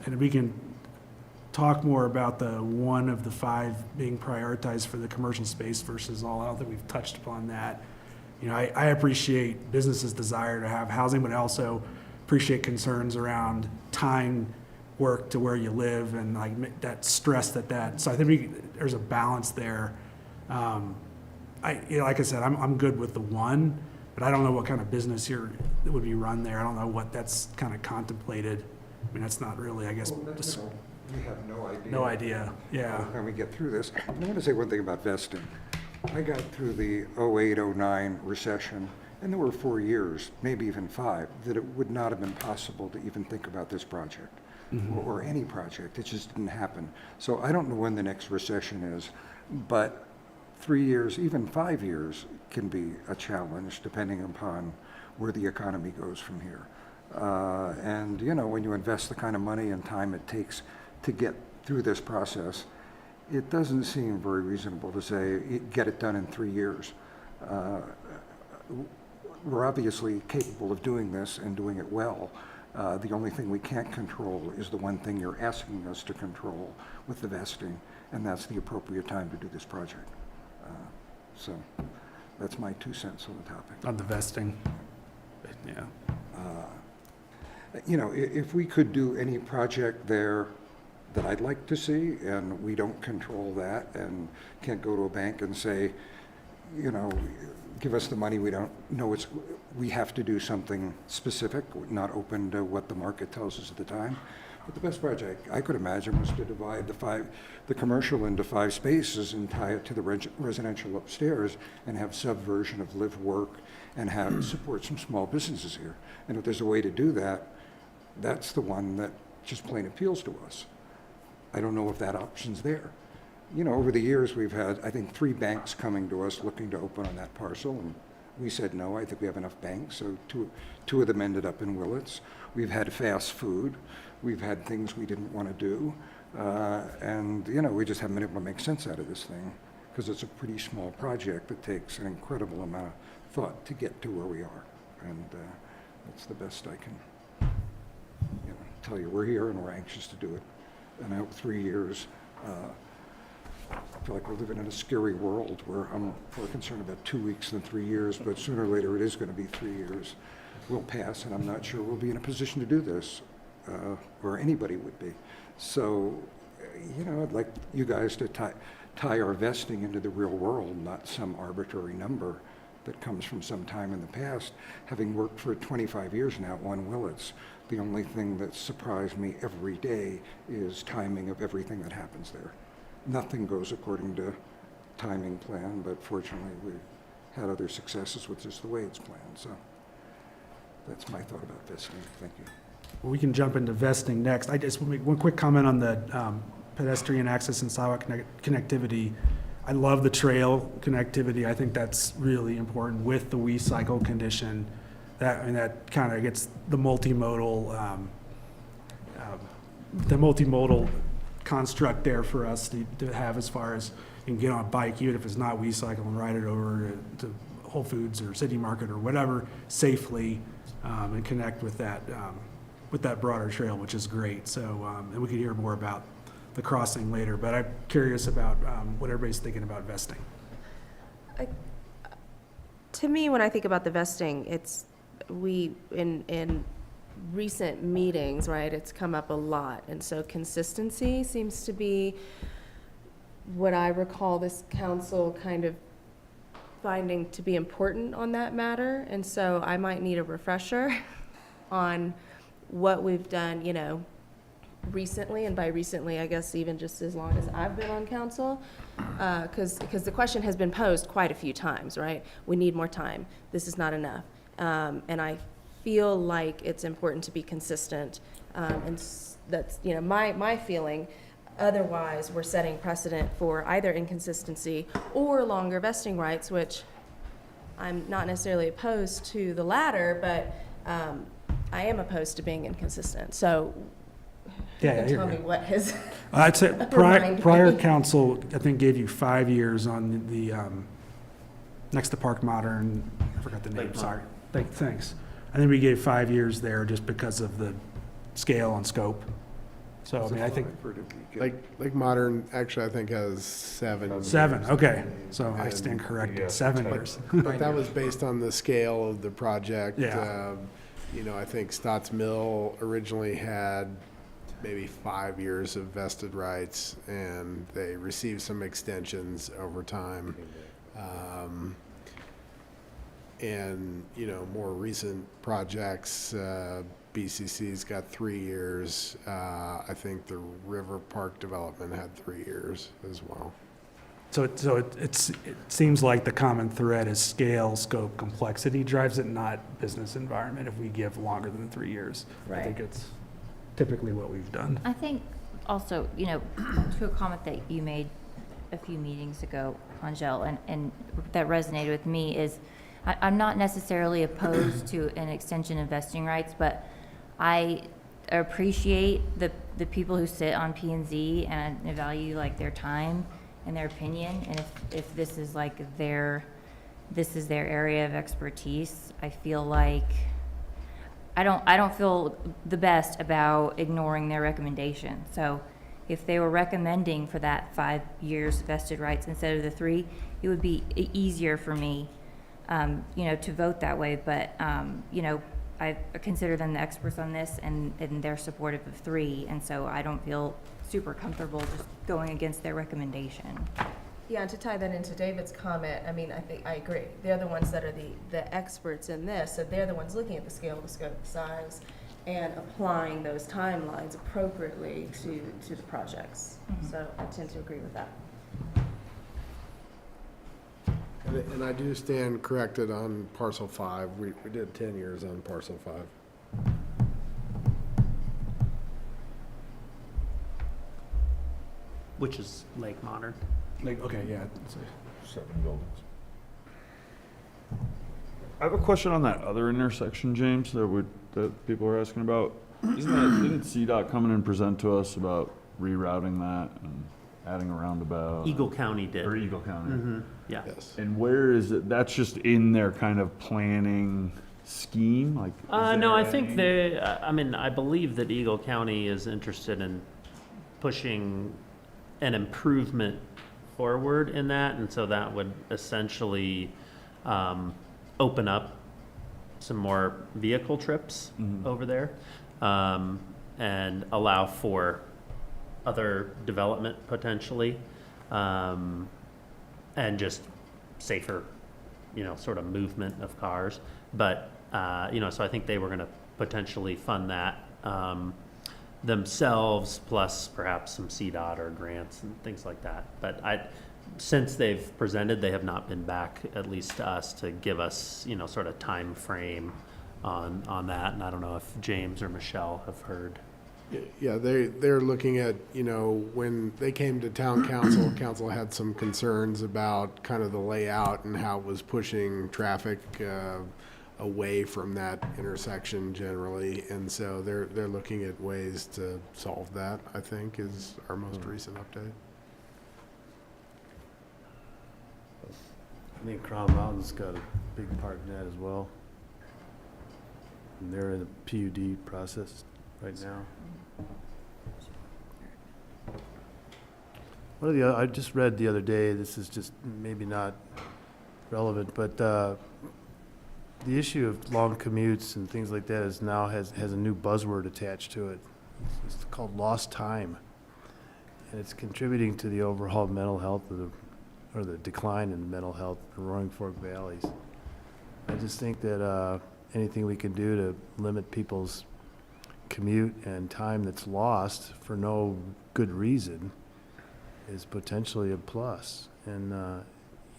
And we can talk more about the one of the 5 being prioritized for the commercial space versus all. I don't think we've touched upon that. You know, I appreciate businesses' desire to have housing, but I also appreciate concerns around tying work to where you live and like that stress that. So I think there's a balance there. Like I said, I'm good with the one, but I don't know what kind of business that would be run there. I don't know what that's kind of contemplated. I mean, that's not really, I guess. We have no idea. No idea, yeah. When we get through this, I want to say one thing about vesting. I got through the 08, 09 recession, and there were 4 years, maybe even 5, that it would not have been possible to even think about this project or any project. It just didn't happen. So I don't know when the next recession is, but 3 years, even 5 years can be a challenge depending upon where the economy goes from here. And, you know, when you invest the kind of money and time it takes to get through this process, it doesn't seem very reasonable to say, get it done in 3 years. we're obviously capable of doing this and doing it well. The only thing we can't control is the one thing you're asking us to control with the vesting, and that's the appropriate time to do this project. So that's my 2 cents on the topic. On the vesting, yeah. You know, if we could do any project there that I'd like to see, and we don't control that, and can't go to a bank and say, you know, give us the money, we don't know we have to do something specific, not open to what the market tells us at the time. But the best project I could imagine was to divide the commercial into 5 spaces and tie it to the residential upstairs and have subversion of live, work, and have support some small businesses here. And if there's a way to do that, that's the one that just plain appeals to us. I don't know if that option's there. You know, over the years, we've had, I think, 3 banks coming to us looking to open on that parcel, and we said no. I think we have enough banks, so two of them ended up in Willits. We've had fast food. We've had things we didn't want to do. And, you know, we just haven't been able to make sense out of this thing because it's a pretty small project that takes an incredible amount of thought to get to where we are. And that's the best I can tell you. We're here and we're anxious to do it. And I hope 3 years, I feel like we're living in a scary world where I'm more concerned about 2 weeks than 3 years, but sooner or later it is going to be 3 years. We'll pass, and I'm not sure we'll be in a position to do this, or anybody would be. So, you know, I'd like you guys to tie our vesting into the real world, not some arbitrary number that comes from some time in the past. Having worked for 25 years now on Willits, the only thing that surprised me every day is timing of everything that happens there. Nothing goes according to timing plan, but fortunately we've had other successes with just the way it's planned. So that's my thought about vesting. Thank you. Well, we can jump into vesting next. I just want to make one quick comment on the pedestrian access and sidewalk connectivity. I love the trail connectivity. I think that's really important with the we cycle condition. That kind of gets the multimodal construct there for us to have, as far as you can get on a bike, even if it's not we cycle, and ride it over to Whole Foods or City Market or whatever safely, and connect with that broader trail, which is great. So, and we could hear more about the crossing later, but I'm curious about what everybody's thinking about vesting. To me, when I think about the vesting, it's in recent meetings, right, it's come up a lot. And so consistency seems to be what I recall this council kind of finding to be important on that matter. And so I might need a refresher on what we've done, you know, recently. And by recently, I guess even just as long as I've been on council, because the question has been posed quite a few times, right? We need more time. This is not enough. And I feel like it's important to be consistent, and that's, you know, my feeling. Otherwise, we're setting precedent for either inconsistency or longer vesting rights, which I'm not necessarily opposed to the latter, but I am opposed to being inconsistent. So you can tell me what has I'd say reminded prior me. council, I think, gave you 5 years on the next to Park Modern. I forgot the name. Sorry. Thanks. I think we gave 5 years there just because of the scale and scope. So I mean, I think Like Modern, actually, I think has 7. 7. Okay, so I And- stand corrected. 7 years. But that was based on the scale of the project. Yeah. You know, I think Stotts Mill originally had maybe 5 years of vested rights, and they received some extensions over time. And, you know, more recent projects, BCC's got 3 years. I think the River Park development had 3 years as well. So it seems like the common thread is scale, scope, complexity drives it, not business environment. If we give longer than 3 years, I think it's typically what we've done. I think also, you know, to a comment that you made a few meetings ago, Angel, and that resonated with me is I'm not necessarily opposed to an extension of vesting rights, but I appreciate the people who sit on P&Z and I value like their time and their opinion. And if this is like their this is their area of expertise. I feel like I don't feel the best about ignoring their recommendation. So if they were recommending for that 5 years vested rights instead of the 3, it would be easier for me, to vote that way. But, I consider them the experts on this, and they're supportive of 3. And so I don't feel super comfortable just going against their recommendation. Yeah, and to tie that into David's comment, I mean, I think, I agree. They're the ones that are the experts in this, so they're the ones looking at the scale, the scope, the size, and applying those timelines appropriately to the projects. So I tend to agree with that. And I do stand corrected on parcel 5. We did 10 years on parcel 5. Which is Lake Modern. Like, okay, yeah. 7 buildings. I have a question on that other intersection, James, that people were asking about. Didn't CDOT come in and present to us about rerouting that and adding a roundabout? Eagle County did. Or Eagle County. Mm-hmm. Yeah. Yes. And where is it? That's just in their kind of planning scheme? Like, No, I think I believe that Eagle County is interested in pushing an improvement forward in that, and so that would essentially open up some more vehicle trips over there, and allow for other development potentially, and just safer, sort of movement of cars. But, so I think they were gonna potentially fund that themselves, plus perhaps some CDOT or grants and things like that. But since they've presented, they have not been back, at least to us, to give us, sort of time frame on that. And I don't know if James or Michelle have heard. Yeah, they're looking at, when they came to town council, council had some concerns about kind of the layout and how it was pushing traffic away from that intersection generally. And so they're looking at ways to solve that, I think, is our most recent update. I think Crown Mountain's got a big part in that as well. And they're in the PUD process right now. I just read the other day, this is just maybe not relevant, but the issue of long commutes and things like that is now has a new buzzword attached to it. It's called lost time. And it's contributing to the overall mental health or the decline in mental health in the Roaring Fork Valleys. I just think that anything we can do to limit people's commute and time that's lost for no good reason is potentially a plus. And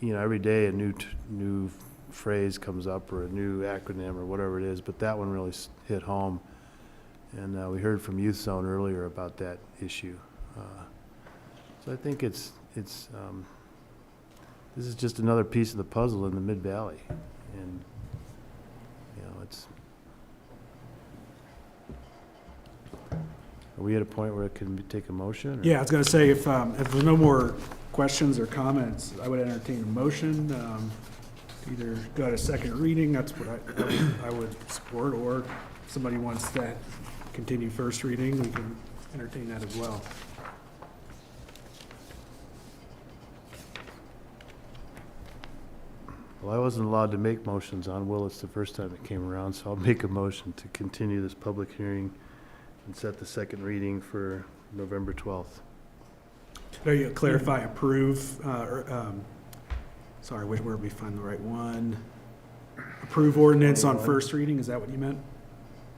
every day a new phrase comes up or a new acronym or whatever it is, but that one really hit home. And we heard from Youth Zone earlier about that issue. So I think this is just another piece of the puzzle in the Mid-Valley. And, it's... Are we at a point where it can take a motion? Or? Yeah, I was going to say, if there's no more questions or comments, I would entertain a motion. Either go to second reading, that's what I would support, or if somebody wants to continue first reading, we can entertain that as well. Well, I wasn't allowed to make motions on Willits the first time it came around, so I'll make a motion to continue this public hearing and set the second reading for November 12th. There you clarify, approve, sorry, where we find the right one? Approve ordinance on first reading, is that what you meant?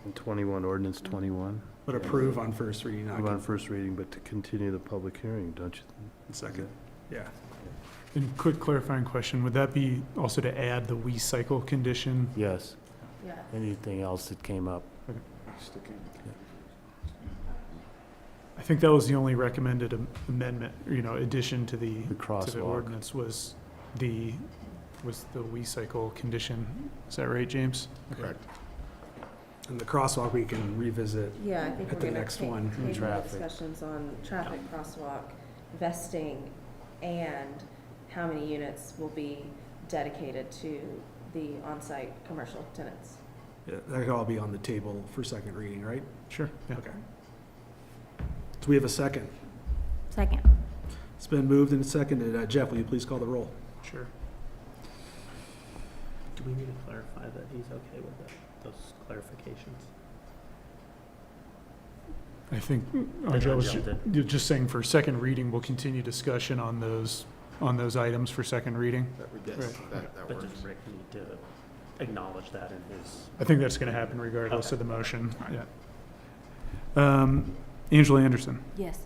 And 21, ordinance 21. But approve on first reading, not Approve on first reading, but to continue the public hearing, don't you? second. Yeah. And quick clarifying question, would that be also to add the we-cycle condition? Yes. Yeah. Anything else that came up? I think that was the only recommended amendment, addition to the crosswalk. ordinance was the we-cycle condition. Is that right, James? Correct. And the crosswalk we can revisit Yeah, I think at we're the gonna next one. table the Traffic. discussions on traffic crosswalk vesting and how many units will be dedicated to the on-site commercial tenants. Yeah, that could all be on the table for second reading, right? Sure, yeah. Okay. Do we have a second? Second. It's been moved and seconded. Jeff, will you please call the roll? Sure. Do we need to clarify that he's okay with those clarifications? I think, Angel I was did. you're just saying for second reading, we'll continue discussion on those items for second reading. Yes, Right. that But works. does Rick need to acknowledge that in his? I think that's going to happen regardless Okay. of the motion, yeah. Angela Anderson, Yes.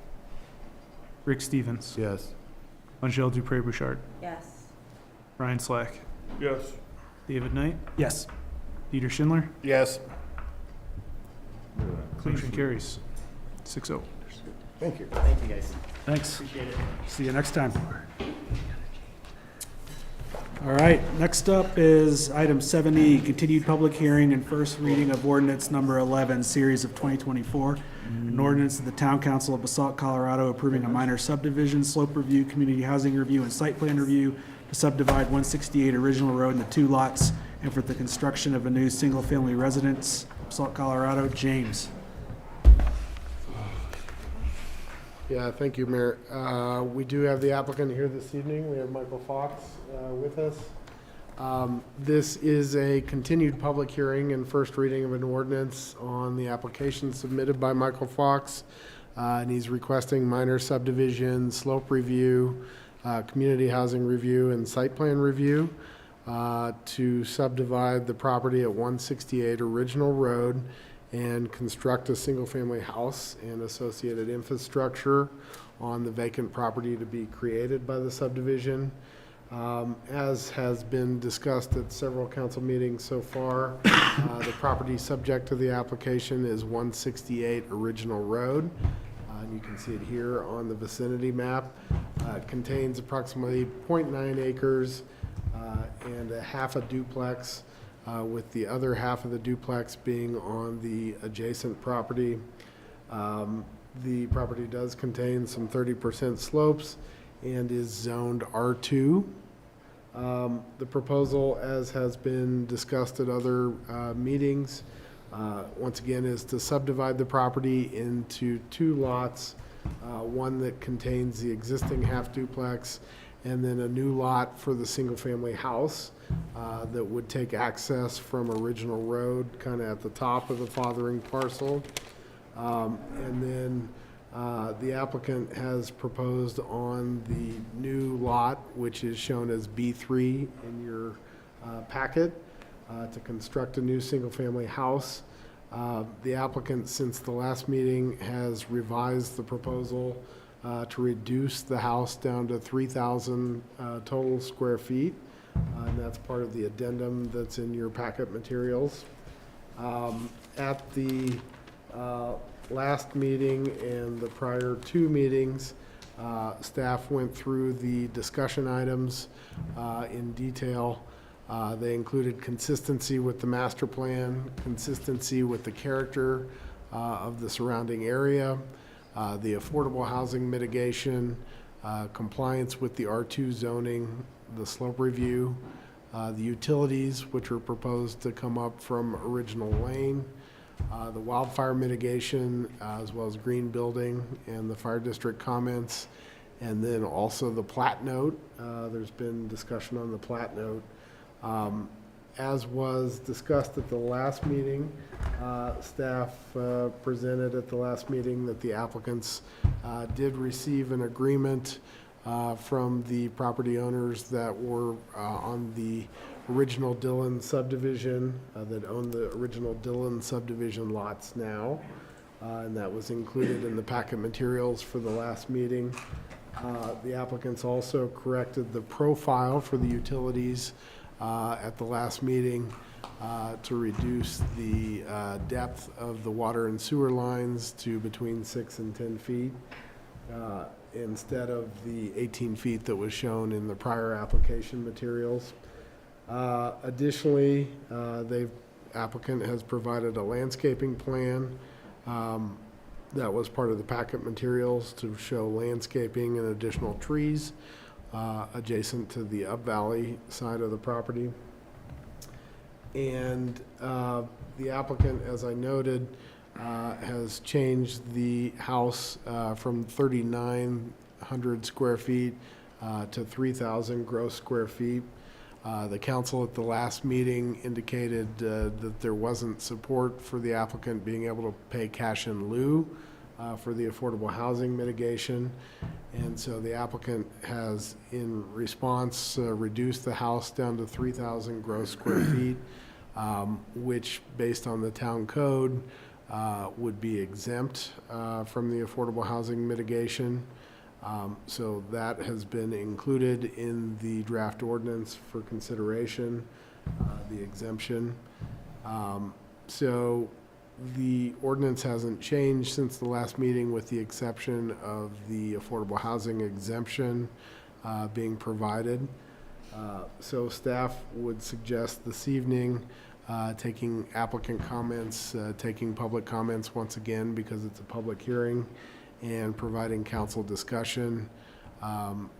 Rick Stevens, Yes. Angel Dupré Bouchard, Yes. Ryan Slack, Yes. David Knight, Yes. Peter Schindler, Yes. motion carries 6-0. Thank you. Thank you, guys. Thanks. Appreciate it. See you next time. All right, next up is item 7E, continued public hearing and first reading of ordinance number 11, series of 2024. An ordinance of the Town Council of Basalt, Colorado, approving a minor subdivision, slope review, community housing review, and site plan review to subdivide 168 Original Road into 2 lots and for the construction of a new single-family residence, Basalt, Colorado. James. Yeah, thank you, Mayor. We do have the applicant here this evening. We have Michael Fox with us. This is a continued public hearing and first reading of an ordinance on the application submitted by Michael Fox. And he's requesting minor subdivision, slope review, community housing review, and site plan review to subdivide the property at 168 Original Road and construct a single-family house and associated infrastructure on the vacant property to be created by the subdivision. As has been discussed at several council meetings so far, the property subject to the application is 168 Original Road. And you can see it here on the vicinity map. It contains approximately 0.9 acres and a half a duplex, with the other half of the duplex being on the adjacent property. The property does contain some 30% slopes and is zoned R2. The proposal, as has been discussed at other meetings, once again, is to subdivide the property into 2 lots, one that contains the existing half duplex, and then a new lot for the single-family house that would take access from Original Road, kind of at the top of the fathering parcel. And then the applicant has proposed on the new lot, which is shown as B3 in your packet, to construct a new single-family house. The applicant, since the last meeting, has revised the proposal to reduce the house down to 3,000 total square feet. And that's part of the addendum that's in your packet materials. At the last meeting and the prior 2 meetings, staff went through the discussion items in detail. They included consistency with the master plan, consistency with the character of the surrounding area, the affordable housing mitigation, compliance with the R2 zoning, the slope review, the utilities, which are proposed to come up from Original Lane, the wildfire mitigation, as well as green building and the fire district comments, and then also the plat note. There's been discussion on the plat note. As was discussed at the last meeting, staff presented at the last meeting that the applicants did receive an agreement from the property owners that were on the original Dillon subdivision, that own the original Dillon subdivision lots now. And that was included in the packet materials for the last meeting. The applicants also corrected the profile for the utilities at the last meeting to reduce the depth of the water and sewer lines to between 6 and 10 feet instead of the 18 feet that was shown in the prior application materials. Additionally, applicant has provided a landscaping plan that was part of the packet materials to show landscaping and additional trees adjacent to the Up Valley side of the property. And the applicant, as I noted, has changed the house from 3,900 square feet to 3,000 gross square feet. The council at the last meeting indicated that there wasn't support for the applicant being able to pay cash in lieu for the affordable housing mitigation. And so the applicant has, in response, reduced the house down to 3,000 gross square feet, which, based on the town code, would be exempt from the affordable housing mitigation. So that has been included in the draft ordinance for consideration, the exemption. So the ordinance hasn't changed since the last meeting, with the exception of the affordable housing exemption being provided. So staff would suggest this evening taking applicant comments, taking public comments once again because it's a public hearing, and providing council discussion.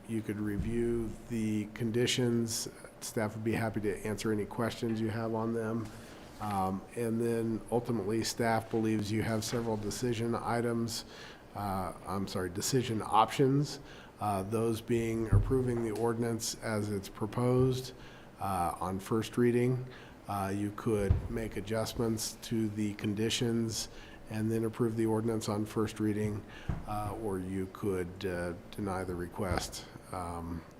You could review the conditions. Staff would be happy to answer any questions you have on them. And then ultimately, staff believes you have several decision options. Those being approving the ordinance as it's proposed on first reading. You could make adjustments to the conditions and then approve the ordinance on first reading, or you could deny the request.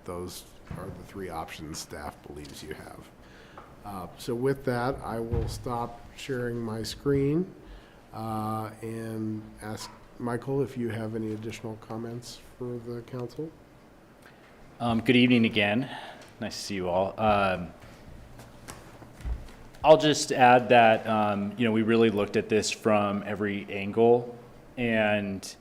Those are the three options staff believes you have. So with that, I will stop sharing my screen and ask Michael if you have any additional comments for the council. Good evening again. Nice to see you all. I'll just add that, we really looked at this from every angle, and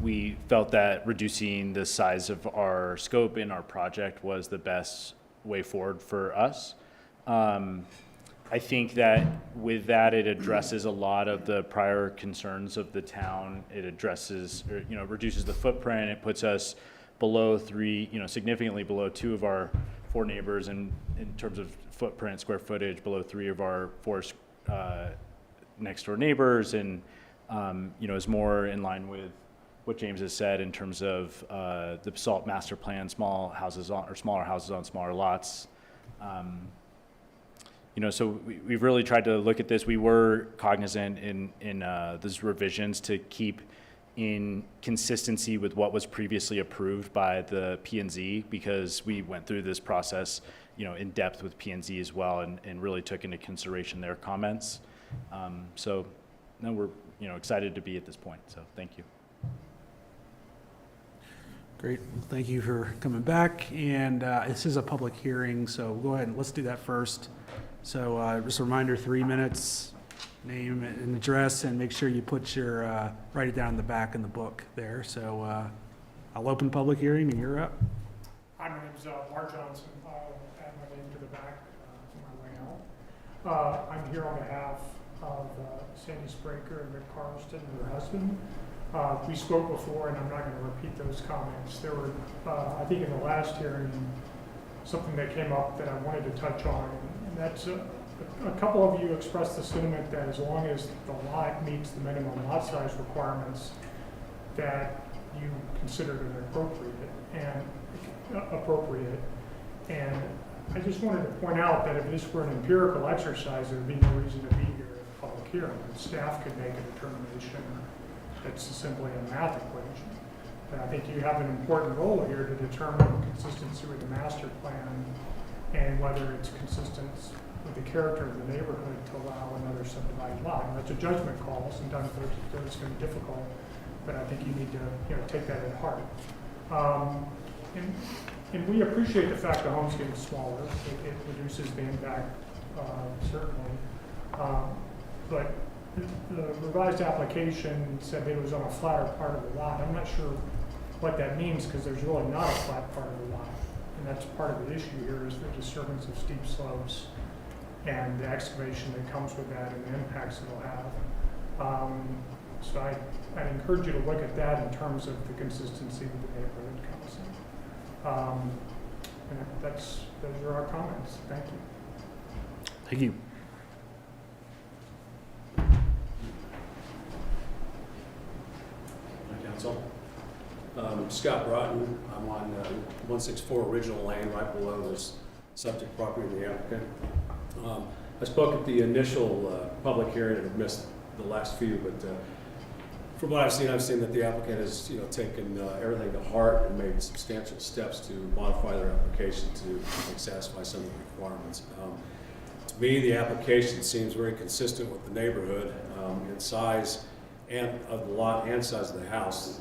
we felt that reducing the size of our scope in our project was the best way forward for us. I think that with that, it addresses a lot of the prior concerns of the town. It addresses, reduces the footprint. It puts us below significantly below 2 of our 4 neighbors, and in terms of footprint, square footage, below 3 of our 4 next door neighbors, and is more in line with what James has said in terms of the Basalt master plan, smaller houses on smaller lots. So we've really tried to look at this. We were cognizant in those revisions to keep in consistency with what was previously approved by the P&Z, because we went through this process, in depth with P&Z as well, and really took into consideration their comments. So now we're, excited to be at this point. So thank you. Great. Well, thank you for coming back. And this is a public hearing, so go ahead and let's do that first. So just a reminder, 3 minutes, name and address, and make sure you put your, write it down in the back in the book there. So I'll open public hearing and you're up. Hi, my name's Mark Johnson. I'll add my name to the back on my way out. I'm here on behalf of Sandy Spraker and Rick Carlston and her husband. We spoke before, and I'm not going to repeat those comments. There were, I think in the last hearing, something that came up that I wanted to touch on, and that's a couple of you expressed the sentiment that as long as the lot meets the minimum lot size requirements, that you considered it appropriate. And I just wanted to point out that if this were an empirical exercise, there would be no reason to be here at a public hearing. Staff could make a determination that's simply a math equation. And I think you have an important role here to determine consistency with the master plan and whether it's consistent with the character of the neighborhood to allow another subdivided lot. And that's a judgment call. Sometimes it's going to be difficult, but I think you need to take that at heart. And we appreciate the fact the home's getting smaller. It reduces the impact, certainly. But the revised application said that it was on a flatter part of the lot. I'm not sure what that means, because there's really not a flat part of the lot. And that's part of the issue here, is the disturbance of steep slopes and the excavation that comes with that and the impacts it'll have. So I'd encourage you to look at that in terms of the consistency with the neighborhood council. And those are our comments. Thank you. Thank you. Council. Scott Broughton. I'm on 164 Original Lane, right below this subject property of the applicant. I spoke at the initial public hearing and have missed the last few, but from what I've seen that the applicant has, taken everything to heart and made substantial steps to modify their application to satisfy some of the requirements. To me, the application seems very consistent with the neighborhood in size and of the lot and size of the house.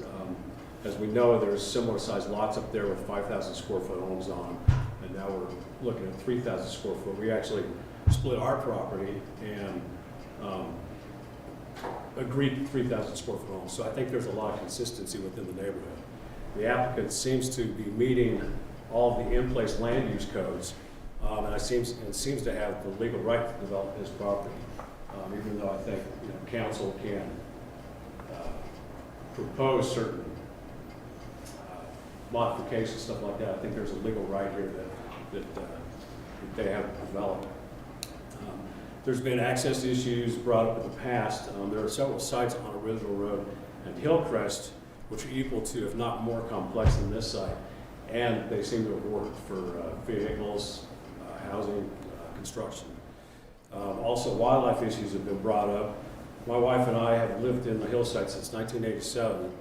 As we know, there's similar sized lots up there with 5,000 square foot homes on, and now we're looking at 3,000 square foot. We actually split our property and agreed to 3,000 square foot homes. So I think there's a lot of consistency within the neighborhood. The applicant seems to be meeting all of the in-place land use codes, and seems to have the legal right to develop his property. Even though I think council can propose certain modifications, stuff like that. I think there's a legal right here that they have developed. There's been access issues brought up in the past. There are several sites on Original Road and Hillcrest which are equal to, if not more complex than this site, and they seem to have worked for vehicles, housing, construction. Also, wildlife issues have been brought up. My wife and I have lived in the hillside since 1987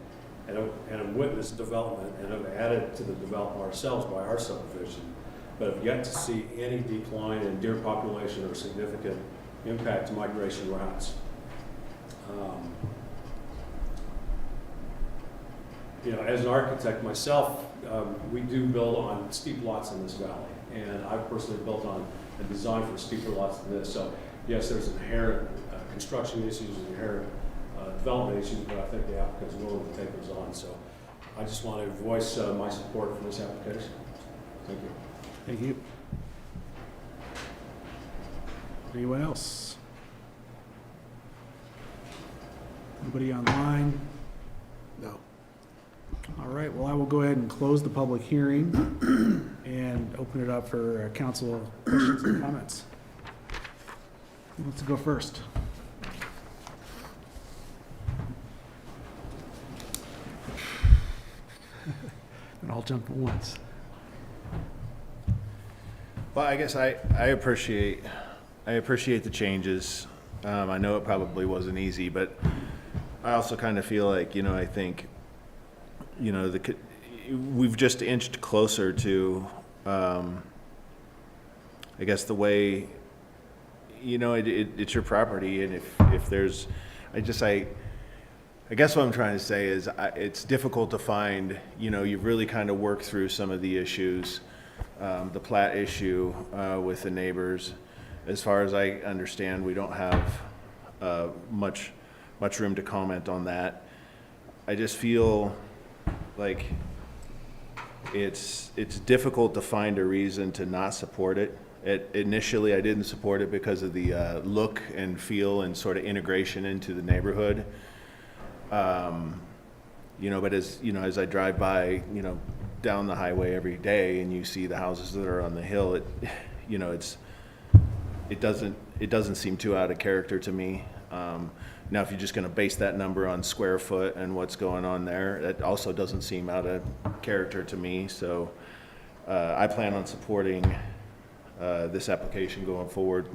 and have witnessed development and have added to the development ourselves by our subdivision, but have yet to see any decline in deer population or significant impact to migration routes. As an architect myself, we do build on steep lots in this valley, and I've personally built on and designed for steeper lots than this. So yes, there's inherent construction issues, inherent development issues, but I think the applicant's willing to take those on. So I just want to voice my support for this application. Thank you. Thank you. Anyone else? Anybody online? No. All right, well, I will go ahead and close the public hearing and open it up for council questions and comments. Who wants to go first? And I'll jump at once. Well, I guess I appreciate the changes. I know it probably wasn't easy, but I also kind of feel like, I think, we've just inched closer to, I guess the way, it's your property, and if there's, I guess what I'm trying to say is it's difficult to find, you've really kind of worked through some of the issues, the plat issue with the neighbors. As far as I understand, we don't have much room to comment on that. I just feel like it's difficult to find a reason to not support it. Initially, I didn't support it because of the look and feel and sort of integration into the neighborhood. But as I drive by, down the highway every day and you see the houses that are on the hill, it doesn't seem too out of character to me. Now, if you're just going to base that number on square foot and what's going on there, that also doesn't seem out of character to me. So I plan on supporting this application going forward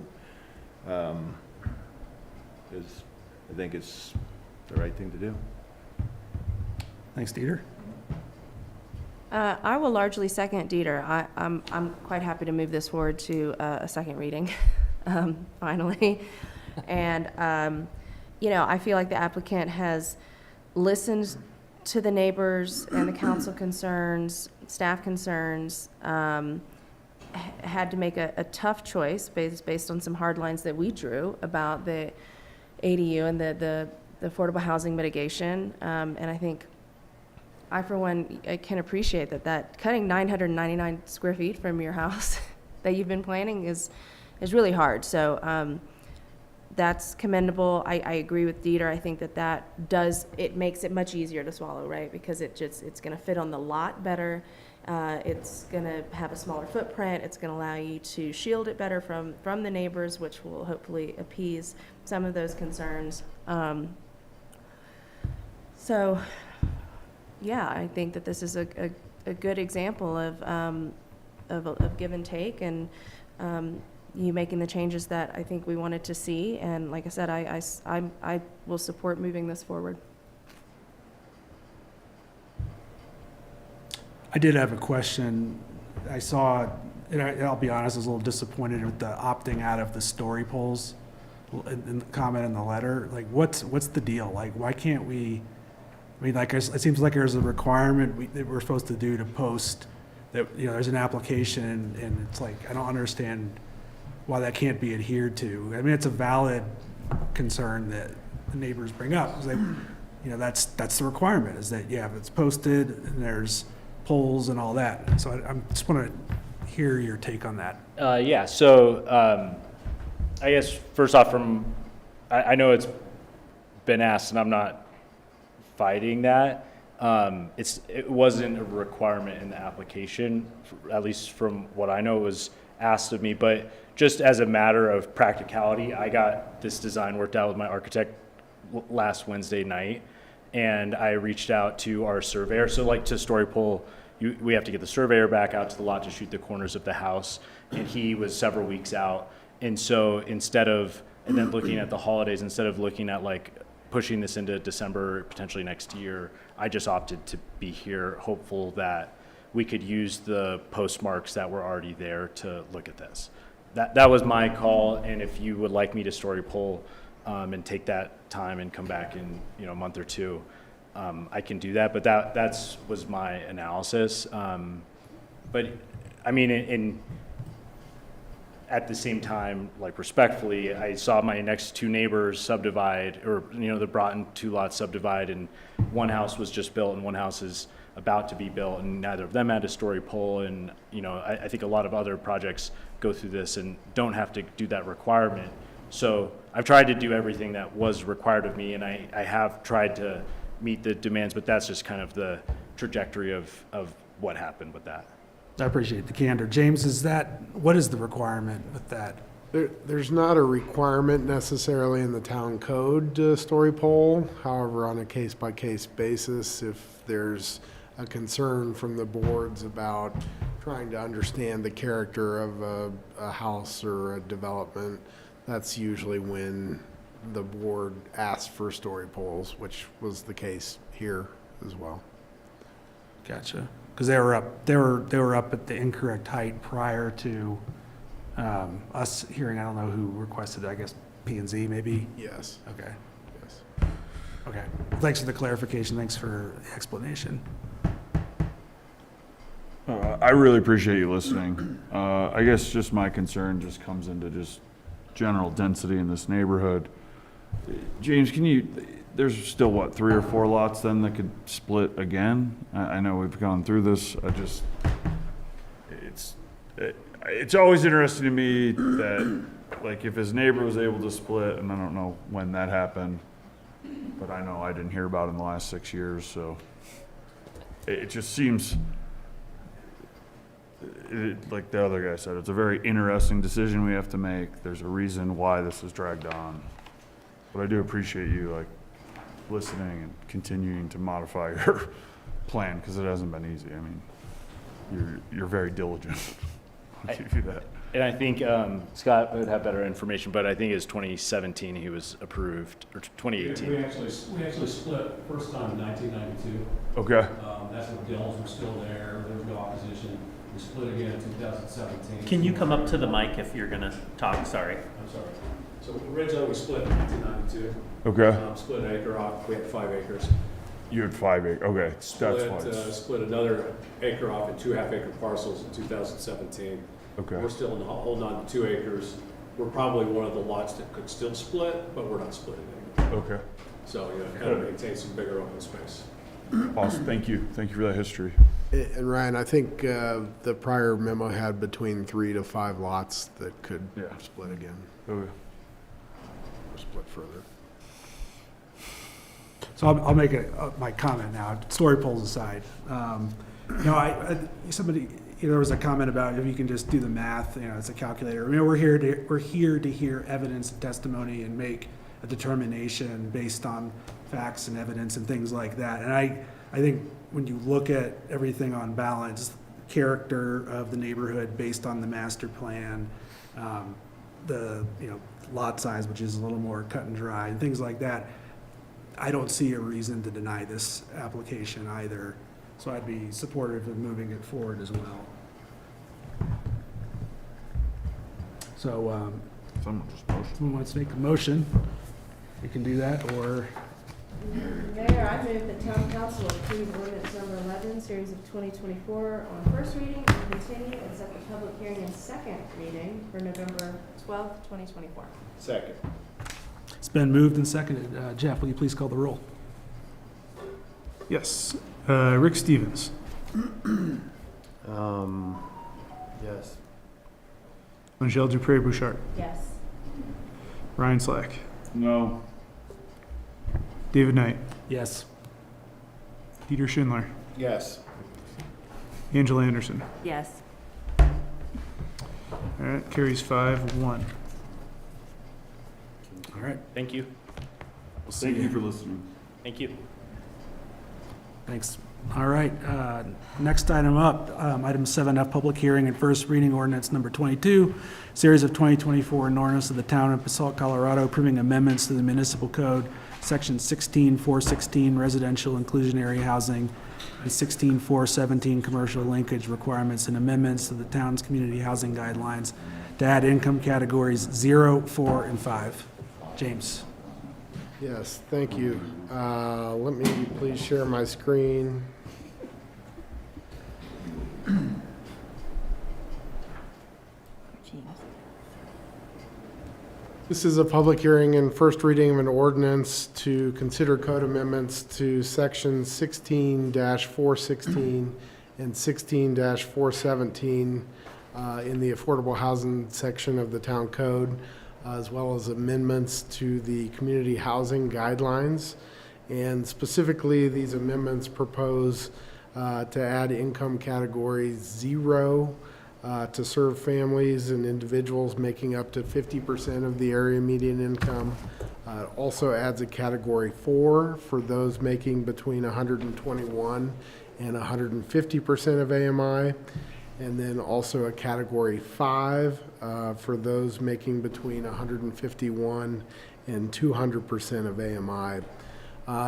because I think it's the right thing to do. Thanks, Dieter. I will largely second Dieter. I'm quite happy to move this forward to a second reading, finally. And, I feel like the applicant has listened to the neighbors and the council concerns, staff concerns, had to make a tough choice based on some hard lines that we drew about the ADU and the affordable housing mitigation. And I think I, for one, I can appreciate that cutting 999 square feet from your house that you've been planning is really hard. So that's commendable. I agree with Dieter. I think it makes it much easier to swallow, right? Because it's going to fit on the lot better. It's going to have a smaller footprint. It's going to allow you to shield it better from the neighbors, which will hopefully appease some of those concerns. So, yeah, I think that this is a good example of give and take, and you making the changes that I think we wanted to see. And like I said, I will support moving this forward. I did have a question. I saw, and I'll be honest, I was a little disappointed with the opting out of the story polls in the comment in the letter. Like, what's the deal? Like, why can't we, I mean, like, it seems like there's a requirement that we're supposed to do to post that, you know, there's an application, and it's like, I don't understand why that can't be adhered to. I mean, it's a valid concern that the neighbors bring up. It's like, you know, that's the requirement, is that, yeah, if it's posted and there's polls and all that. So I just want to hear your take on that. Yeah, so I guess first off, I know it's been asked, and I'm not fighting that. It wasn't a requirement in the application, at least from what I know. It was asked of me, but just as a matter of practicality, I got this design worked out with my architect last Wednesday night, and I reached out to our surveyor. So like to Story Pole, we have to get the surveyor back out to the lot to shoot the corners of the house, and he was several weeks out. And so and then looking at the holidays, instead of looking at like pushing this into December, potentially next year, I just opted to be here, hopeful that we could use the postmarks that were already there to look at this. That was my call, and if you would like me to Story Pole and take that time and come back in, you know, a month or two, I can do that. But that was my analysis. But I mean, at the same time, like respectfully, I saw my next two neighbors subdivide, or, you know, the Broughton 2 lots subdivide, and one house was just built and one house is about to be built, and neither of them had a Story Pole. And, you know, I think a lot of other projects go through this and don't have to do that requirement. So I've tried to do everything that was required of me, and I have tried to meet the demands, but that's just kind of the trajectory of what happened with that. I appreciate the candor. James, what is the requirement with that? There's not a requirement necessarily in the town code to Story Pole. However, on a case-by-case basis, if there's a concern from the boards about trying to understand the character of a house or a development, that's usually when the board asks for Story Poles, which was the case here as well. Gotcha. Because they were up at the incorrect height prior to us hearing. I don't know who requested it. I guess P&Z maybe. Yes. Okay. Yes. Okay. Thanks for the clarification. Thanks for the explanation. I really appreciate you listening. I guess just my concern just comes into just general density in this neighborhood. James, there's still what, 3 or 4 lots then that could split again? I know we've gone through this. It's always interesting to me that, like, if his neighbor was able to split, and I don't know when that happened, but I know I didn't hear about it in the last 6 years, so it just seems, like the other guy said, it's a very interesting decision we have to make. There's a reason why this is dragged on. But I do appreciate you, like, listening and continuing to modify your plan, because it hasn't been easy. I mean, you're very diligent. I'll give you that. And I think Scott would have better information, but I think it's 2017 he was approved, or 2018. We actually split first time in 1992. Okay. That's when Dill's were still there. There was no opposition. We split again in 2017. Can you come up to the mic if you're gonna talk? Sorry. I'm sorry. So originally we split in 1992. Okay. Split an acre off. We had 5 acres. You had 5 acres. Okay. Split another acre off in 2 half-acre parcels in 2017. Okay. We're still holding on to 2 acres. We're probably one of the lots that could still split, but we're not splitting anymore. Okay. So, you know, kind of maintain some bigger open space. Awesome. Thank you. Thank you for that history. And Ryan, I think the prior memo had between 3 to 5 lots that could split again. Okay. Or split further. So I'll make my comment now. Story poles aside, Somebody, there was a comment about if you can just do the math, it's a calculator. We're here to hear evidence and testimony and make a determination based on facts and evidence and things like that. And I think when you look at everything on balance, character of the neighborhood based on the master plan, the lot size, which is a little more cut and dry, and things like that, I don't see a reason to deny this application either. So I'd be supportive of moving it forward as well. So, someone wants to make a motion, we can do that, or Mayor, I move that town council approve ordinance number 11, series of 2024 on first reading and continue and set the public hearing and second reading for November 12th, 2024. Second. it's been moved and seconded. Jeff, will you please call the roll? Yes. Rick Stevens. Yes. Angel Dupre Bouchard. Yes. Ryan Slack. No. David Knight. Yes. Peter Schindler. Yes. Angela Anderson. Yes. All right, carries 5-1. All right. Thank you. Thank you for listening. Thank you. Thanks. All right, next item up, item 7F, public hearing and first reading ordinance number 22, series of 2024, an ordinance of the town of Basalt, Colorado, approving amendments to the municipal code, section 16-416, residential inclusionary housing, and 16-417, commercial linkage requirements, and amendments to the town's community housing guidelines to add income categories 0, 4, and 5. James. Yes, thank you. Let me please share my screen. This is a public hearing and first reading of an ordinance to consider code amendments to sections 16-416 and 16-417 in the affordable housing section of the town code, as well as amendments to the community housing guidelines. And specifically, these amendments propose to add income category 0 to serve families and individuals making up to 50% of the area median income. It also adds a category 4 for those making between 121 and 150% of AMI. And then also a category 5 for those making between 151 and 200% of AMI.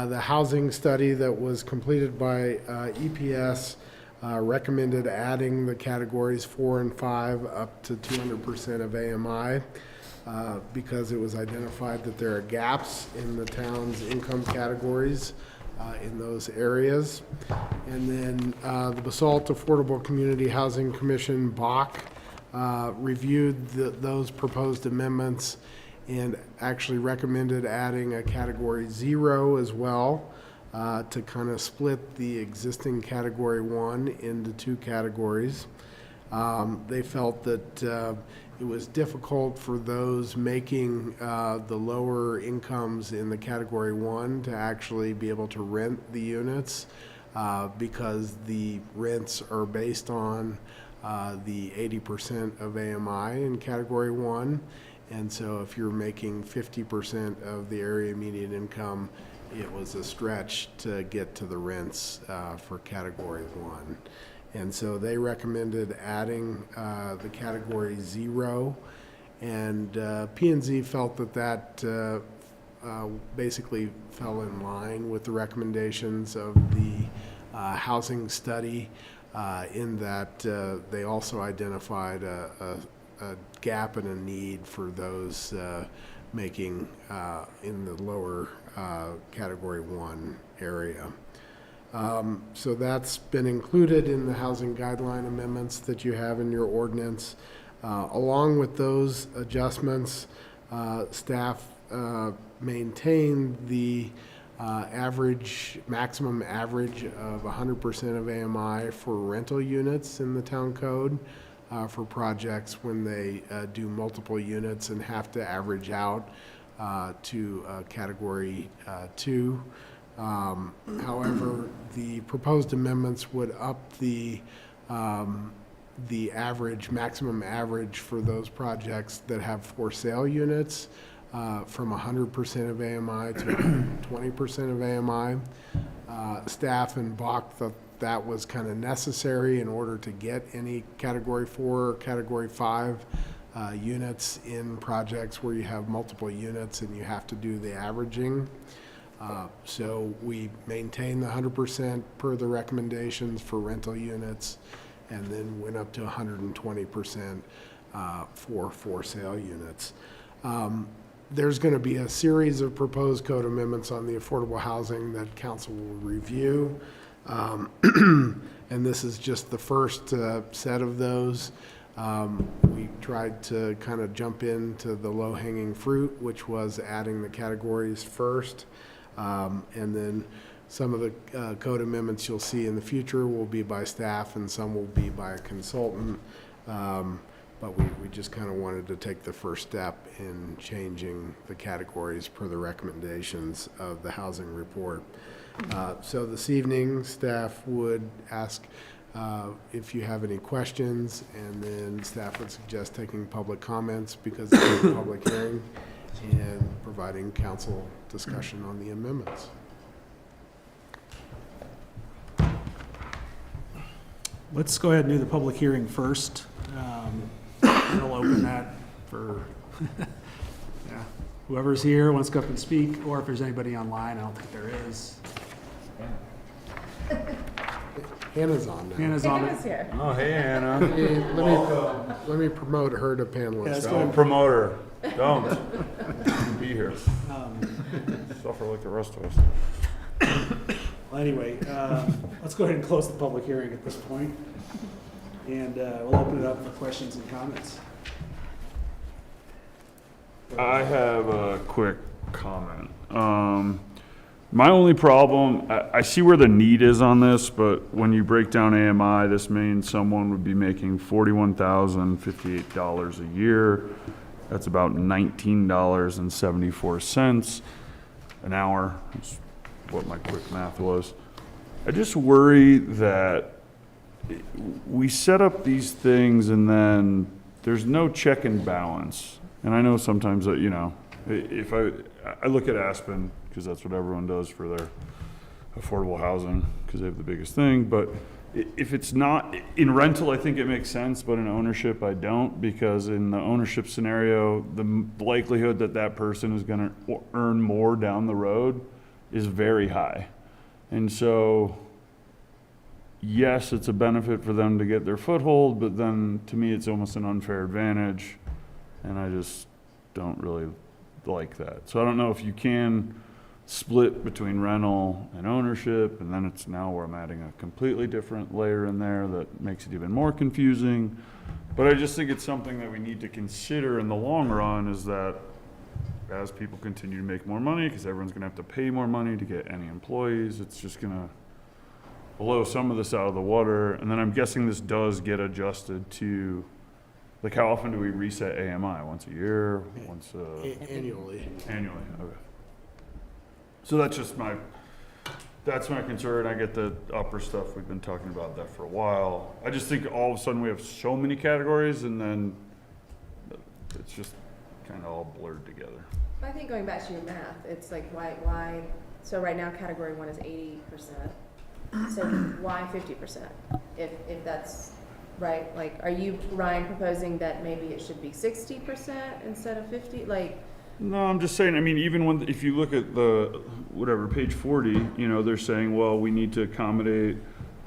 The housing study that was completed by EPS recommended adding the categories 4 and 5 up to 200% of AMI because it was identified that there are gaps in the town's income categories in those areas. And then the Basalt Affordable Community Housing Commission, BAC, reviewed those proposed amendments and actually recommended adding a category 0 as well to kind of split the existing category 1 into 2 categories. They felt that it was difficult for those making the lower incomes in the category 1 to actually be able to rent the units because the rents are based on the 80% of AMI in category 1. And so if you're making 50% of the area median income, it was a stretch to get to the rents for category 1. And so they recommended adding the category 0, and P&Z felt that basically fell in line with the recommendations of the housing study in that they also identified a gap and a need for those making in the lower category 1 area. So that's been included in the housing guideline amendments that you have in your ordinance. Along with those adjustments, staff maintained the maximum average of 100% of AMI for rental units in the town code for projects when they do multiple units and have to average out to category 2 However, the proposed amendments would up the maximum average for those projects that have for sale units from 100% of AMI to 20% of AMI. Staff and Bach thought that was kind of necessary in order to get any Category 4 or Category 5 units in projects where you have multiple units and you have to do the averaging. So we maintain the 100% per the recommendations for rental units, and then went up to 120% for sale units. There's going to be a series of proposed code amendments on the affordable housing that council will review. And this is just the first set of those. We tried to kind of jump into the low-hanging fruit, which was adding the categories first. And then some of the code amendments you'll see in the future will be by staff and some will be by a consultant. But we just kind of wanted to take the first step in changing the categories per the recommendations of the housing report. So this evening, staff would ask if you have any questions, and then staff would suggest taking public comments because it's a public hearing, and providing council discussion on the amendments. Let's go ahead and do the public hearing first. And we'll open that for yeah, whoever's here wants to go up and speak, or if there's anybody online. I don't think there is. Hannah's on now. Hannah's on it. Hannah's here. Oh, hey, Anna. Let me promote her to Yeah, panelist. let's go Don't ahead. promote her. Don't. Be here. Suffer like the rest of us. Well, anyway, let's go ahead and close the public hearing at this point, and we'll open it up for questions and comments. I have a quick comment. My only problem, I see where the need is on this, but when you break down AMI, this means someone would be making $41,058 a year. That's about $19.74 an hour. That's what my quick math was. I just worry that we set up these things and then there's no check and balance. And I know sometimes that, you know, if I look at Aspen, because that's what everyone does for their affordable housing, because they have the biggest thing. But if it's not in rental, I think it makes sense, but in ownership, I don't, because in the ownership scenario, the likelihood that that person is going to earn more down the road is very high. And so, yes, it's a benefit for them to get their foothold, but then to me, it's almost an unfair advantage. And I just don't really like that. So I don't know if you can split between rental and ownership, and then it's now where I'm adding a completely different layer in there that makes it even more confusing. But I just think it's something that we need to consider in the long run, is that as people continue to make more money, because everyone's going to have to pay more money to get any employees, it's just going to blow some of this out of the water. And then I'm guessing this does get adjusted to, like, how often do we reset AMI? Once a year? Once Annually. Annually, okay. So that's just that's my concern. I get the upper stuff. We've been talking about that for a while. I just think all of a sudden we have so many categories, and then it's just kind of all blurred together. I think going back to your math, it's like why, so right now category 1 is 80%. So why 50%? If that's right, like, are you, Ryan, proposing that maybe it should be 60% instead of 50? Like, No, I'm just saying, I mean, even when, if you look at the, whatever, page 40, you know, they're saying, well, we need to accommodate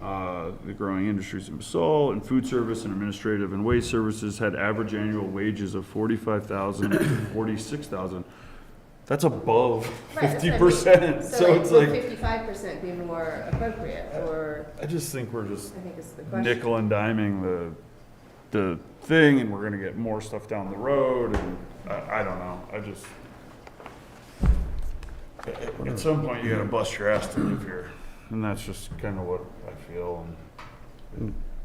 the growing industries in Basalt, and food service and administrative and waste services had average annual wages of $45,000 to $46,000. That's above 50%. So it's like 55% be more appropriate, or I just think we're just I think it's the question. nickel and diming the thing, and we're gonna get more stuff down the road, and I don't know. I just, at some point, you gotta bust your ass to live here, and that's just kind of what I feel.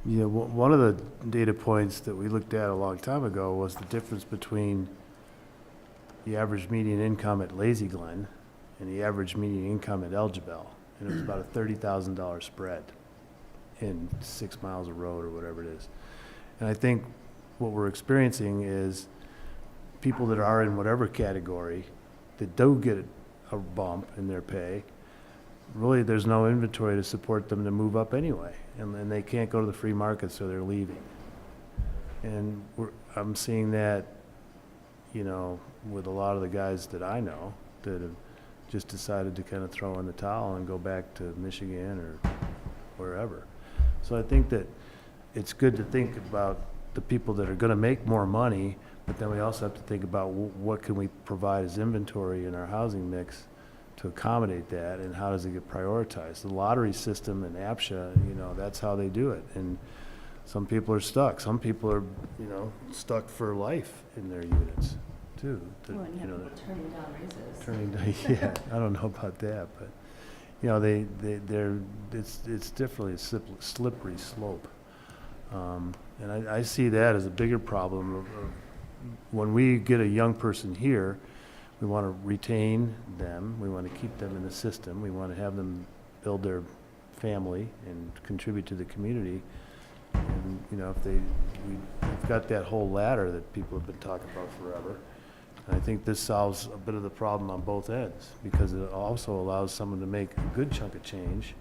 Yeah, one of the data points that we looked at a long time ago was the difference between the average median income at Lazy Glen and the average median income at Elgibel, and it was about a $30,000 spread in 6 miles of road or whatever it is. And I think what we're experiencing is people that are in whatever category that do get a bump in their pay, really there's no inventory to support them to move up anyway. And they can't go to the free market, so they're leaving. And I'm seeing that, you know, with a lot of the guys that I know that have just decided to kind of throw in the towel and go back to Michigan or wherever. So I think that it's good to think about the people that are going to make more money, but then we also have to think about what can we provide as inventory in our housing mix to accommodate that, and how does it get prioritized? The lottery system and APSHA, you know, that's how they do it. And some people are stuck. Some people are, you know, stuck for life in their units too. Well, and you have know, people turning down raises. turning down, yeah, I don't know about that, but, you know, it's definitely a slippery slope. And I see that as a bigger problem of when we get a young person here, we want to retain them, we want to keep them in the system, we want to have them build their family and contribute to the community. And, you know, we've got that whole ladder that people have been talking about forever. And I think this solves a bit of the problem on both ends, because it also allows someone to make a good chunk of change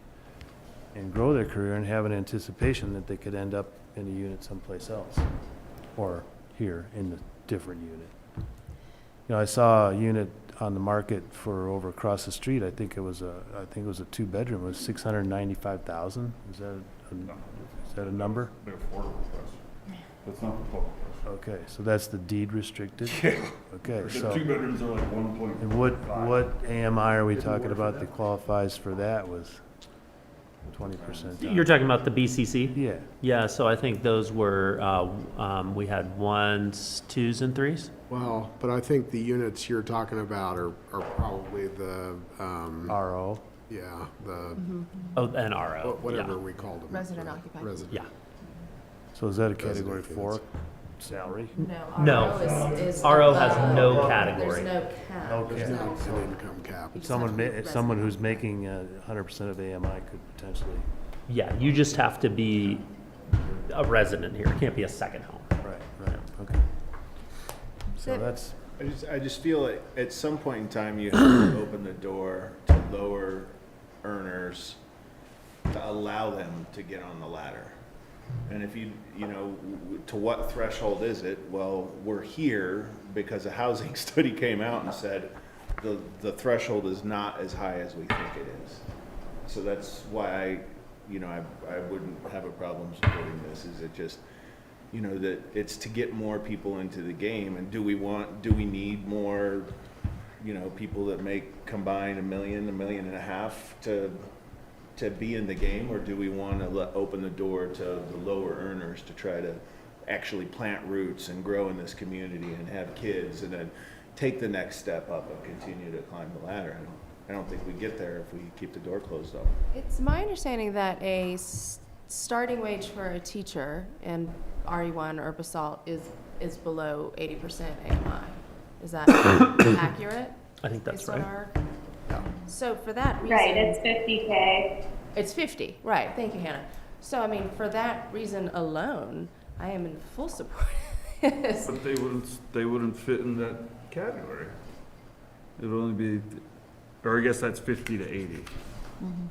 and grow their career and have an anticipation that they could end up in a unit someplace else, or here in a different unit. You know, I saw a unit on the market for over across the street. I think it was a 2-bedroom. It was $695,000. Is that a number? They're affordable price. That's not the public price. Okay, so that's the deed restricted? Yeah. Okay, The so. 2 bedrooms are like 1.5. And what AMI are we talking about that qualifies for that was 20% down? You're talking about the BCC? Yeah. Yeah, so I think those were, we had 1s, 2s, and 3s. Well, but I think the units you're talking about are probably the, RO? yeah, the, Oh, and RO. whatever yeah. we called them. Resident occupied. Resident. Yeah. So is that a category Resident 4 salary? No. Is RO has above- no category. There's no cap. Okay. There's not an income cap. You just have to be a Someone resident. who's making 100% of AMI could potentially, Yeah, you just have to be a resident here. It can't be a second home. right, okay. So that's, I just feel like at some point in time, you have to open the door to lower earners to allow them to get on the ladder. And if you know, to what threshold is it? Well, we're here because a housing study came out and said the threshold is not as high as we think it is. So that's why I wouldn't have a problem supporting this. Is it just, you know, that it's to get more people into the game? And do we need more, you know, people that make combined $1 million, $1.5 million to be in the game? Or do we want to open the door to the lower earners to try to actually plant roots and grow in this community and have kids and then take the next step up and continue to climb the ladder? I don't think we get there if we keep the door closed up. It's my understanding that a starting wage for a teacher in RE1 or Basalt is below 80% AMI. Is that accurate? I think that's Based on right. our- So for that reason. Right, it's 50K. It's 50, right, thank you, Hannah. So, I mean, for that reason alone, I am in full support of this. But they wouldn't fit in that category. It would only be, or I guess that's 50 to 80.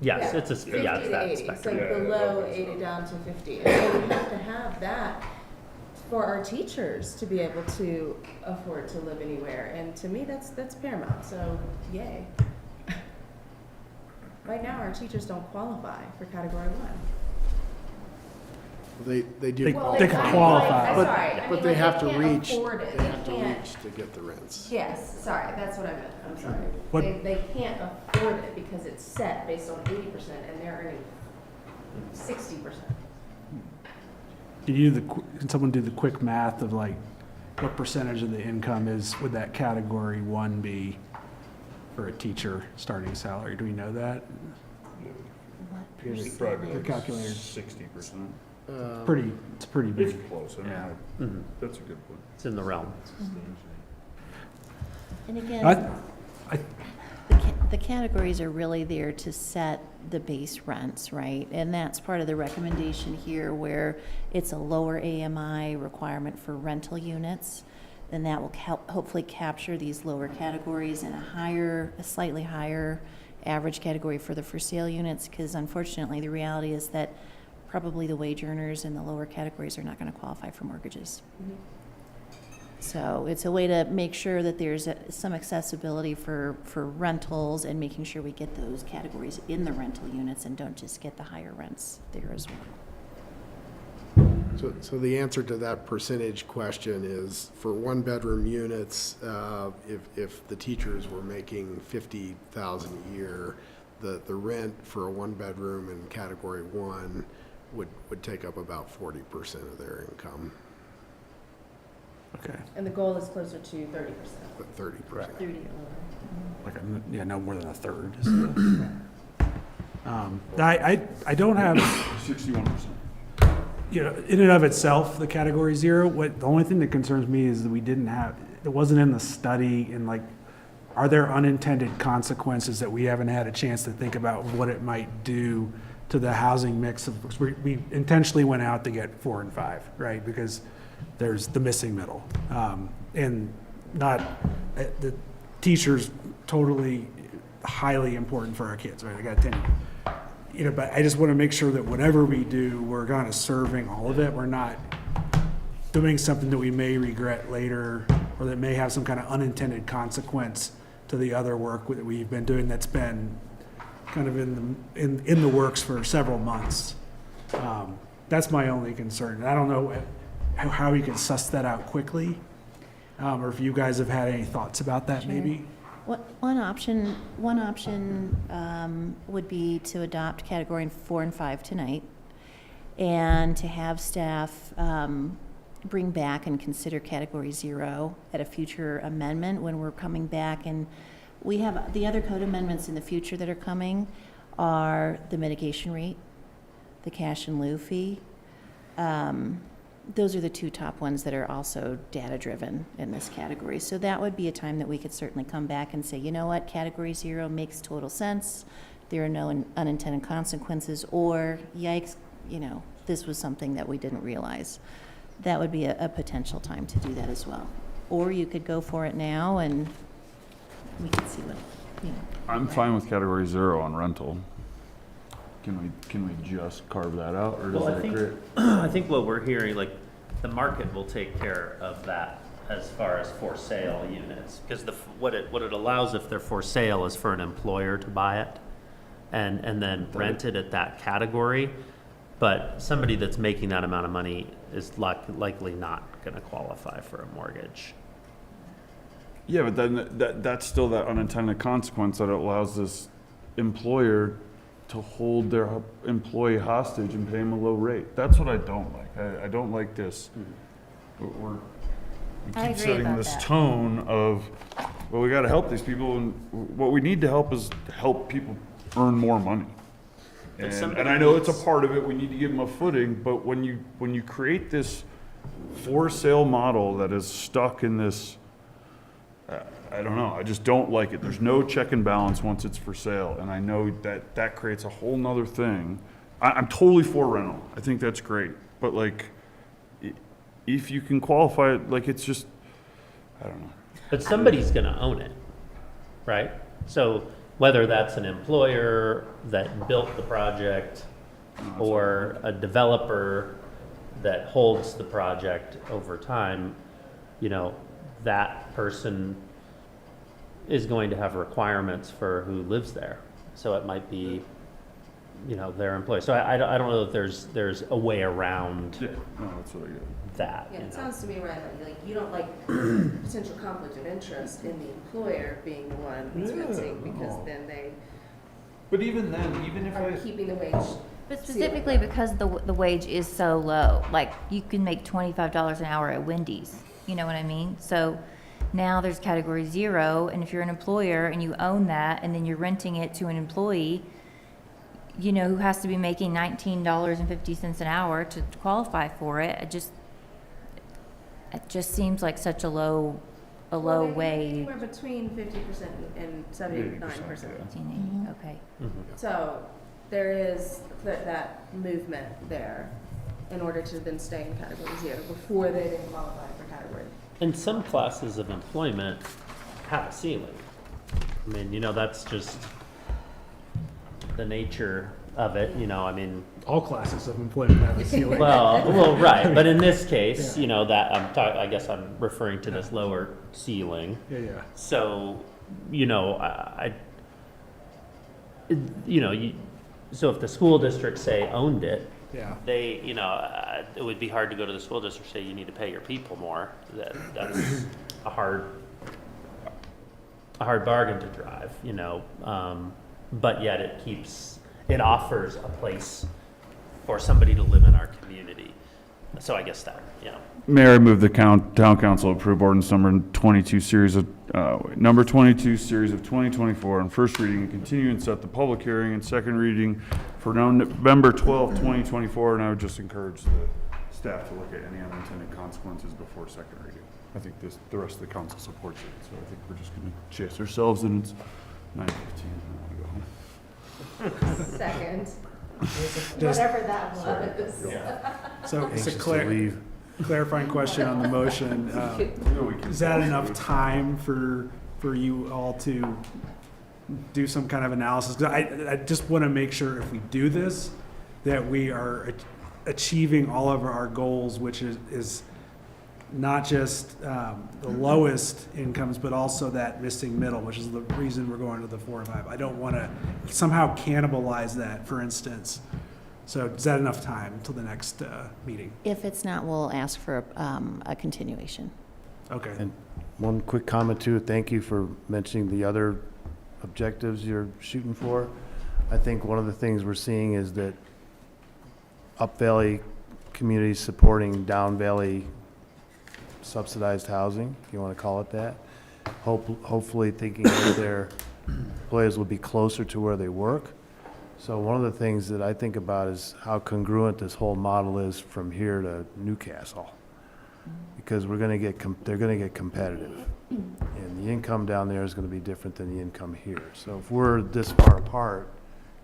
Yes, Yeah, it's a, 50 yeah, it's to that 80, spectrum. so below 80 down to 50. And so we have to have that for our teachers to be able to afford to live anywhere. And to me, that's paramount, so yay. Right now, our teachers don't qualify for category 1. They do. They can qualify. But they have to reach, Afford it. they have to can't. reach to get the rents. Yes, sorry, that's what I meant, I'm sorry. What- They can't afford it because it's set based on 80% and they're earning 60%. Can someone do the quick math of like, what percentage of the income would that category 1 be for a teacher starting salary? Do we know that? It's probably The like calculator. 60%. It's pretty big. It's close. I mean, Yeah. that's a good point. It's in the realm. And I- again, I- the the categories are really there to set the base rents, right? And that's part of the recommendation here, where it's a lower AMI requirement for rental units. And that will hopefully capture these lower categories and a slightly higher average category for the for sale units, because unfortunately the reality is that probably the wage earners in the lower categories are not going to qualify for mortgages. So it's a way to make sure that there's some accessibility for rentals, and making sure we get those categories in the rental units and don't just get the higher rents there as well. So the answer to that percentage question is, for one-bedroom units, if the teachers were making $50,000 a year, the rent for a one-bedroom in category 1 would take up about 40% of their income. Okay. And the goal is closer to 30%. But 30%. 30 or lower. Like, no more than a third. I don't have, 61%. in and of itself, the category 0, the only thing that concerns me is that it wasn't in the study, and like, are there unintended consequences that we haven't had a chance to think about what it might do to the housing mix of, we intentionally went out to get 4 and 5, right? Because there's the missing middle. And not, the teacher's totally highly important for our kids, right? I got 10, but I just want to make sure that whatever we do, we're kind of serving all of it. We're not doing something that we may regret later, or that may have some kind of unintended consequence to the other work that we've been doing that's been kind of in the works for several months. That's my only concern. I don't know how you can suss that out quickly, or if you guys have had any thoughts about that. Sure. Maybe. One option would be to adopt category 4 and 5 tonight, and to have staff bring back and consider category 0 at a future amendment when we're coming back. And we have the other code amendments in the future that are coming are the mitigation rate, the cash in lieu fee. Those are the 2 top ones that are also data-driven in this category. So that would be a time that we could certainly come back and say, you know what, category 0 makes total sense. There are no unintended consequences, or yikes, this was something that we didn't realize. That would be a potential time to do that as well. Or you could go for it now, and we can see what, I'm fine with category 0 on rental. Can we just carve that out, or does Well, that create? I think what we're hearing, like, the market will take care of that as far as for sale units. Because what it allows, if they're for sale, is for an employer to buy it and then rent it at that category. But somebody that's making that amount of money is likely not going to qualify for a mortgage. Yeah, but then that's still that unintended consequence that it allows this employer to hold their employee hostage and pay them a low rate. That's what I don't like. I don't like this. We I keep agree setting about this that. tone of, well, we got to help these people, and what we need to help is help people earn more money. But And somebody I know it's needs- a part of it. We need to give them a footing, but when you create this for sale model that is stuck in this, I don't know. I just don't like it. There's no check and balance once it's for sale, and I know that creates a whole nother thing. I'm totally for rental. I think that's great, but like, if you can qualify it, like, it's just, I don't know. But somebody's going to own it, right? So whether that's an employer that built the project, or a developer that holds the project over time, that person is going to have requirements for who lives there. So it might be, their employee. So I don't know if there's a way around Yeah, no, that's what I get. that. Yeah, you it know. sounds to me, right, like you don't like potential conflict of interest in the employer being the one who's Yeah, renting, because no. then they But even then, even if are I, keeping the wage. But specifically because the wage is so low, like, you can make $25 an hour at Wendy's, you know what I mean? So now there's category 0, and if you're an employer and you own that, and then you're renting it to an employee, who has to be making $19.50 an hour to qualify for it, it just seems like such a low below way. Anywhere between 50% and 79%. Okay. So there is that movement there in order to then stay in category 0 before they then qualify for category. And some classes of employment have a ceiling. I mean, you know, that's just the nature of it, you know, I mean. All classes of employment have a ceiling. Well, right, but in this case, you know, that I guess I'm referring to this lower ceiling. Yeah. So, you know, so if the school district, say, owned it, Yeah. they, you know, it would be hard to go to the school district and say, you need to pay your people more. That's a hard bargain to drive, you know, but yet it offers a place for somebody to live in our community. So I guess that, you know. Mayor, I move the town council approve ordinance number 22 series of 2024 on first reading and continue and set the public hearing and second reading for November 12, 2024. And I would just encourage the staff to look at any unintended consequences before second reading. I think the rest of the council supports it. So I think we're just going to chase ourselves, and it's 9:15. I want to go home. Second. Just- Whatever that was. So it's a Anxious to leave. clarifying question on the motion. Is that enough time for you all to do some kind of analysis? 'Cause I just want to make sure if we do this, that we are achieving all of our goals, which is not just the lowest incomes, but also that missing middle, which is the reason we're going to the 4 and 5. I don't want to somehow cannibalize that, for instance. So is that enough time until the next meeting? If it's not, we'll ask for a continuation. Okay. And one quick comment too, thank you for mentioning the other objectives you're shooting for. I think one of the things we're seeing is that Up Valley communities supporting Down Valley subsidized housing, if you want to call it that. Hopefully thinking that their employees will be closer to where they work. So one of the things that I think about is how congruent this whole model is from here to Newcastle. Because they're going to get competitive. And the income down there is going to be different than the income here. So if we're this far apart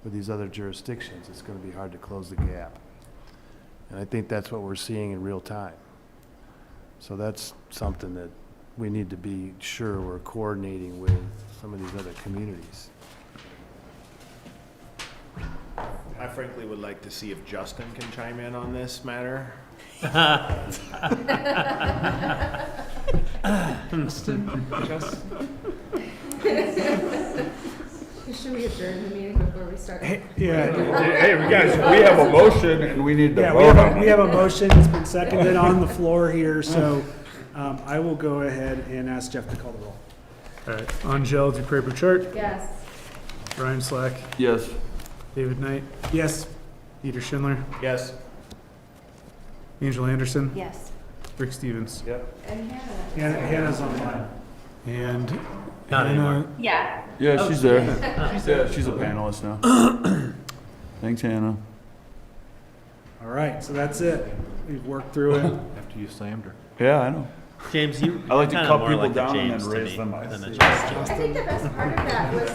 with these other jurisdictions, it's going to be hard to close the gap. And I think that's what we're seeing in real time. So that's something that we need to be sure we're coordinating with some of these other communities. I frankly would like to see if Justin can chime in on this matter. Should we adjourn the meeting before we start? Yeah. Hey, we have a motion and we need to Yeah, vote on it. we have a motion, it's been seconded on the floor here, so I will go ahead and ask Jeff to call the roll. All right. Angel Dupré-Bouchard, Yes. Brian Slack, Yes. David Knight, Yes. Peter Schindler, Yes. Angela Anderson, Yes. Rick Stevens, And Hannah. Hannah's online. and Not anymore. Yeah. Yeah, she's there. She's a panelist now. Thanks, Hannah. All right, so that's it. We've worked through it. After you slammed her. Yeah, I know. James, you. I like to kinda cut more people like a down and James then to raise me them up. than a I Justin. think the best part of that was